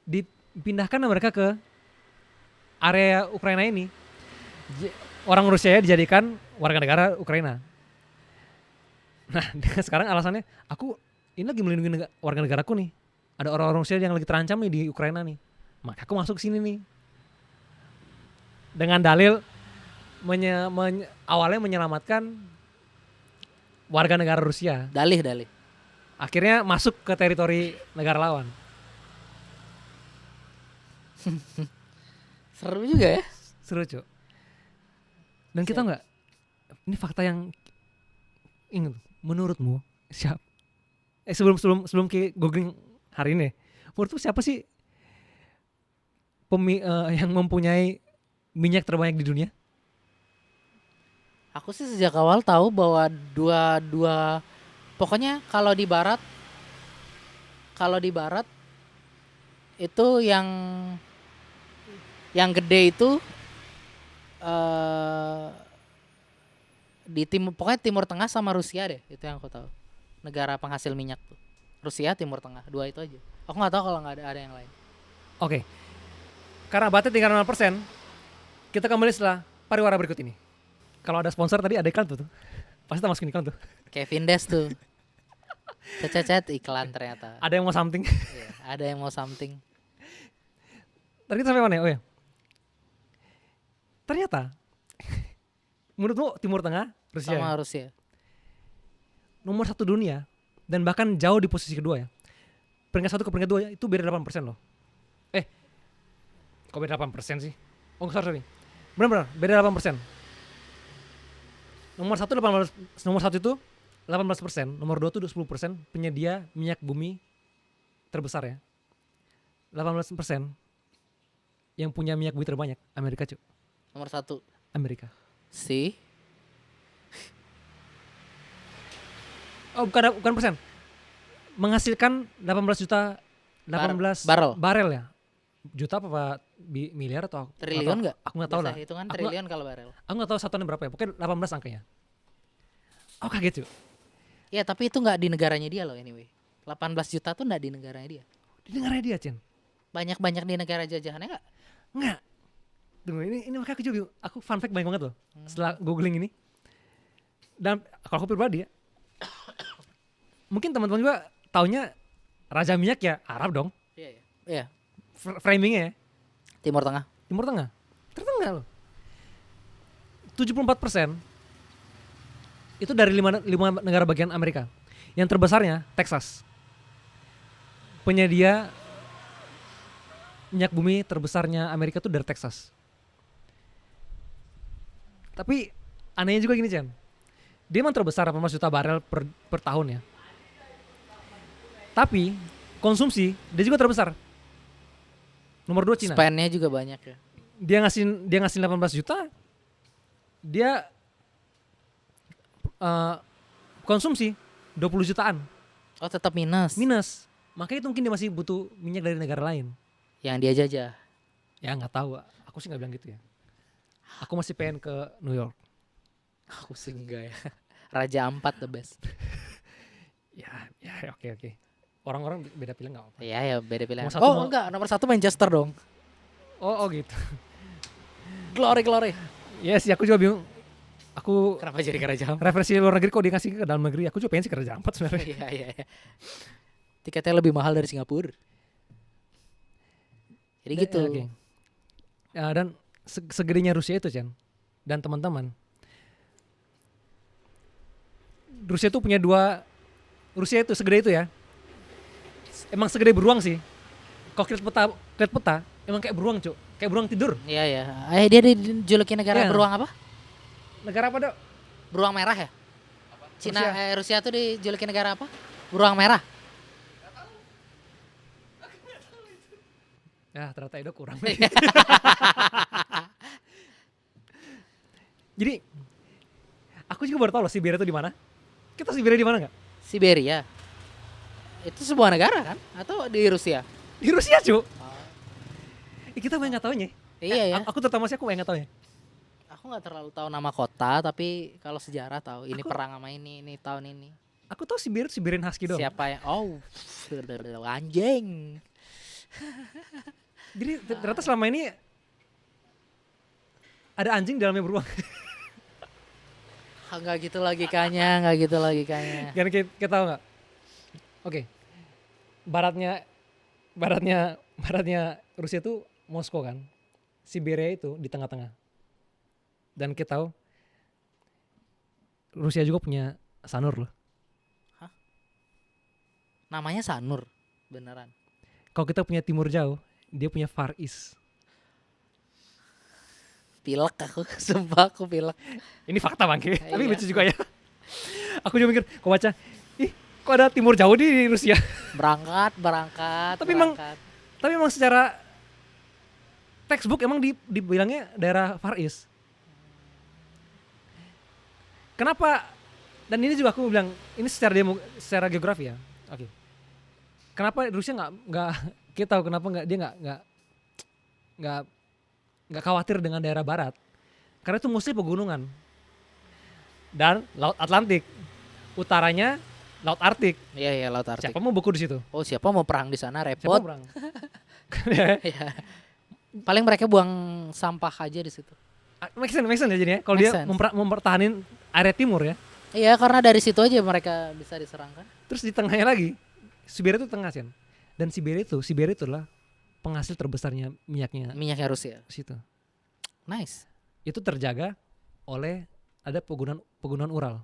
dipindahkan mereka ke area Ukraina ini. Orang Rusia dijadikan warga negara Ukraina. Nah sekarang alasannya aku ini lagi melindungi warga negaraku nih. Ada orang-orang Rusia yang lagi terancam nih di Ukraina nih. Maka aku masuk sini nih. Dengan dalil awalnya menyelamatkan warga negara Rusia. Dalih. Akhirnya masuk ke teritori negara lawan. Seru juga ya. Seru Cuk. Dan kita nggak, ini fakta yang ingat, menurutmu siapa? Sebelum ke googling hari ini, menurutmu siapa sih yang mempunyai minyak terbanyak di dunia? Aku sih sejak awal tahu bahwa dua pokoknya kalau di barat itu yang gede itu di pokoknya Timur Tengah sama Rusia deh, itu yang aku tahu. Negara penghasil minyak tuh. Rusia, Timur Tengah, dua itu aja. Aku nggak tahu kalau nggak ada yang lain. Oke. Karena baterai tinggal 0%, kita kembali setelah pariwara berikut ini. Kalau ada sponsor tadi ada iklan tuh. Pasti kita masukin iklan tuh. Kevin Des tuh. Cet iklan ternyata. Ada yang mau something. Iya, ada yang mau something. Tadi kita sampai mana ya? Oh ya. Ternyata menurutmu Timur Tengah, Rusia Sama ya? Rusia. Nomor 1 dunia dan bahkan jauh di posisi kedua ya. Peringkat 1 ke peringkat 2 itu beda 8% loh. Kok beda 8% sih? Oh sorry. Benar-benar beda 8%. Nomor 1 itu 18%, nomor 2 itu 10% penyedia minyak bumi terbesar ya. 18% yang punya minyak bumi terbanyak Amerika Cuk. Nomor 1 Amerika. si Oh bukan persen. Menghasilkan 18 barel ya. Juta apa miliar atau triliun nggak? Aku nggak tahu lah. Hitungan Aku triliun kalau barel. Aku nggak tahu satuannya berapa ya. Pokoknya 18 angkanya. Oh kaget Cuk. Ya tapi itu nggak di negaranya dia loh anyway. 18 juta tuh nggak di negaranya dia. Di negaranya dia Cen. Banyak di negara jajahannya nggak? Nggak. Tunggu ini makanya aku juga bingung. Aku fun fact banyak banget loh. Setelah googling ini. Dan kalau aku pribadi ya. Mungkin teman-teman juga taunya Raja Minyak ya Arab dong. Iya. Framingnya ya. Timur Tengah. Timur Tengah. Tertengah loh. 74% itu dari 5 negara bagian Amerika. Yang terbesarnya Texas. Penyedia minyak bumi terbesarnya Amerika tuh dari Texas. Tapi anehnya juga gini Chan. Dia emang terbesar 18 juta barel per tahun ya. Tapi konsumsi dia juga terbesar. Nomor 2 Cina. Spendnya juga banyak ya. Dia ngasih 18 juta. Dia konsumsi 20 jutaan. Oh tetap minus. Makanya itu mungkin dia masih butuh minyak dari negara lain. Yang dia jajah. Ya nggak tahu. Aku sih nggak bilang gitu ya. Aku masih pengen ke New York. Aku sih enggak ya. Raja Ampat the best. Ya oke. Orang-orang beda pilihan nggak apa-apa. Iya ya beda pilihan. Enggak, nomor 1 Manchester dong. Oh gitu. Glory. Yes, aku juga bingung. Aku Kenapa jadi ke Raja Ampat? referensi luar negeri kok dia ngasih ke dalam negeri. Aku juga pengen sih ke Raja Ampat sebenarnya. Iya. Tiketnya lebih mahal dari Singapura. Jadi gitu. Oke. Ya, dan segedenya Rusia itu Chan. Dan teman-teman. Rusia itu punya Rusia itu segede itu ya. Emang segede beruang sih. Kalau lihat peta, emang kayak beruang Cuk. Kayak beruang tidur. Iya. Dia dijuluki negara Iya. beruang apa? Negara apa Dok? Beruang merah ya? Rusia tuh dijuluki negara apa? Beruang merah. Ya ternyata Edo kurang. Jadi aku juga baru tahu loh Siberia itu di mana. Kita Siberia di mana nggak? Siberia. Itu sebuah negara kan? Atau di Rusia? Di Rusia Cuk. Kita banyak nggak taunya. Iya ya. Aku terutama sih aku banyak nggak taunya. Aku nggak terlalu tahu nama kota, tapi kalau sejarah tahu. Ini perang sama ini tahun ini. Aku tahu Siberian Husky dong. Siapa yang? Anjing. Jadi ternyata selama ini ada anjing dalamnya beruang. Nggak gitu logikanya. Kan kita tahu nggak? Oke. Baratnya Rusia itu Moskow kan. Siberia itu di tengah-tengah. Dan kita tahu Rusia juga punya Sanur loh. Namanya Sanur, beneran. Kalau kita punya timur jauh, dia punya Far East. Pilek aku, sumpah aku pilek. Ini fakta Bangke, tapi Iya. lucu juga ya. Aku juga mikir, kok baca, ih kok ada timur jauh di Rusia. Berangkat. Tapi emang secara textbook emang dibilangnya daerah Far East. Kenapa? Dan ini juga aku bilang ini secara geografi ya. Oke. Kenapa Rusia nggak kita tahu kenapa dia nggak khawatir dengan daerah barat? Karena itu mostly pegunungan dan Laut Atlantik. Utaranya Laut Arktik. Iya Laut Arktik. Siapa mau beku di situ? Oh siapa mau perang di sana Siapa repot. perang? Iya. Paling mereka buang sampah aja di situ. Make sense ya jadinya. Kalau Make dia sense. mempertahanin area timur ya. Iya karena dari situ aja mereka bisa diserang kan. Terus di tengahnya lagi, Siberia itu tengah Sian. Dan Siberia itu adalah penghasil terbesarnya minyaknya Minyaknya Rusia. situ. Nice. Itu terjaga oleh ada pegunungan Ural.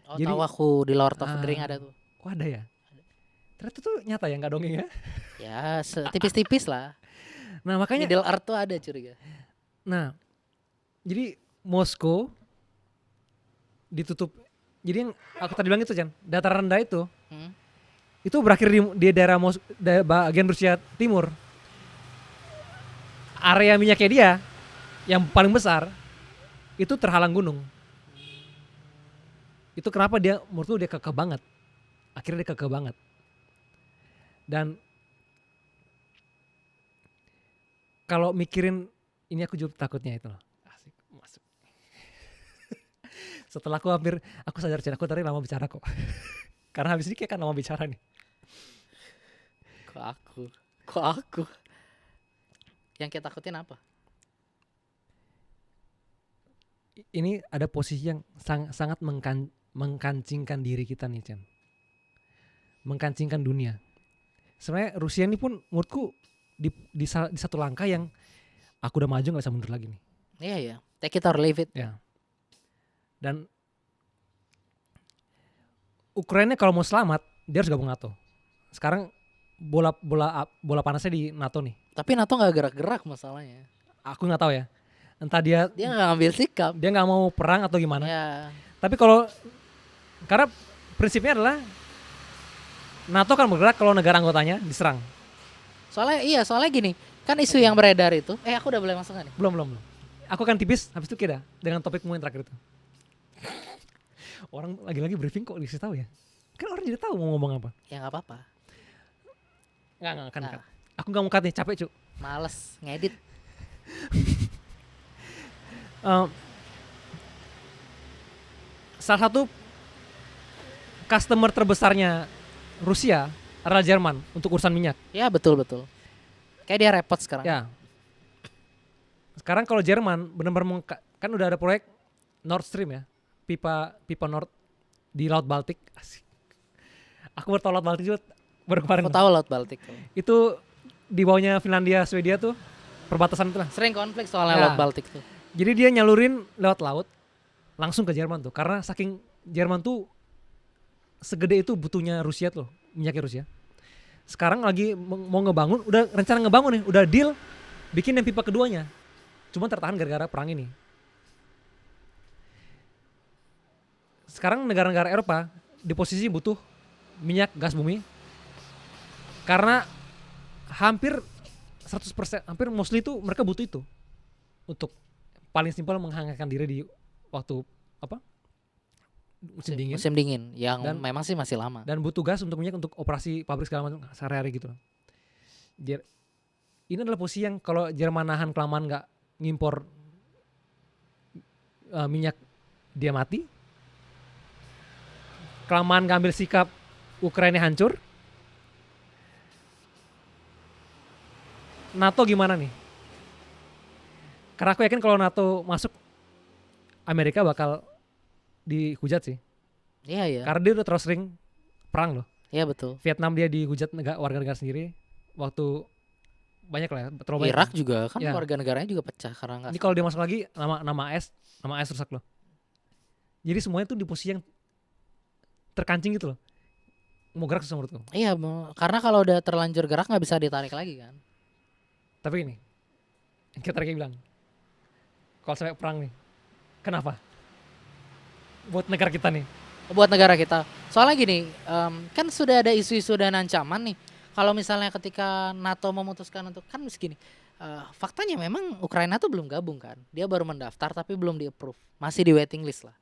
Oh Jadi- tahu aku di Lord of the Ah. Ring ada tuh. Oh ada ya? Ternyata tuh nyata ya, nggak dongeng ya. Ya tipis-tipis lah. Nah makanya, Middle Earth tuh ada curiga. nah jadi Moskow ditutup. Jadi yang aku tadi bilang itu Chan, dataran rendah itu berakhir di daerah bagian Rusia Timur. Area minyaknya dia yang paling besar itu terhalang gunung. Itu kenapa dia menurutku dia kekeh banget. Akhirnya dia kekeh banget. Dan kalau mikirin ini aku juga takutnya itu loh. Asik, masuk. Setelah aku sadar Chan, aku tadi lama bicara kok. Karena habis ini kayak kan lama bicara nih. Kok aku? Yang kita takutin apa? Ini ada posisi yang sangat mengkancingkan diri kita nih Chan. Mengkancingkan dunia. Sebenarnya Rusia ini pun menurutku di satu langkah yang aku udah maju gak bisa mundur lagi nih. Iya. Take it or leave it. Ya. Dan Ukraina kalau mau selamat dia harus gabung NATO. Sekarang bola panasnya di NATO nih. Tapi NATO nggak gerak-gerak masalahnya. Aku nggak tahu ya. Entah dia nggak ngambil sikap. dia nggak mau perang atau gimana. Ya. Tapi karena prinsipnya adalah NATO kan bergerak kalau negara anggotanya diserang. Soalnya gini, kan isu yang beredar itu. Aku udah boleh masuk nggak nih? Belum. Aku kan tipis habis itu kita dengan topikmu yang terakhir itu. Orang lagi-lagi briefing kok dikasih tahu ya. Kan orang jadi tahu mau ngomong apa. Ya nggak apa-apa. Nggak kan. Nah. Aku nggak mau cut nih, capek cu. Males ngedit. Salah satu customer terbesarnya Rusia adalah Jerman untuk urusan minyak. Ya betul. Kayak dia repot sekarang. Ya. Sekarang kalau Jerman benar-benar kan udah ada proyek Nord Stream ya, pipa Nord di Laut Baltik. Asik. Aku baru tahu Laut Baltik juga baru kemarin. Aku tahu Laut Baltik tuh. Itu di bawahnya Finlandia, Swedia tuh perbatasan itu lah. Sering konflik soalnya Ya. Laut Baltik tuh. Jadi dia nyalurin lewat laut langsung ke Jerman tuh, karena saking Jerman tuh segede itu butuhnya Rusia tuh, minyaknya Rusia. Sekarang lagi mau ngebangun, udah rencana ngebangun nih, udah deal bikin yang pipa keduanya. Cuma tertahan gara-gara perang ini. Sekarang negara-negara Eropa di posisi butuh minyak gas bumi karena hampir 100%, hampir mostly itu mereka butuh itu untuk paling simpel menghangatkan diri di waktu musim dingin. Musim dingin yang Dan- memang sih masih lama. Dan butuh gas untuk minyak untuk operasi pabrik segala macam sehari-hari gitu loh. Ini adalah posisi yang kalau Jerman nahan kelamaan nggak ngimpor minyak, dia mati. Kelamaan ngambil sikap, Ukraina hancur. NATO gimana nih? Karena aku yakin kalau NATO masuk, Amerika bakal dihujat sih. Iya. Karena dia udah terus sering perang loh. Iya betul. Vietnam dia dihujat warga negara sendiri. Waktu banyak lah ya, terlalu banyak. Irak juga kan Ya. warga negaranya juga pecah karena nggak. Ini kalau dia masuk lagi nama AS rusak loh. Jadi semuanya tuh di posisi yang terkancing gitu loh. Mau gerak susah menurutku. Iya, karena kalau udah terlanjur gerak nggak bisa ditarik lagi kan. Tapi ini, kita tadi bilang, kalau sampai perang nih, kenapa? Buat negara kita nih. Buat negara kita. Soalnya gini, kan sudah ada isu-isu dan ancaman nih. Kalau misalnya ketika NATO memutuskan untuk, kan segini, faktanya memang Ukraina tuh belum gabung kan. Dia baru mendaftar tapi belum di-approve. Masih di waiting list lah.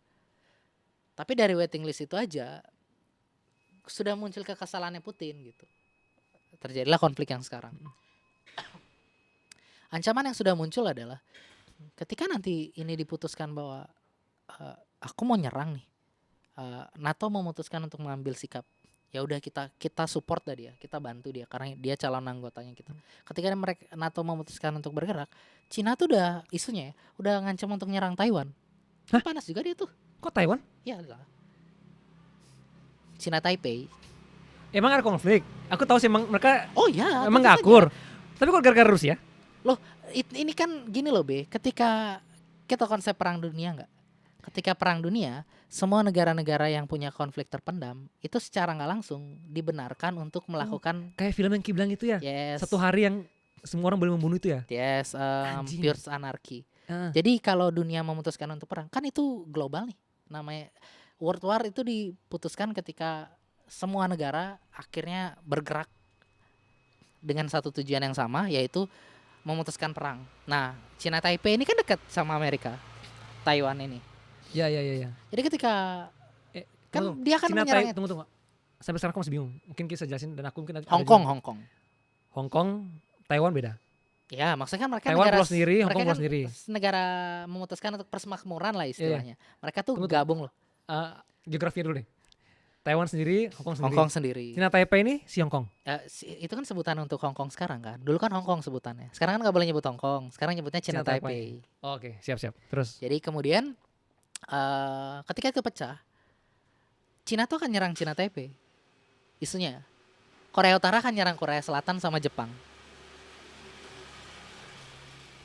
Tapi dari waiting list itu aja, sudah muncul kekesalannya Putin gitu. Terjadilah konflik yang sekarang. Ancaman yang sudah muncul adalah ketika nanti ini diputuskan bahwa aku mau nyerang nih, NATO memutuskan untuk mengambil sikap, ya udah kita support dah dia, kita bantu dia karena dia calon anggotanya kita. Ketika mereka NATO memutuskan untuk bergerak, Cina tuh udah isunya ya, udah ngancam untuk nyerang Taiwan. Panas juga dia tuh. Kok Taiwan? Ya lah. Cina Taipei. Emang ada konflik? Aku tahu sih emang mereka Oh ya. emang tentu gak saja. akur. Tapi kok gara-gara Rusia? Loh, ini kan gini loh Be, ketika kita konsep perang dunia nggak? Ketika perang dunia, semua negara-negara yang punya konflik terpendam itu secara nggak langsung dibenarkan untuk melakukan Kayak film yang Ki bilang itu ya. yes, Satu hari yang semua orang boleh membunuh itu ya. yes, Anjing. pure anarchy. Ah. Jadi kalau dunia memutuskan untuk perang, kan itu global nih. Namanya World War itu diputuskan ketika semua negara akhirnya bergerak dengan satu tujuan yang sama, yaitu memutuskan perang. Nah, Cina Taipei ini kan dekat sama Amerika, Taiwan ini. Ya. Jadi ketika kan Tunggu, dia akan Cina menyerangnya. tunggu. Sampai sekarang aku masih bingung. Mungkin kita jelasin dan aku mungkin ada Hong Kong. Hong Kong, Taiwan beda. Ya, maksudnya kan mereka Taiwan negara pulau sendiri, Hong mereka Kong kan pulau sendiri. negara memutuskan untuk persemakmuran lah istilahnya. Mereka tuh Tunggu. gabung loh. Geografi dulu deh. Taiwan sendiri, Hong Kong sendiri. Hong Kong sendiri. Cina Taipei ini si Hong Kong. Itu kan sebutan untuk Hong Kong sekarang kan. Dulu kan Hong Kong sebutannya. Sekarang kan nggak boleh nyebut Hong Kong. Sekarang nyebutnya Cina Taipei. Oh, oke, siap. Terus Jadi kemudian ketika itu pecah, Cina tuh akan nyerang Cina Taipei. Isunya Korea Utara akan nyerang Korea Selatan sama Jepang.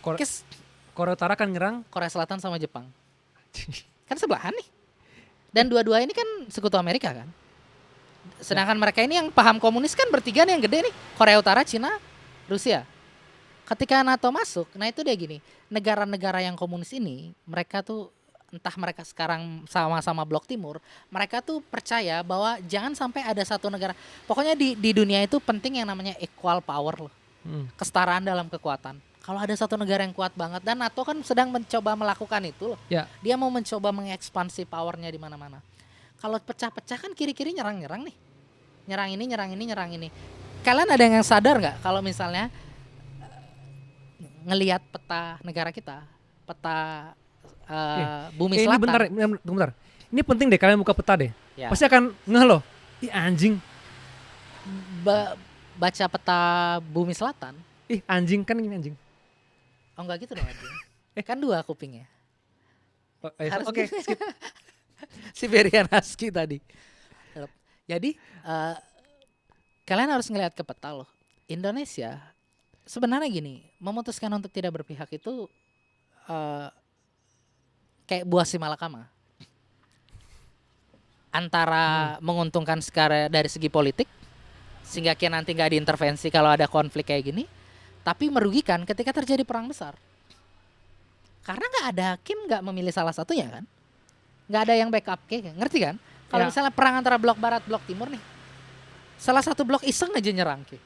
Korea Utara kan nyerang. Korea Selatan sama Jepang. Kan sebelahan nih. Dan dua-dua ini kan sekutu Amerika kan. Sedangkan mereka ini yang paham komunis kan bertiga nih yang gede nih. Korea Utara, Cina, Rusia. Ketika NATO masuk, nah itu dia gini. Negara-negara yang komunis ini, mereka tuh entah mereka sekarang sama-sama blok timur, mereka tuh percaya bahwa jangan sampai ada satu negara. Pokoknya di dunia itu penting yang namanya equal power loh. Kesetaraan dalam kekuatan. Kalau ada satu negara yang kuat banget, dan NATO kan sedang mencoba melakukan itu loh. Ya. Dia mau mencoba mengekspansi powernya di mana-mana. Kalau pecah-pecah kan kiri-kiri nyerang-nyerang nih. Nyerang ini. Kalian ada yang sadar nggak kalau misalnya ngelihat peta negara kita, peta bumi Ini selatan. bentar. Ini penting deh kalian buka peta deh. Ya. Pasti akan ngeh loh. Ih anjing. Baca peta bumi selatan. Ih anjing kan ini anjing. Oh enggak gitu dong anjing. Kan dua kupingnya. Harus Oke, gitu. skip. Siberian Husky tadi. Jadi kalian harus ngelihat ke peta loh. Indonesia sebenarnya gini, memutuskan untuk tidak berpihak itu kayak buah si malakama. Antara menguntungkan secara dari segi politik, sehingga kita nanti nggak diintervensi kalau ada konflik kayak gini, tapi merugikan ketika terjadi perang besar. Karena nggak ada Kim nggak memilih salah satunya kan, nggak ada yang backup kayak, ngerti kan? Kalau Ya. misalnya perang antara blok barat blok timur nih, salah satu blok iseng aja nyerang ke,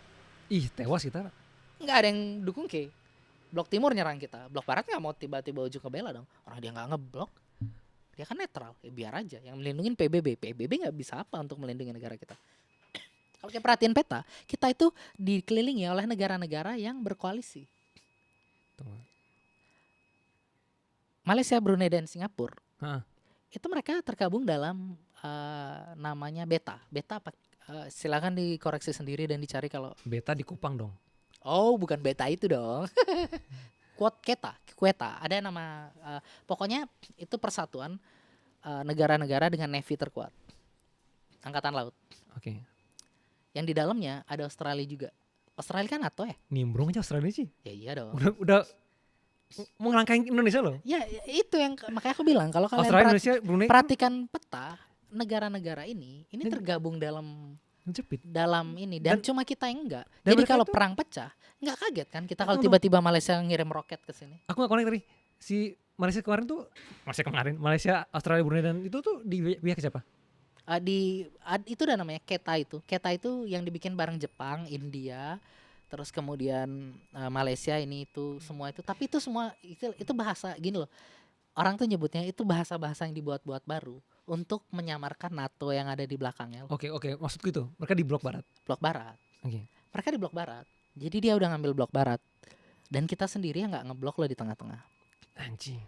Ih tewas kita. nggak ada yang dukung ke. Blok timur nyerang kita, blok barat nggak mau tiba-tiba ujung ke bela dong. Orang dia nggak ngeblok, dia kan netral, ya biar aja. Yang melindungi PBB nggak bisa apa untuk melindungi negara kita. Kalau kita perhatiin peta, kita itu dikelilingi oleh negara-negara yang berkoalisi. Malaysia, Brunei, dan Singapura. Hah. Itu mereka tergabung dalam namanya beta. Beta apa? Silakan dikoreksi sendiri dan dicari kalau. Beta di Kupang dong. Oh, bukan beta itu dong. Kueta. Ada nama. Pokoknya itu persatuan negara-negara dengan navy terkuat, angkatan laut. Oke. Yang di dalamnya ada Australia juga. Australia kan NATO ya? Nimbrung aja Australia sih. Ya iya dong. Udah mau ngelangkain Indonesia loh. Ya itu yang makanya aku bilang kalau kalian Australia, Indonesia, Brunei. perhatikan peta negara-negara ini tergabung dalam Ngejepit. dalam ini, dan Dan- cuma kita yang enggak. dan Jadi mereka kalau itu- perang pecah, nggak kaget kan kita kalau Tunggu. tiba-tiba Malaysia ngirim roket ke sini. Aku gak connect tadi. Si Malaysia, Australia, Brunei dan itu tuh di pihak siapa? Itu udah namanya Keta itu. Keta itu yang dibikin bareng Jepang, India, terus kemudian Malaysia ini itu semua itu. Tapi itu semua itu bahasa gini loh. Orang tuh nyebutnya itu bahasa-bahasa yang dibuat-buat baru untuk menyamarkan NATO yang ada di belakangnya, Oke, maksudku itu. Mereka di blok barat. blok barat. Oke. Mereka di blok barat. Jadi dia udah ngambil blok barat. Dan kita sendiri yang nggak ngeblok loh di tengah-tengah. Anjing.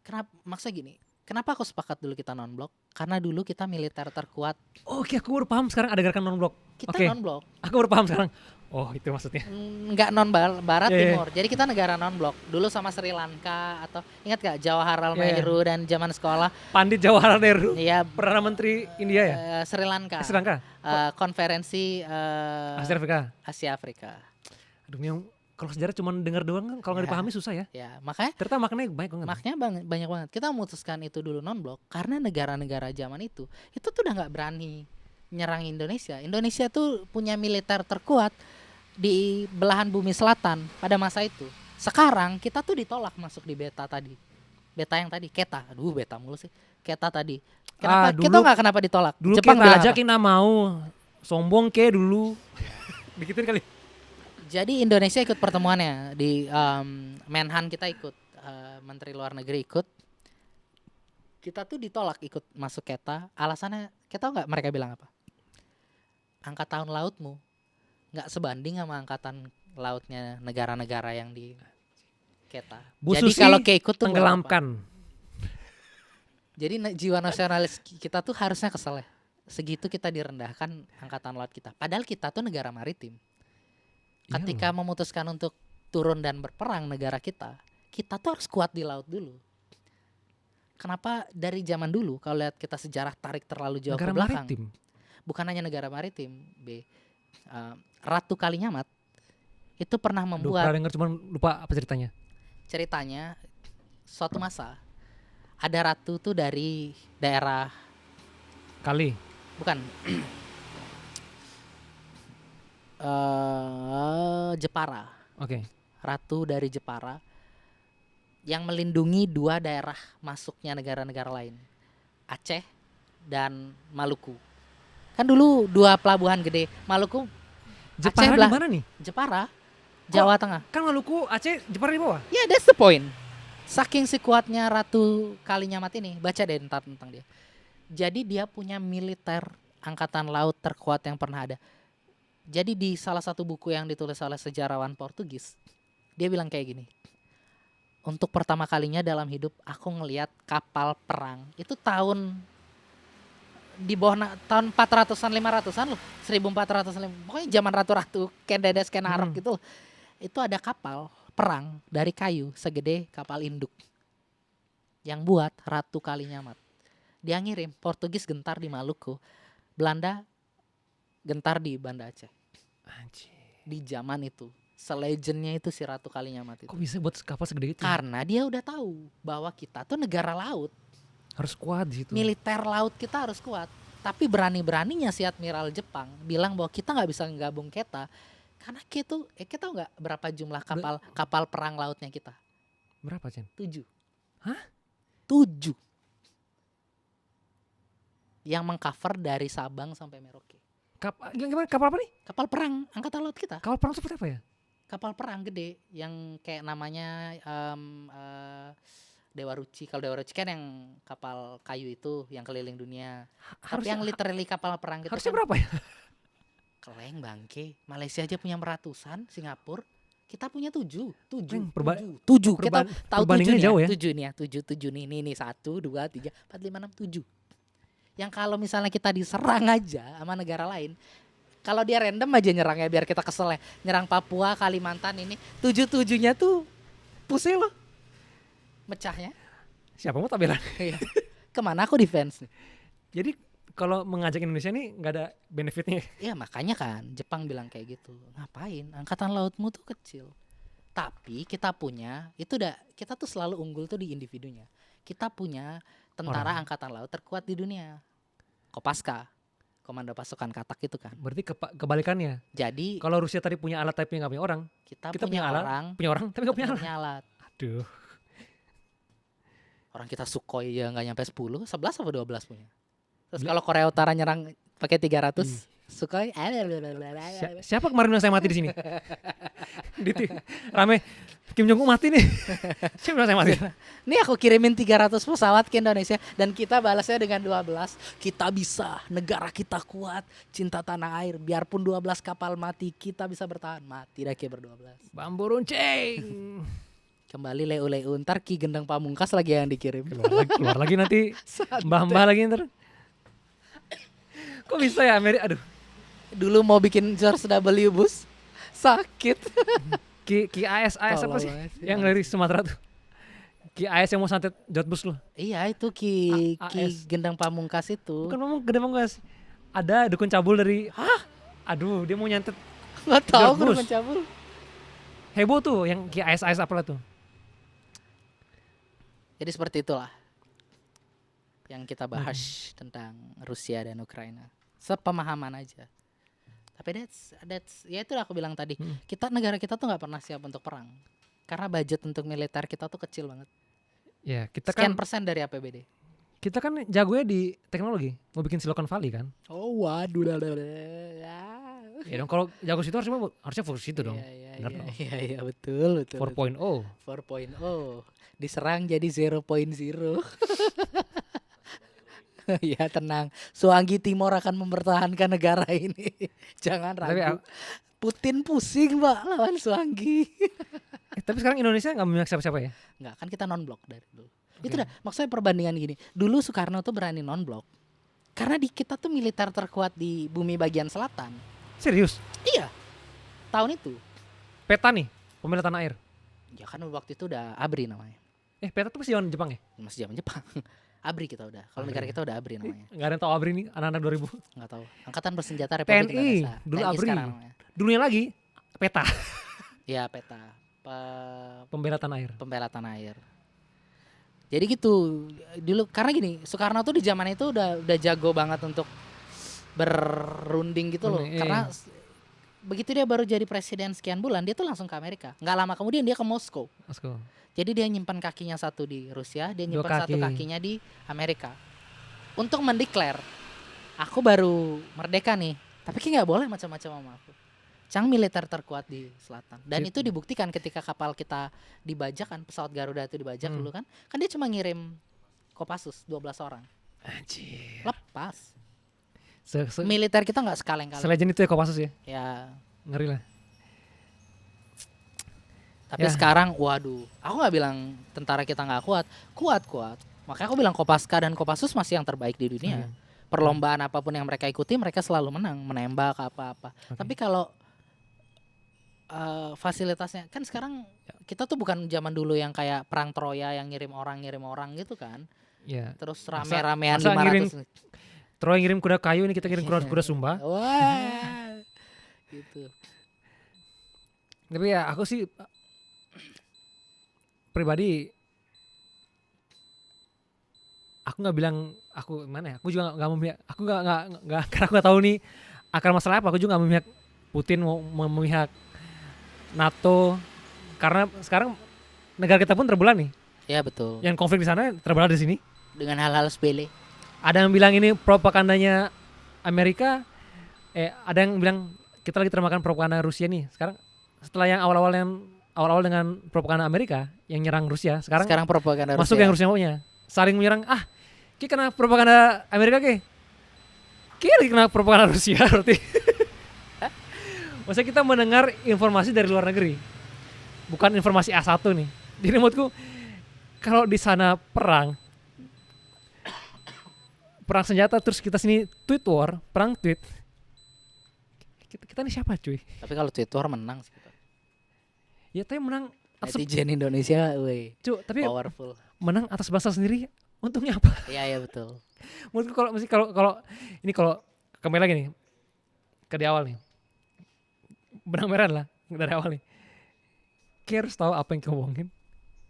Kenapa? Maksudnya gini. Kenapa aku sepakat dulu kita non blok? Karena dulu kita militer terkuat. Oke, aku baru paham sekarang ada gerakan non blok. Kita Oke. non blok. Aku baru paham sekarang. Oh, itu maksudnya. Nggak non barat Iya, iya. timur. Jadi kita negara non blok. Dulu sama Sri Lanka atau ingat gak Jawaharlal Iya, iya. Nehru dan zaman sekolah. Pandit Jawaharlal Nehru, Iya, Perdana Menteri India ya? Sri Lanka. Sri Lanka, Konferensi Asia Afrika. Asia Afrika. Aduh, yang kalau sejarah cuma dengar doang kan, kalau nggak Ya. dipahami susah ya. Ya, makanya Ternyata maknanya banyak banget. makanya banyak banget. Kita memutuskan itu dulu non blok karena negara-negara zaman itu tuh udah nggak berani nyerang Indonesia. Indonesia tuh punya militer terkuat di belahan bumi selatan pada masa itu. Sekarang kita tuh ditolak masuk di beta tadi. Beta yang tadi, Keta. Aduh, beta mulu sih. Keta tadi. Kenapa? Dulu- Kita nggak kenapa ditolak? Dulu Jepang kita bilang aja apa? kita mau sombong ke dulu. Dikituin kali. Jadi Indonesia ikut pertemuannya di Menhan, kita ikut, Menteri Luar Negeri ikut. Kita tuh ditolak ikut masuk Keta. Alasannya, kita tahu nggak mereka bilang apa? Angkatan lautmu nggak sebanding sama angkatan lautnya negara-negara yang di Keta. Bu Jadi Susi kalau keikut tuh buat apa? Tenggelamkan. Jadi jiwa nasionalis kita tuh harusnya kesel ya. Segitu kita direndahkan angkatan laut kita. Padahal kita tuh negara maritim. Iya Ketika loh. memutuskan untuk turun dan berperang negara kita tuh harus kuat di laut dulu. Kenapa dari zaman dulu kalau lihat kita sejarah tarik terlalu jauh Negara ke belakang, maritim. bukan hanya negara maritim, Ratu Kalinyamat itu pernah Aduh, membuat pernah denger cuman lupa apa ceritanya. ceritanya suatu masa ada ratu tuh dari daerah Kali. bukan Jepara. Oke. Ratu dari Jepara yang melindungi dua daerah masuknya negara-negara lain, Aceh dan Maluku. Kan dulu dua pelabuhan gede, Maluku, Jepara di mana nih? Jepara, Jawa Tengah. Kan Maluku, Aceh, Jepara di bawah. Ya, that's the point. Saking si kuatnya Ratu Kalinyamat ini, baca deh ntar tentang dia. Jadi dia punya militer angkatan laut terkuat yang pernah ada. Jadi di salah satu buku yang ditulis oleh sejarawan Portugis, dia bilang kayak gini. Untuk pertama kalinya dalam hidup aku ngelihat kapal perang. Itu tahun di bawah tahun 400-an 500-an loh. 1400-an. Pokoknya zaman ratu-ratu Kendedes Kenarok gitu loh. Itu ada kapal perang dari kayu segede kapal induk. Yang buat Ratu Kalinyamat. Dia ngirim, Portugis gentar di Maluku, Belanda gentar di Banda Aceh. Anjir. Di zaman itu, selegendnya itu si Ratu Kalinyamat itu. Kok bisa buat kapal segede itu? Karena dia udah tahu bahwa kita tuh negara laut, Harus kuat di situ. militer laut kita harus kuat. Tapi berani-beraninya si Admiral Jepang bilang bahwa kita nggak bisa gabung Keta karena kita tahu nggak berapa jumlah kapal perang lautnya kita? Berapa, Chen? 7. Hah? 7. Yang mengcover dari Sabang sampai Merauke. Gimana? Kapal apa nih? Kapal perang angkatan laut kita. Kapal perang seperti apa ya? Kapal perang gede yang kayak namanya Dewa Ruci. Kalau Dewa Ruci kan yang kapal kayu itu yang keliling dunia. Tapi yang literally kapal perang gitu harusnya kan berapa ya? keleng bangke. Malaysia aja punya ratusan, Singapura kita punya 7. 7. Leng, 7. Kita tahu 7 perbandingannya nih jauh ya? 7 nih ya. 7 nih. Nih 1 2 3 4 5 6 7. Yang kalau misalnya kita diserang aja sama negara lain, kalau dia random aja nyerangnya biar kita kesel ya. Nyerang Papua, Kalimantan ini 7-7-nya tuh pusing loh. Mecahnya. Siapa mau tabelan? Iya. Kemana aku defense nih? Jadi kalau mengajak Indonesia nih nggak ada benefitnya. Ya makanya kan Jepang bilang kayak gitu. Ngapain? Angkatan lautmu tuh kecil. Tapi kita punya, kita tuh selalu unggul tuh di individunya. Kita punya tentara angkatan laut terkuat di dunia. Kopaska. komando pasukan katak itu kan. Berarti kebalikannya. Jadi Kalau Rusia tadi punya alat tapi nggak punya orang, kita kita punya punya alat, orang punya orang tapi nggak punya nggak alat. punya alat. Aduh. Orang kita Sukhoi ya nggak nyampe 10, 11 apa 12 punya. Terus Gila. kalau Korea Utara nyerang pakai 300, Sukhoi Siapa kemarin yang saya mati di sini? Rame Kim Jong Un mati nih. Siapa yang saya mati? Nih aku kirimin 300 pesawat ke Indonesia dan kita balasnya dengan 12. Kita bisa, negara kita kuat, cinta tanah air. Biarpun 12 kapal mati, kita bisa bertahan. Mati dah kayak ber-12. Bambu runcing. Kembali leu-leu, ntar Ki Gendang Pamungkas lagi yang dikirim. Keluar lagi nanti mbah-mbah lagi ntar. Kok bisa ya Amerika? Aduh. Dulu mau bikin George W. Bush, sakit. Ki AS apa Tolol sih? banget sih, Yang dari Sumatera tuh. Ki AS yang mau santet George Bush loh. Iya itu Ki AS. Gendang Pamungkas itu. Bukan ngomong gede banget. Ada dukun cabul dari aduh, dia mau nyantet. Nggak tahu George aku udah Bush. mencabul. Heboh tuh yang Ki AS apalah tuh. Jadi seperti itulah yang kita bahas tentang Rusia dan Ukraina. Sepemahaman aja. Tapi that's ya itu aku bilang tadi. Negara kita tuh nggak pernah siap untuk perang. Karena budget untuk militer kita tuh kecil banget. Ya, kita Sekian kan persen dari APBD. kita kan jagonya di teknologi. Mau bikin Silicon Valley kan. Oh waduh. Ya dong kalau jago situ harusnya fokus situ dong. Bener dong. Iya betul. 4.0. 4.0 diserang jadi 0.0. Ya tenang, Suanggi Timor akan mempertahankan negara ini. Jangan Tapi ragu. Putin pusing Mbak lawan Suanggi. tapi sekarang Indonesia nggak memihak siapa-siapa ya? Nggak, kan kita non blok dari dulu. Oke. Itu dah maksudnya perbandingan gini. Dulu Soekarno tuh berani non blok karena di kita tuh militer terkuat di bumi bagian selatan. Serius? Iya, tahun itu. Peta nih, pemilik tanah air. Ya kan waktu itu udah ABRI namanya. Peta tuh masih zaman Jepang ya? Masih zaman Jepang. ABRI kita udah. Kalau ABRI. negara kita udah ABRI namanya. Nggak ada yang tahu ABRI nih, anak-anak 2000. Nggak tahu. Angkatan Bersenjata Republik TNI, Indonesia. dulu TNI ABRI. sekarang namanya. Dulunya lagi, peta. Ya peta. Pembela tanah air. Pembela tanah air. Jadi gitu dulu karena gini Soekarno tuh di zaman itu udah jago banget untuk berunding gitu loh. Iya. Karena begitu dia baru jadi presiden sekian bulan dia tuh langsung ke Amerika. Nggak lama kemudian dia ke Moskow. Moskow. Jadi dia nyimpan kakinya satu di Rusia, dia Dua nyimpan satu kaki. kakinya di Amerika. Untuk mendeklar, aku baru merdeka nih, tapi kayak nggak boleh macam-macam sama aku. Cang militer terkuat di selatan. Dan Sip. itu dibuktikan ketika kapal kita dibajak kan, pesawat Garuda itu dibajak dulu kan. Kan dia cuma ngirim Kopassus 12 orang. Anjir. Lepas. Se Militer kita nggak sekaleng-kaleng. Legend itu ya Kopassus ya? Ya, Ngeri lah. tapi Ya. sekarang waduh, aku nggak bilang tentara kita nggak kuat. Kuat. Makanya aku bilang Kopaska dan Kopassus masih yang terbaik di dunia. Perlombaan apapun yang mereka ikuti mereka selalu menang, menembak apa-apa. Oke. Tapi kalau fasilitasnya kan sekarang kita tuh bukan zaman dulu yang kayak perang Troya yang ngirim orang gitu kan. Ya. Terus Masa- rame-ramean masa ngirim 500. Troy ngirim kuda kayu, ini kita ngirim kuda Sumba. Wah. Gitu. Tapi ya aku sih pribadi aku nggak bilang aku mana ya, aku juga nggak memihak, aku nggak karena aku nggak tahu nih akar masalah apa. Aku juga nggak memihak Putin, mau memihak NATO, karena sekarang negara kita pun terbelah nih. Ya betul. Yang konflik di sana terbelah di sini. Dengan hal-hal sepele. Ada yang bilang ini propagandanya Amerika, ada yang bilang kita lagi termakan propaganda Rusia nih. Sekarang setelah yang awal-awal dengan propaganda Amerika yang nyerang Rusia, sekarang Propaganda masuk Rusia. yang Rusia maunya, saling menyerang. Ki kena propaganda Amerika ki lagi kena propaganda Rusia berarti. Maksudnya kita mendengar informasi dari luar negeri, bukan informasi A1 nih. Jadi menurutku kalau di sana perang senjata, terus kita sini tweet war, perang tweet, kita nih siapa cuy? Tapi kalau Twitter menang sih kita. Ya tapi menang atas, Netizen Indonesia, weh, tapi powerful. menang atas bangsa sendiri, untungnya apa? Iya betul. Menurutku kalau kembali lagi nih ke di awal nih, benang merah lah dari awal nih. Ki harus tahu apa yang kamu omongin,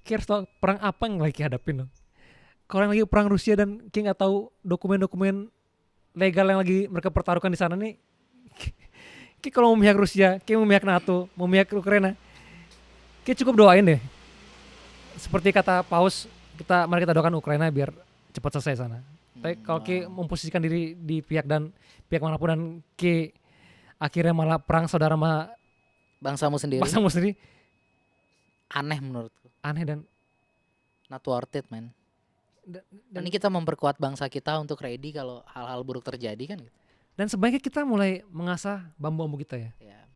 Ki harus tahu perang apa yang lagi hadapin lo. Kalau yang lagi perang Rusia dan Ki nggak tahu dokumen-dokumen legal yang lagi mereka pertaruhkan di sana nih, kayak kalau mau memihak Rusia, kayak mau memihak NATO, mau memihak Ukraina, kayak cukup doain deh. Seperti kata Paus, mari kita doakan Ukraina biar cepat selesai sana. Tapi kalau kayak memposisikan diri di pihak manapun dan kayak akhirnya malah perang saudara sama bangsamu sendiri bangsamu sendiri, aneh menurutku, aneh dan not worth it man. dan, Ini kita memperkuat bangsa kita untuk ready kalau hal-hal buruk terjadi kan gitu. dan sebaiknya kita mulai mengasah bambu-bambu kita ya. Ya,